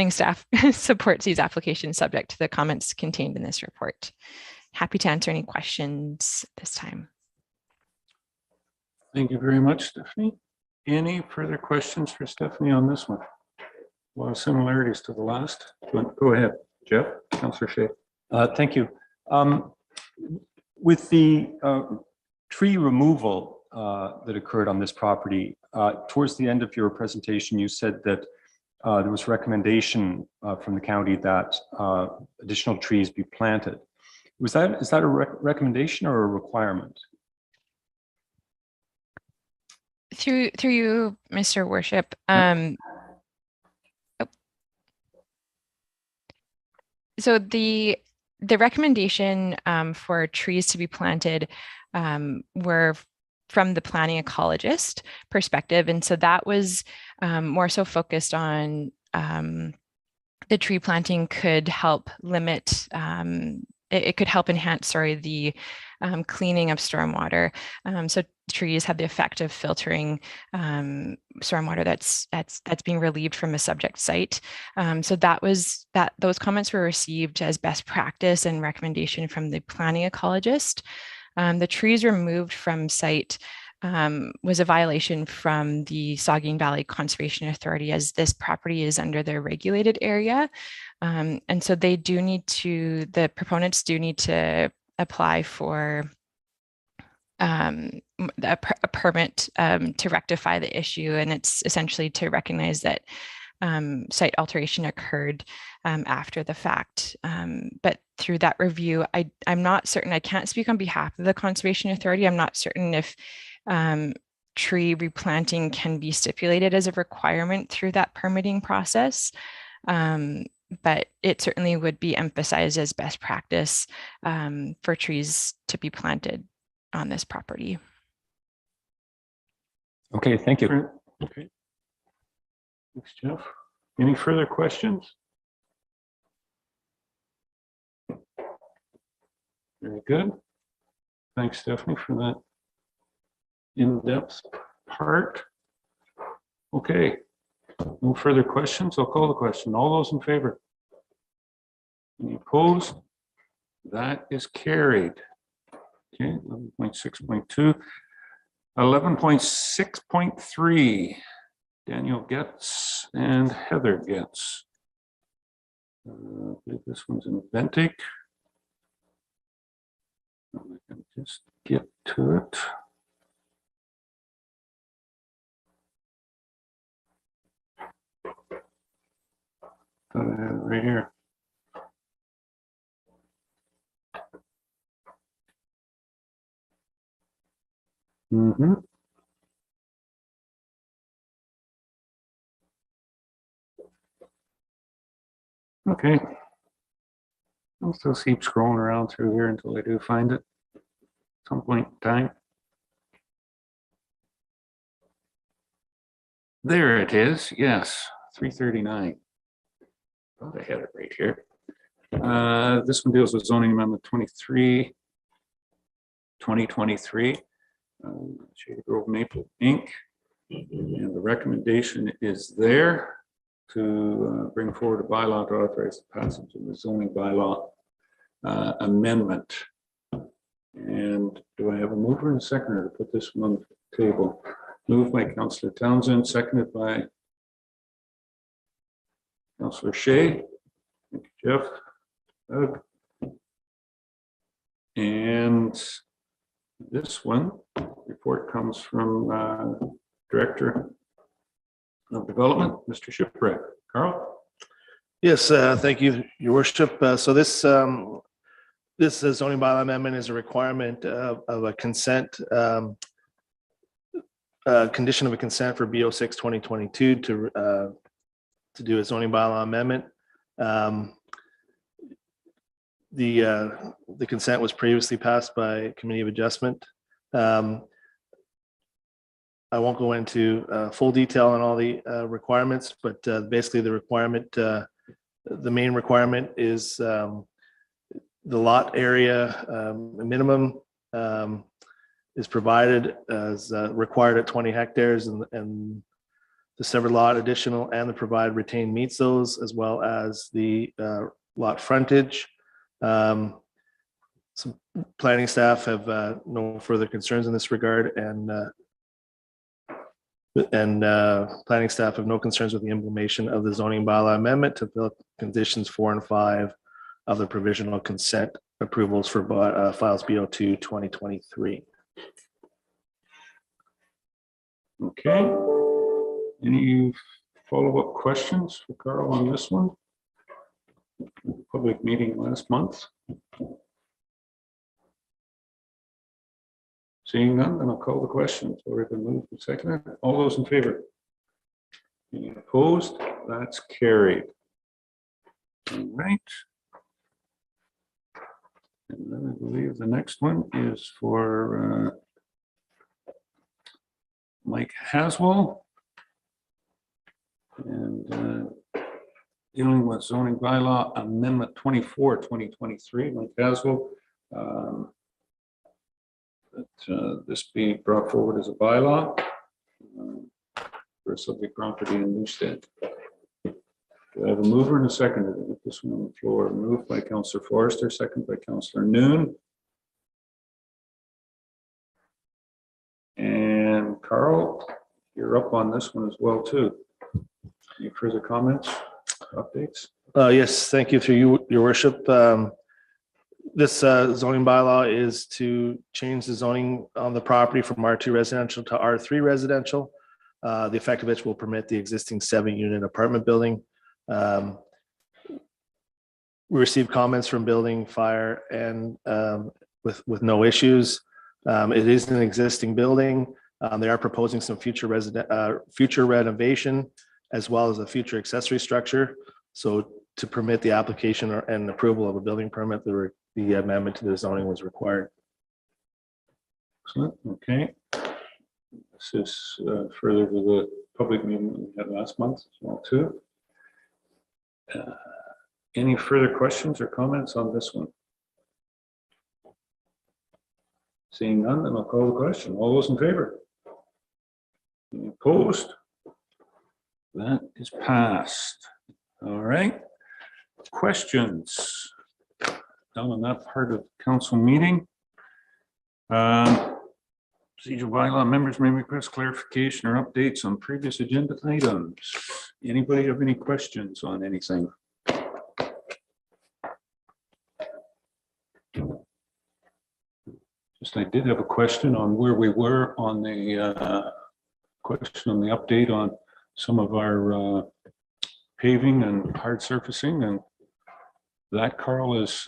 staff supports these applications subject to the comments contained in this report. Happy to answer any questions this time. Thank you very much, Stephanie. Any further questions for Stephanie on this one? A lot of similarities to the last. Go ahead, Jeff, Councillor Shea. Thank you. With the tree removal that occurred on this property, towards the end of your presentation, you said that there was recommendation from the county that additional trees be planted. Is that a recommendation or a requirement? Through you, Mr. Worship. So the recommendation for trees to be planted were from the planning ecologist perspective. And so that was more so focused on the tree planting could help limit, it could help enhance, the cleaning of stormwater. So trees have the effect of filtering stormwater that's being relieved from a subject site. So those comments were received as best practice and recommendation from the planning ecologist. The trees removed from site was a violation from the Saugeen Valley Conservation Authority, as this property is under their regulated area. And so they do need to, the proponents do need to apply for a permit to rectify the issue. And it's essentially to recognize that site alteration occurred after the fact. But through that review, I'm not certain, I can't speak on behalf of the Conservation Authority. I'm not certain if tree replanting can be stipulated as a requirement through that permitting process. But it certainly would be emphasized as best practice for trees to be planted on this property. Okay, thank you. Okay. Thanks, Jeff. Any further questions? Very good. Thanks, Stephanie, for that in-depth part. Okay, no further questions. I'll call the question. All those in favor? Any opposed? That is carried. Okay, 11.6.2. 11.6.3. Daniel Getz and Heather Getz. I believe this one's in Ventic. I can just get to it. Right here. Mm-hmm. Okay. I'll still keep scrolling around through here until I do find it at some point in time. There it is. Yes, 339. Thought I had it right here. This one deals with zoning amendment 23, 2023. Shady Grove Maple Inc. And the recommendation is there to bring forward a bylaw to authorize the passage of the zoning bylaw amendment. And do I have a mover and a seconder to put this one on the table? Moved by Councillor Townsend, seconded by Councillor Shea. Thank you, Jeff. Doug. And this one report comes from Director of Development, Mr. Shipwreck. Carl? Yes, thank you, Your Worship. So this zoning bylaw amendment is a requirement of a consent, condition of a consent for BO6 2022 to do a zoning bylaw amendment. The consent was previously passed by Committee of Adjustment. I won't go into full detail on all the requirements, but basically the requirement, the main requirement is the lot area minimum is provided as required at 20 hectares, and the severed lot additional and the provide retained meets those, as well as the lot frontage. Some planning staff have no further concerns in this regard, and planning staff have no concerns with the implementation of the zoning bylaw amendment to fill conditions 4 and 5 of the provisional consent approvals for files BO2 2023. Okay. Any follow-up questions for Carl on this one? Public meeting last month. Seeing none, then I'll call the questions. Already been moved and seconded. All those in favor? Any opposed? That's carried. All right. And then I believe the next one is for Mike Haswell. And dealing with zoning bylaw amendment 24, 2023, Mike Haswell. This being brought forward as a bylaw for a subject property in Newstead. Do I have a mover and a seconder to get this one on the floor? Moved by Councillor Forrester, second by Councillor Noon. And Carl, you're up on this one as well too. Any further comments, updates? Yes, thank you through you, your worship. This zoning bylaw is to change the zoning on the property from R2 residential to R3 residential. The effect of which will permit the existing 7-unit apartment building. We received comments from building, fire, and with no issues. It is an existing building. They are proposing some future renovation as well as a future accessory structure. So to permit the application and approval of a building permit, the amendment to the zoning was required. Excellent. Okay. This is further to the public meeting we had last month as well too. Any further questions or comments on this one? Seeing none, then I'll call the question. All those in favor? Any opposed? That is passed. All right. Questions down on that part of council meeting. Procedural bylaw members may request clarification or updates on previous agenda items. Anybody have any questions on anything? Just, I did have a question on where we were on the question on the update on some of our paving and hard surfacing, and that, Carl, is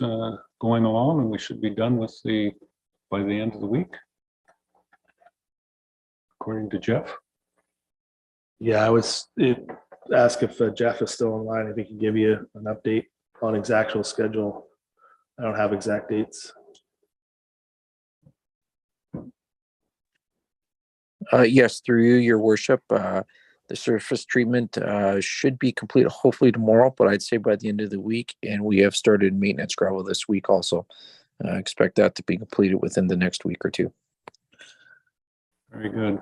going along, and we should be done with by the end of the week, according to Jeff. Yeah, I was ask if Jeff is still online, if he can give you an update on exact schedule. I don't have exact dates. Yes, through you, your worship. The surface treatment should be complete hopefully tomorrow, but I'd say by the end of the week. And we have started maintenance gravel this week also. Expect that to be completed within the next week or two. Very good.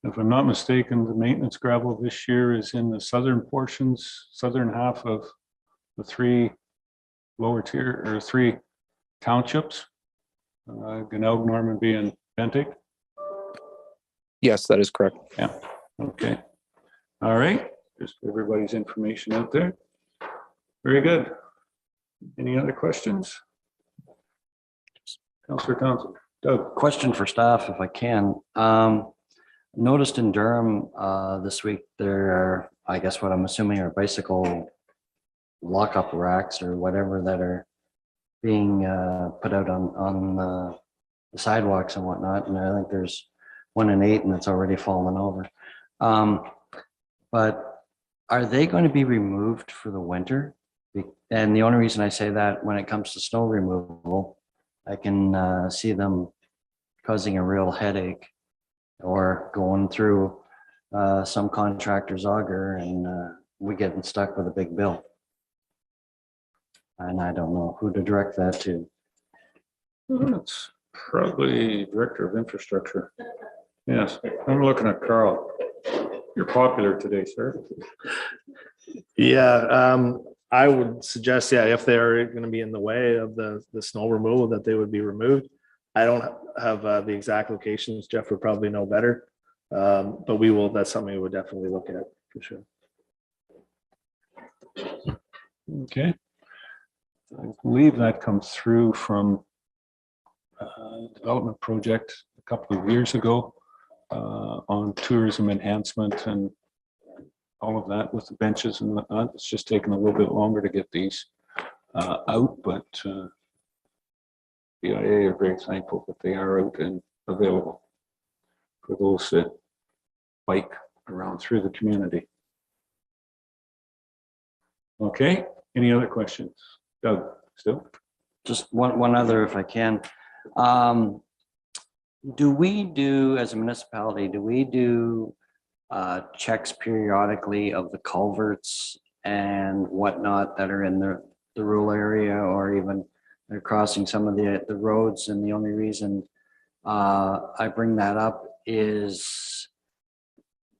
If I'm not mistaken, the maintenance gravel this year is in the southern portions, southern half of the 3 lower tier or 3 townships, Gnaug, Normanby, and Bentic. Yes, that is correct. Yeah. Okay. All right. Just for everybody's information out there. Very good. Any other questions? Councillor Townsend. Doug. Question for staff, if I can. Noticed in Durham this week, there are, I guess what I'm assuming are bicycle lockup racks or whatever that are being put out on the sidewalks and whatnot. And I think there's 1 in 8 and it's already fallen over. But are they going to be removed for the winter? And the only reason I say that, when it comes to snow removal, I can see them causing a real headache or going through some contractor's auger, and we getting stuck with a big bill. And I don't know who to direct that to. It's probably Director of Infrastructure. Yes, I'm looking at Carl. You're popular today, sir. Yeah, I would suggest, yeah, if they're going to be in the way of the snow removal, that they would be removed. I don't have the exact locations. Jeff would probably know better, but we will. That's something we would definitely look at for sure. Okay. I believe that comes through from a development project a couple of years ago on tourism enhancement and all of that with the benches and whatnot. It's just taken a little bit longer to get these out, but BIA are very thankful that they are out and available for those that bike around through the community. Okay, any other questions? Doug, still? Just one other, if I can. Do we do, as a municipality, do we do checks periodically of the culverts and whatnot that are in the rural area, or even they're crossing some of the roads? And the only reason I bring that up is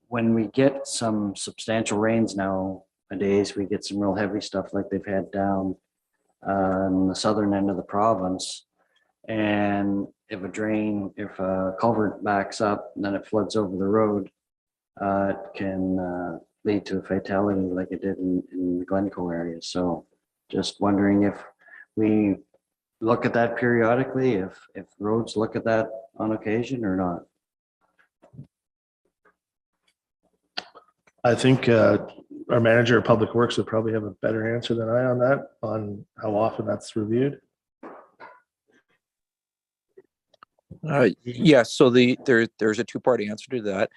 when we get some substantial rains nowadays, we get some real heavy stuff like they've had down on the southern end of the province. And if a culvert backs up, and then it floods over the road, it can lead to a fatality like it did in the Glencoe area. So just wondering if we look at that periodically, if roads look at that on occasion or not. I think our manager of public works would probably have a better answer than I on that, on how often that's reviewed. Yeah, so there's a two-part answer to that.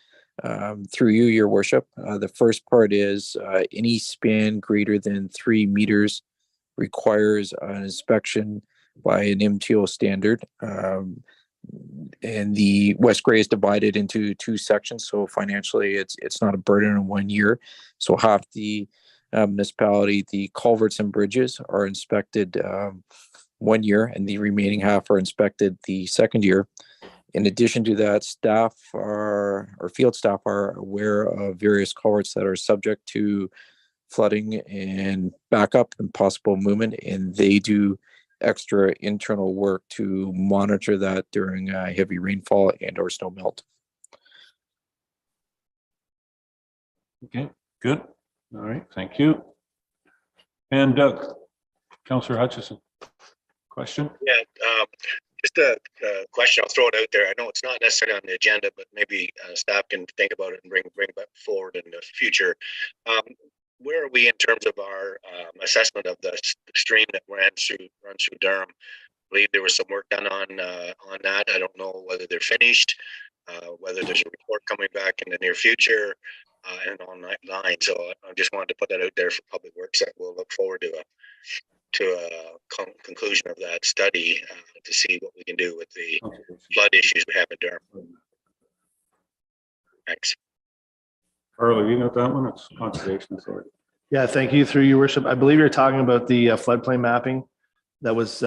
Through you, your worship. The first part is any span greater than 3 meters requires an inspection by an MTO standard. And the West Grey is divided into 2 sections, so financially it's not a burden in 1 year. So half the municipality, the culverts and bridges are inspected 1 year, and the remaining half are inspected the second year. In addition to that, field staff are aware of various culverts that are subject to flooding and backup and possible movement, and they do extra internal work to monitor that during heavy rainfall and or snow melt. Okay, good. All right, thank you. And Councillor Hutchison, question? Yeah, just a question. I'll throw it out there. I know it's not necessarily on the agenda, but maybe staff can think about it and bring that forward in the future. Where are we in terms of our assessment of the stream that runs through Durham? I believe there was some work done on that. I don't know whether they're finished, whether there's a report coming back in the near future, and on that line. So I just wanted to put that out there for Public Works, that we'll look forward to a conclusion of that study to see what we can do with the flood issues we have in Durham. Thanks. Carly, you got that one? It's Conservation Authority. Yeah, thank you, through your worship. I believe you're talking about the floodplain mapping that was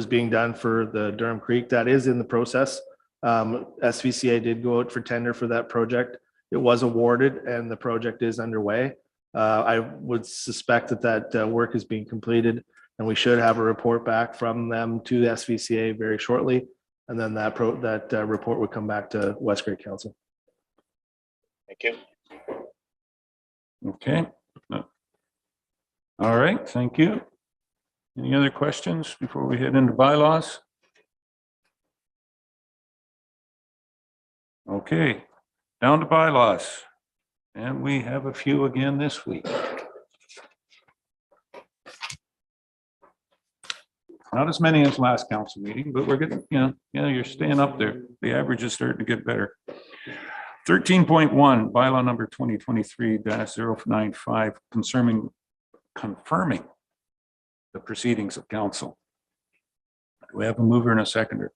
being done for the Durham Creek. That is in the process. SVCA did go out for tender for that project. It was awarded and the project is underway. I would suspect that work is being completed, and we should have a report back from them to the SVCA very shortly. And then that report would come back to West Grey Council. Thank you. Okay. All right, thank you. Any other questions before we head into bylaws? Okay, down to bylaws. And we have a few again this week. Not as many as last council meeting, but we're getting, you're staying up there. The average is starting to get better. 13.1, bylaw number 2023-095, confirming the proceedings of council. Do we have a mover and a seconder?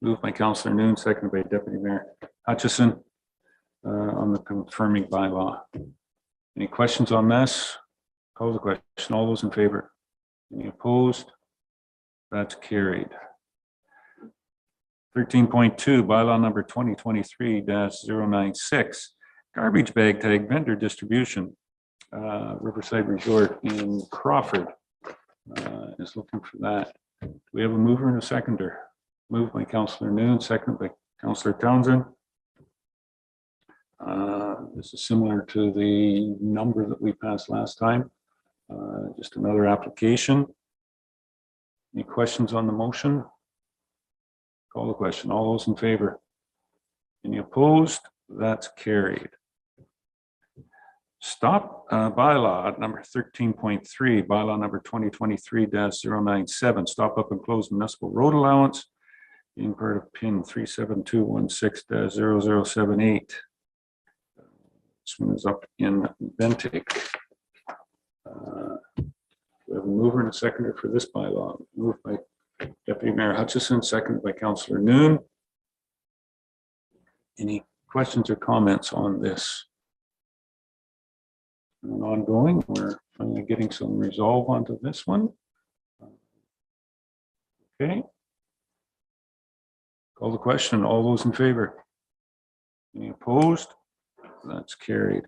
Moved by Councillor Noon, seconded by Deputy Mayor Hutchison on the confirming bylaw. Any questions on this? Call the question. All those in favor? Any opposed? That's carried. 13.2, bylaw number 2023-096, garbage bag tag vendor distribution. Riverside Resort in Crawford is looking for that. Do we have a mover and a seconder? Moved by Councillor Noon, seconded by Councillor Townsend. This is similar to the number that we passed last time. Just another application. Any questions on the motion? Call the question. All those in favor? Any opposed? That's carried. Stop bylaw number 13.3, bylaw number 2023-097, stop up and close municipal road allowance being part of PIN 37216-0078. This one is up in Bentic. We have a mover and a seconder for this bylaw. Moved by Deputy Mayor Hutchison, seconded by Councillor Noon. Any questions or comments on this? And ongoing, we're finally getting some resolve onto this one. Okay. Call the question. All those in favor? Any opposed? That's carried.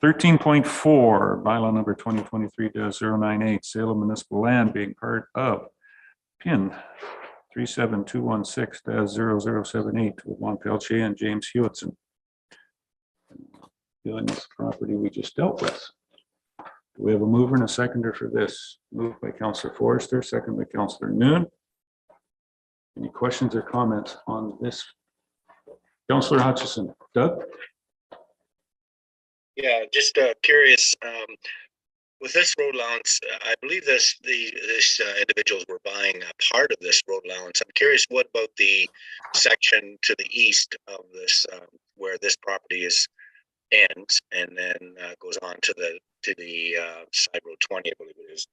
13.4, bylaw number 2023-098, sale of municipal land being part of PIN 37216-0078 with Juan Pelche and James Hewitson. Dealing with the property we just dealt with. Do we have a mover and a seconder for this? Moved by Councillor Forrester, second by Councillor Noon. Any questions or comments on this? Councillor Hutchison. Doug? Yeah, just curious, with this road allowance, I believe this individuals were buying a part of this road allowance. I'm curious, what about the section to the east of this, where this property ends and then goes on to the side road 20, I believe it is.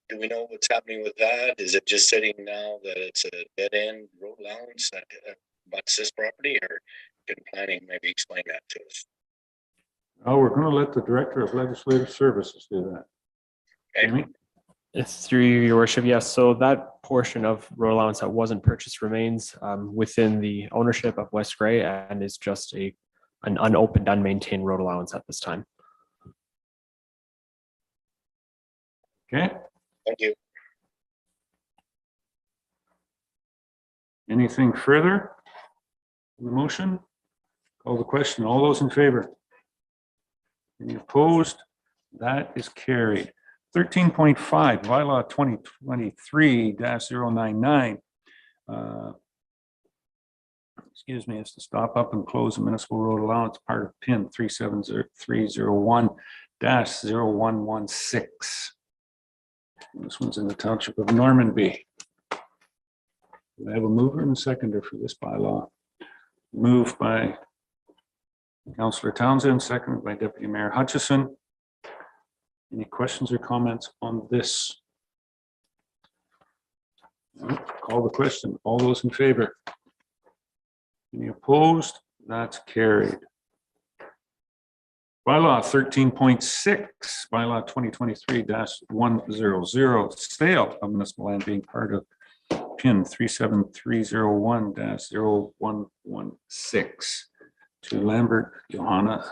Do we know what's happening with that? Is it just sitting now that it's a dead end road allowance that butts this property, or can planning maybe explain that to us? Oh, we're going to let the Director of Legislative Services do that. Okay. It's through your worship. Yes. So that portion of road allowance that wasn't purchased remains within the ownership of West Gray and is just an unopened, unmaintained road allowance at this time. Okay. Thank you. Anything further? On the motion? Call the question. All those in favor? Any opposed? That is carried. 13.5, bylaw 2023-099. Excuse me, is to stop up and close a municipal road allowance part of PIN 37301-0116. This one's in the township of Normanby. We have a mover and a seconder for this bylaw. Moved by Councillor Townsend, seconded by Deputy Mayor Hutchison. Any questions or comments on this? Call the question. All those in favor? Any opposed? That's carried. Bylaw 13.6, bylaw 2023-100, sale of municipal land being part of PIN 37301-0116 to Lambert, Johanna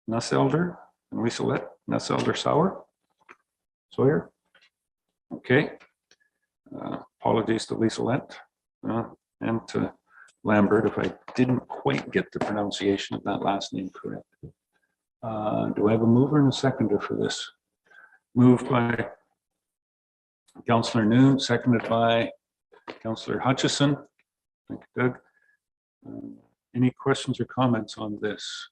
Nusselder and Liselette Nusselder Sawyer. Okay. Apologies to Liselette and to Lambert if I didn't quite get the pronunciation of that last name correct. Do I have a mover and a seconder for this? Moved by Councillor Noon, seconded by Councillor Hutchison. Thank you, Doug. Any questions or comments on this?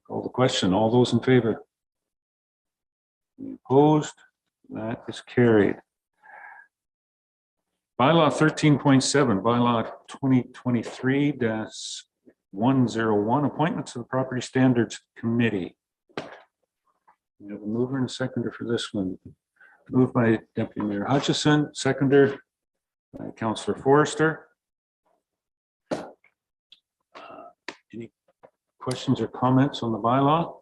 Call the question. All those in favor? Any opposed? That is carried. Bylaw 13.7, bylaw 2023-101, appointments to the Property Standards Committee. We have a mover and a seconder for this one. Moved by Deputy Mayor Hutchison, seconder by Councillor Forrester. Any questions or comments on the bylaw?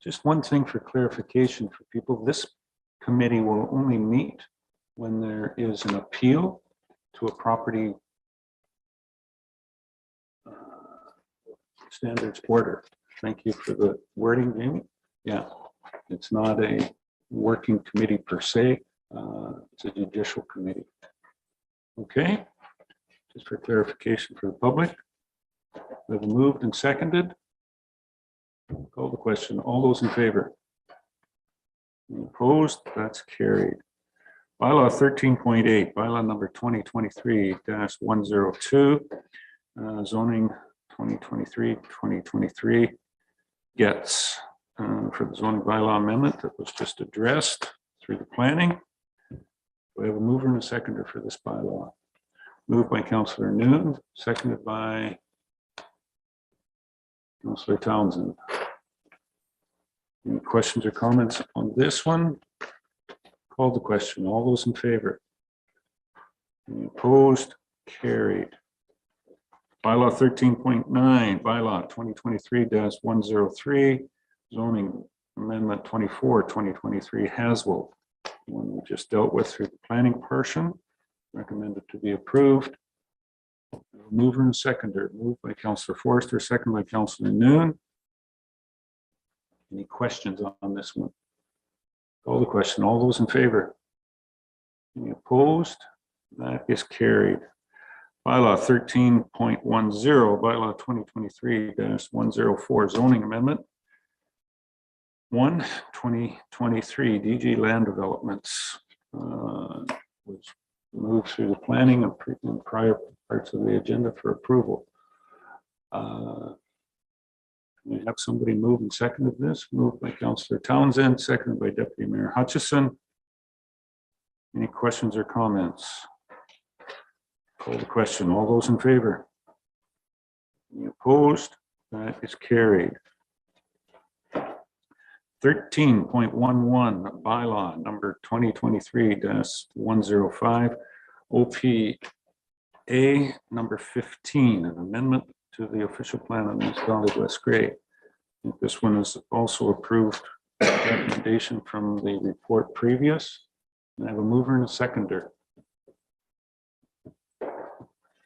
Just one thing for clarification for people. This committee will only meet when there is an appeal to a property standards order. Thank you for the wording, Jamie. Yeah, it's not a working committee per se. It's a judicial committee. Okay, just for clarification for the public. We have moved and seconded. Call the question. All those in favor? Any opposed? That's carried. Bylaw 13.8, bylaw number 2023-102. zoning 2023 gets for the zoning bylaw amendment that was just addressed through the planning. We have a mover and a seconder for this bylaw. Moved by Councillor Noon, seconded by Councillor Townsend. Any questions or comments on this one? Call the question. All those in favor? Any opposed? Carried. Bylaw 13.9, bylaw 2023-103, zoning amendment 24/2023 Haswell, one we just dealt with through the planning portion, recommended to be approved. Mover and seconder, moved by Councillor Forster, second by Councillor Noon. Any questions on this one? Call the question. All those in favor? Any opposed? That is carried. Bylaw 13.10, bylaw 2023-104 zoning amendment 1/2023 DG land developments was moved through the planning and prior parts of the agenda for approval. We have somebody move and seconded this, moved by Councillor Townsend, seconded by Deputy Mayor Hutchison. Any questions or comments? Call the question. All those in favor? Any opposed? That is carried. 13.11 bylaw number 2023-105 OPA number 15, an amendment to the official plan of the municipality of West Gray. I think this one is also approved recommendation from the report previous. And I have a mover and a seconder.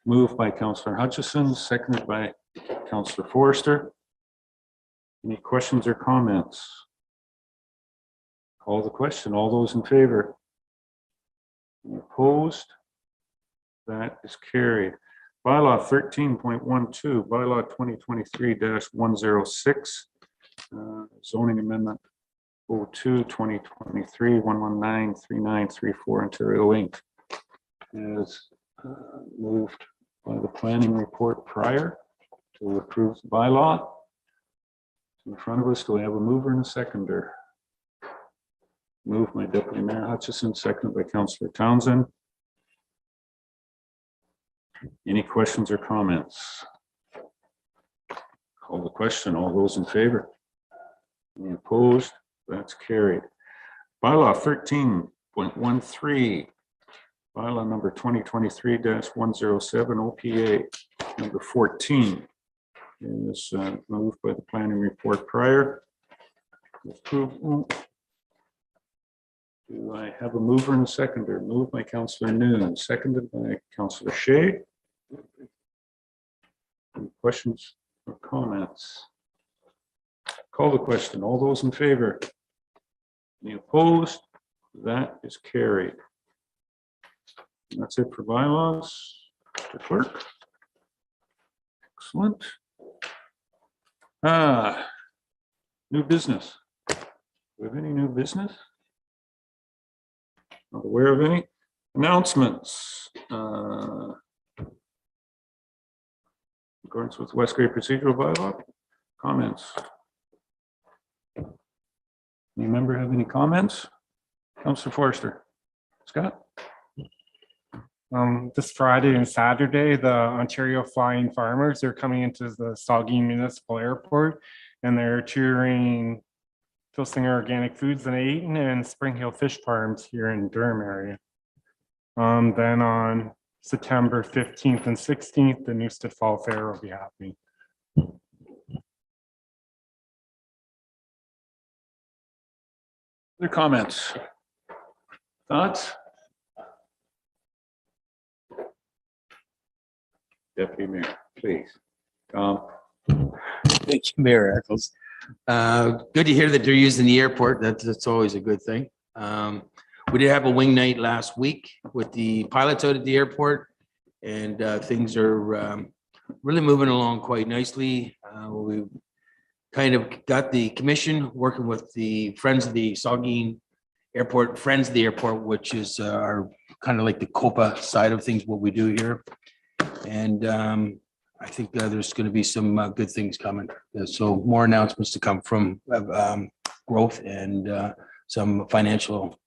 Moved by Councillor Hutchison, seconded by Councillor Forster. Any questions or comments? Call the question. All those in favor? Any opposed? That is carried. Bylaw 13.12, bylaw 2023-106, zoning amendment 02/2023 1193934 Ontario Inc. is moved by the planning report prior to approve the bylaw. In front of us, do we have a mover and a seconder? Moved by Deputy Mayor Hutchison, seconded by Councillor Townsend. Any questions or comments? Call the question. All those in favor? Any opposed? That's carried. Bylaw 13.13, bylaw number 2023-107 OPA number 14 is moved by the planning report prior to approval. Do I have a mover and a seconder? Moved by Councillor Noon, seconded by Councillor Shea. Any questions or comments? Call the question. All those in favor? Any opposed? That is carried. And that's it for bylaws. Mr. Clerk. Excellent. New business. Do we have any new business? Not aware of any. Announcements. In accordance with West Gray procedural bylaw. Comments. Any member have any comments? Councillor Forster. Scott? This Friday and Saturday, the Ontario Flying Farmers are coming into the Saugeen Municipal Airport, and they're touring Filsinger Organic Foods in Ayton and Spring Hill Fish Farms here in Durham area. Then on September 15th and 16th, the Newstead Fall Fair will be happening. Other comments? Thoughts? Deputy Mayor, please. Thank you, Mayor Eccles. Good to hear that they're using the airport. That's always a good thing. We did have a wing night last week with the pilots out at the airport, and things are really moving along quite nicely. We kind of got the commission working with the Friends of the Saugeen Airport, Friends of the Airport, which is our kind of like the COPA side of things, what we do here. And I think there's going to be some good things coming. So more announcements to come from growth and some financial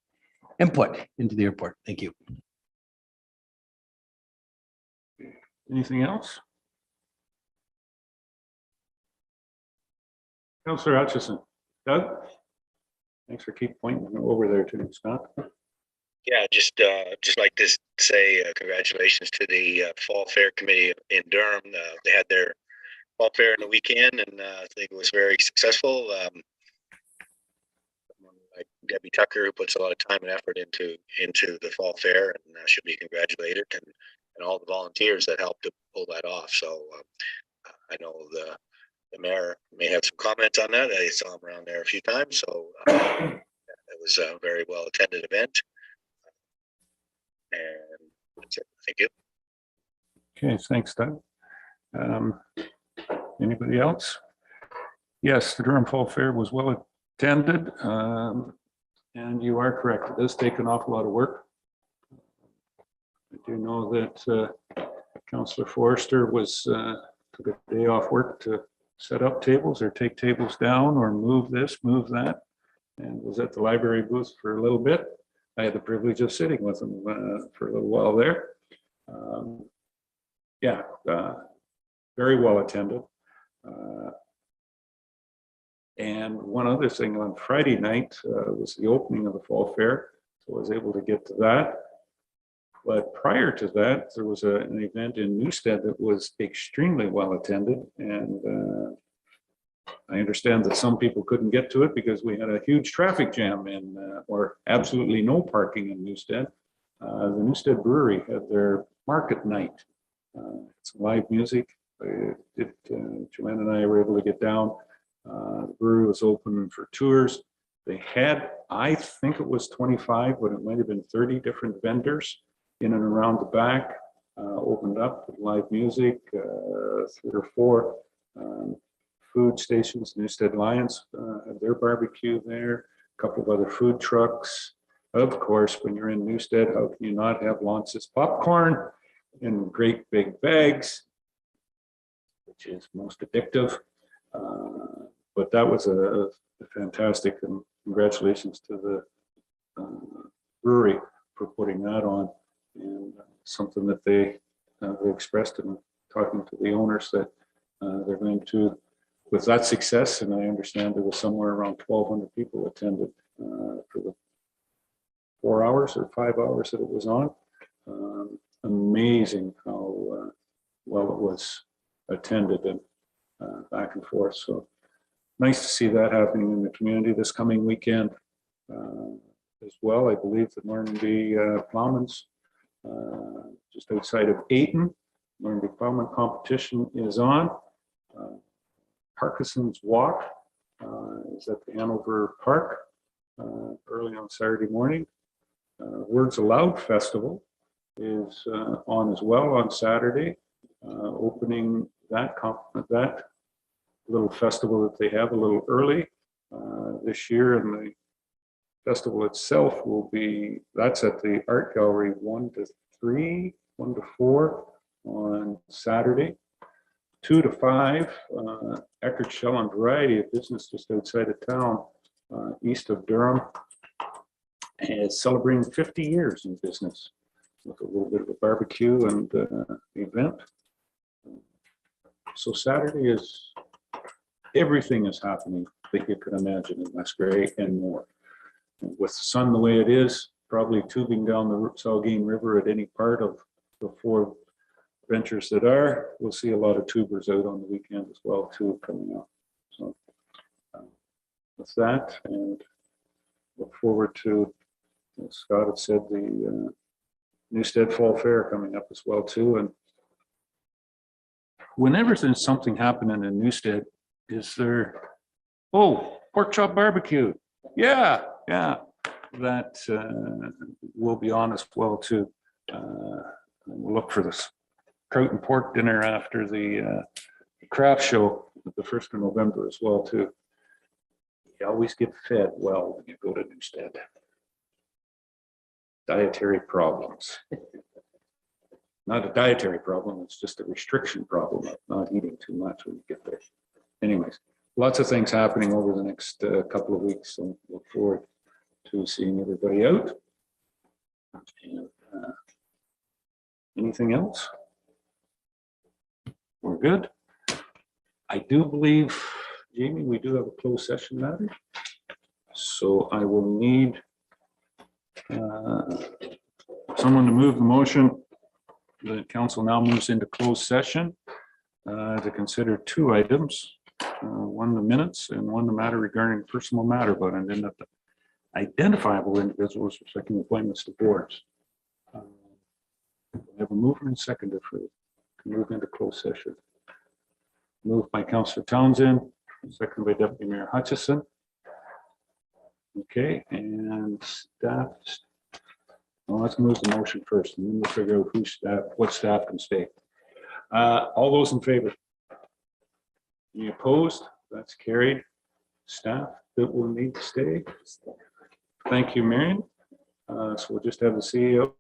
input into the airport. Thank you. Anything else? Councillor Hutchison. Doug? Thanks for keep pointing over there to Scott. Yeah, just like to say congratulations to the Fall Fair Committee in Durham. They had their Fall Fair in the weekend, and I think it was very successful. Like Debbie Tucker, who puts a lot of time and effort into the Fall Fair, and should be congratulated, and all the volunteers that helped to pull that off. So I know the mayor may have some comments on that. I saw him around there a few times, so it was a very well attended event. And that's it. Thank you. Okay, thanks, Doug. Anybody else? Yes, the Durham Fall Fair was well attended, and you are correct. It does take an awful lot of work. I do know that Councillor Forrester was took a day off work to set up tables or take tables down or move this, move that, and was at the library booth for a little bit. I had the privilege of sitting with him for a little while there. Yeah, very well attended. And one other thing, on Friday night was the opening of the Fall Fair, so I was able to get to that. But prior to that, there was an event in Newstead that was extremely well attended, and I understand that some people couldn't get to it because we had a huge traffic jam or absolutely no parking in Newstead. The Newstead Brewery had their market night. It's live music. Joanne and I were able to get down. The brewery was open for tours. They had, I think it was 25, but it might have been 30 different vendors in and around the back. Opened up with live music, 3 or 4 food stations. Newstead Lions had their barbecue there, a couple of other food trucks. Of course, when you're in Newstead, how can you not have Lance's popcorn in great big bags, which is most addictive. But that was a fantastic, and congratulations to the brewery for putting that on, and something that they expressed in talking to the owners that they're going to, with that success, and I understand there was somewhere around 1,200 people attended for the 4 hours or 5 hours that it was on. Amazing how well it was attended and back and forth. So nice to see that happening in the community this coming weekend as well. I believe the Normandy Plowman's just outside of Ayton. Normandy Plowman competition is on. Parkinson's Walk is at the Hanover Park early on Saturday morning. Words Aloud Festival is on as well on Saturday, opening that little festival that they have a little early this year, and the festival itself will be, that's at the Art Gallery 1 to 3, 1 to 4 on Saturday. 2 to 5, Eckerd Shell and Variety, a business just outside of town, east of Durham, and it's celebrating 50 years in business with a little bit of a barbecue and event. So Saturday is, everything is happening that you could imagine in Musgrave and more. And with the sun the way it is, probably tubing down the Saugeen River at any part of the 4 ventures that are, we'll see a lot of tubers out on the weekend as well too coming up. So with that, and look forward to, as Scott had said, the Newstead Fall Fair coming up as well too. And whenever there's something happening in Newstead, is there, oh, pork chop barbecue? Yeah, that will be on as well too. We'll look for this trout and pork dinner after the craft show at the 1st of November as well too. You always get fed well when you go to Newstead. Dietary problems. not a dietary problem, it's just a restriction problem of not eating too much when you get there. Anyways, lots of things happening over the next couple of weeks, so look forward to seeing everybody out. And, anything else? We're good. I do believe, Jamie, we do have a closed session matter. So I will need someone to move the motion. The council now moves into closed session to consider two items. One, the minutes, and one, the matter regarding personal matter, but and then the identifiable individuals for second appointments to boards. We have a mover and seconder for to move into closed session. Moved by Councillor Townsend, second by Deputy Mayor Hutchison. Okay, and staff. Well, let's move the motion first, and then we'll figure out who staff, what staff can stay. All those in favor? Any opposed? That's carried. Staff that will need to stay. Thank you, Marion. So we'll just have the CEO.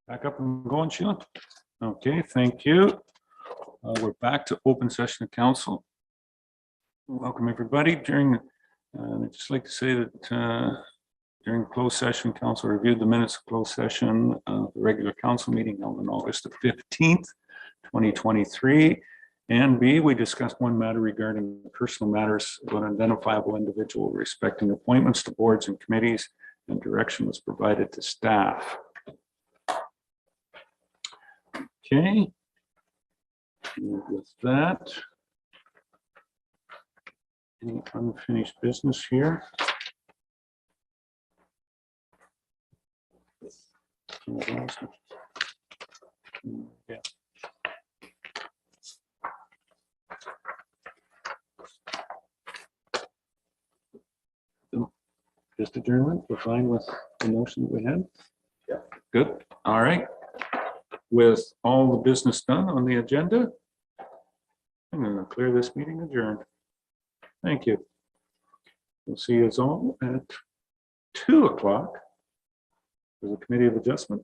Back up and going, Sheila? Okay, thank you. We're back to open session of council. Welcome, everybody. I'd just like to say that during closed session, council reviewed the minutes of closed session of the regular council meeting held on August the 15th, 2023. And B, we discussed one matter regarding personal matters of an identifiable individual respecting appointments to boards and committees, and direction was provided to staff. Okay. And with that, any unfinished business here? Yeah. Just adjournment, we're fine with the motion that we had? Yeah. Good, all right. With all the business done on the agenda, I'm going to declare this meeting adjourned. Thank you. We'll see you all at 2 o'clock for the Committee of Adjustment.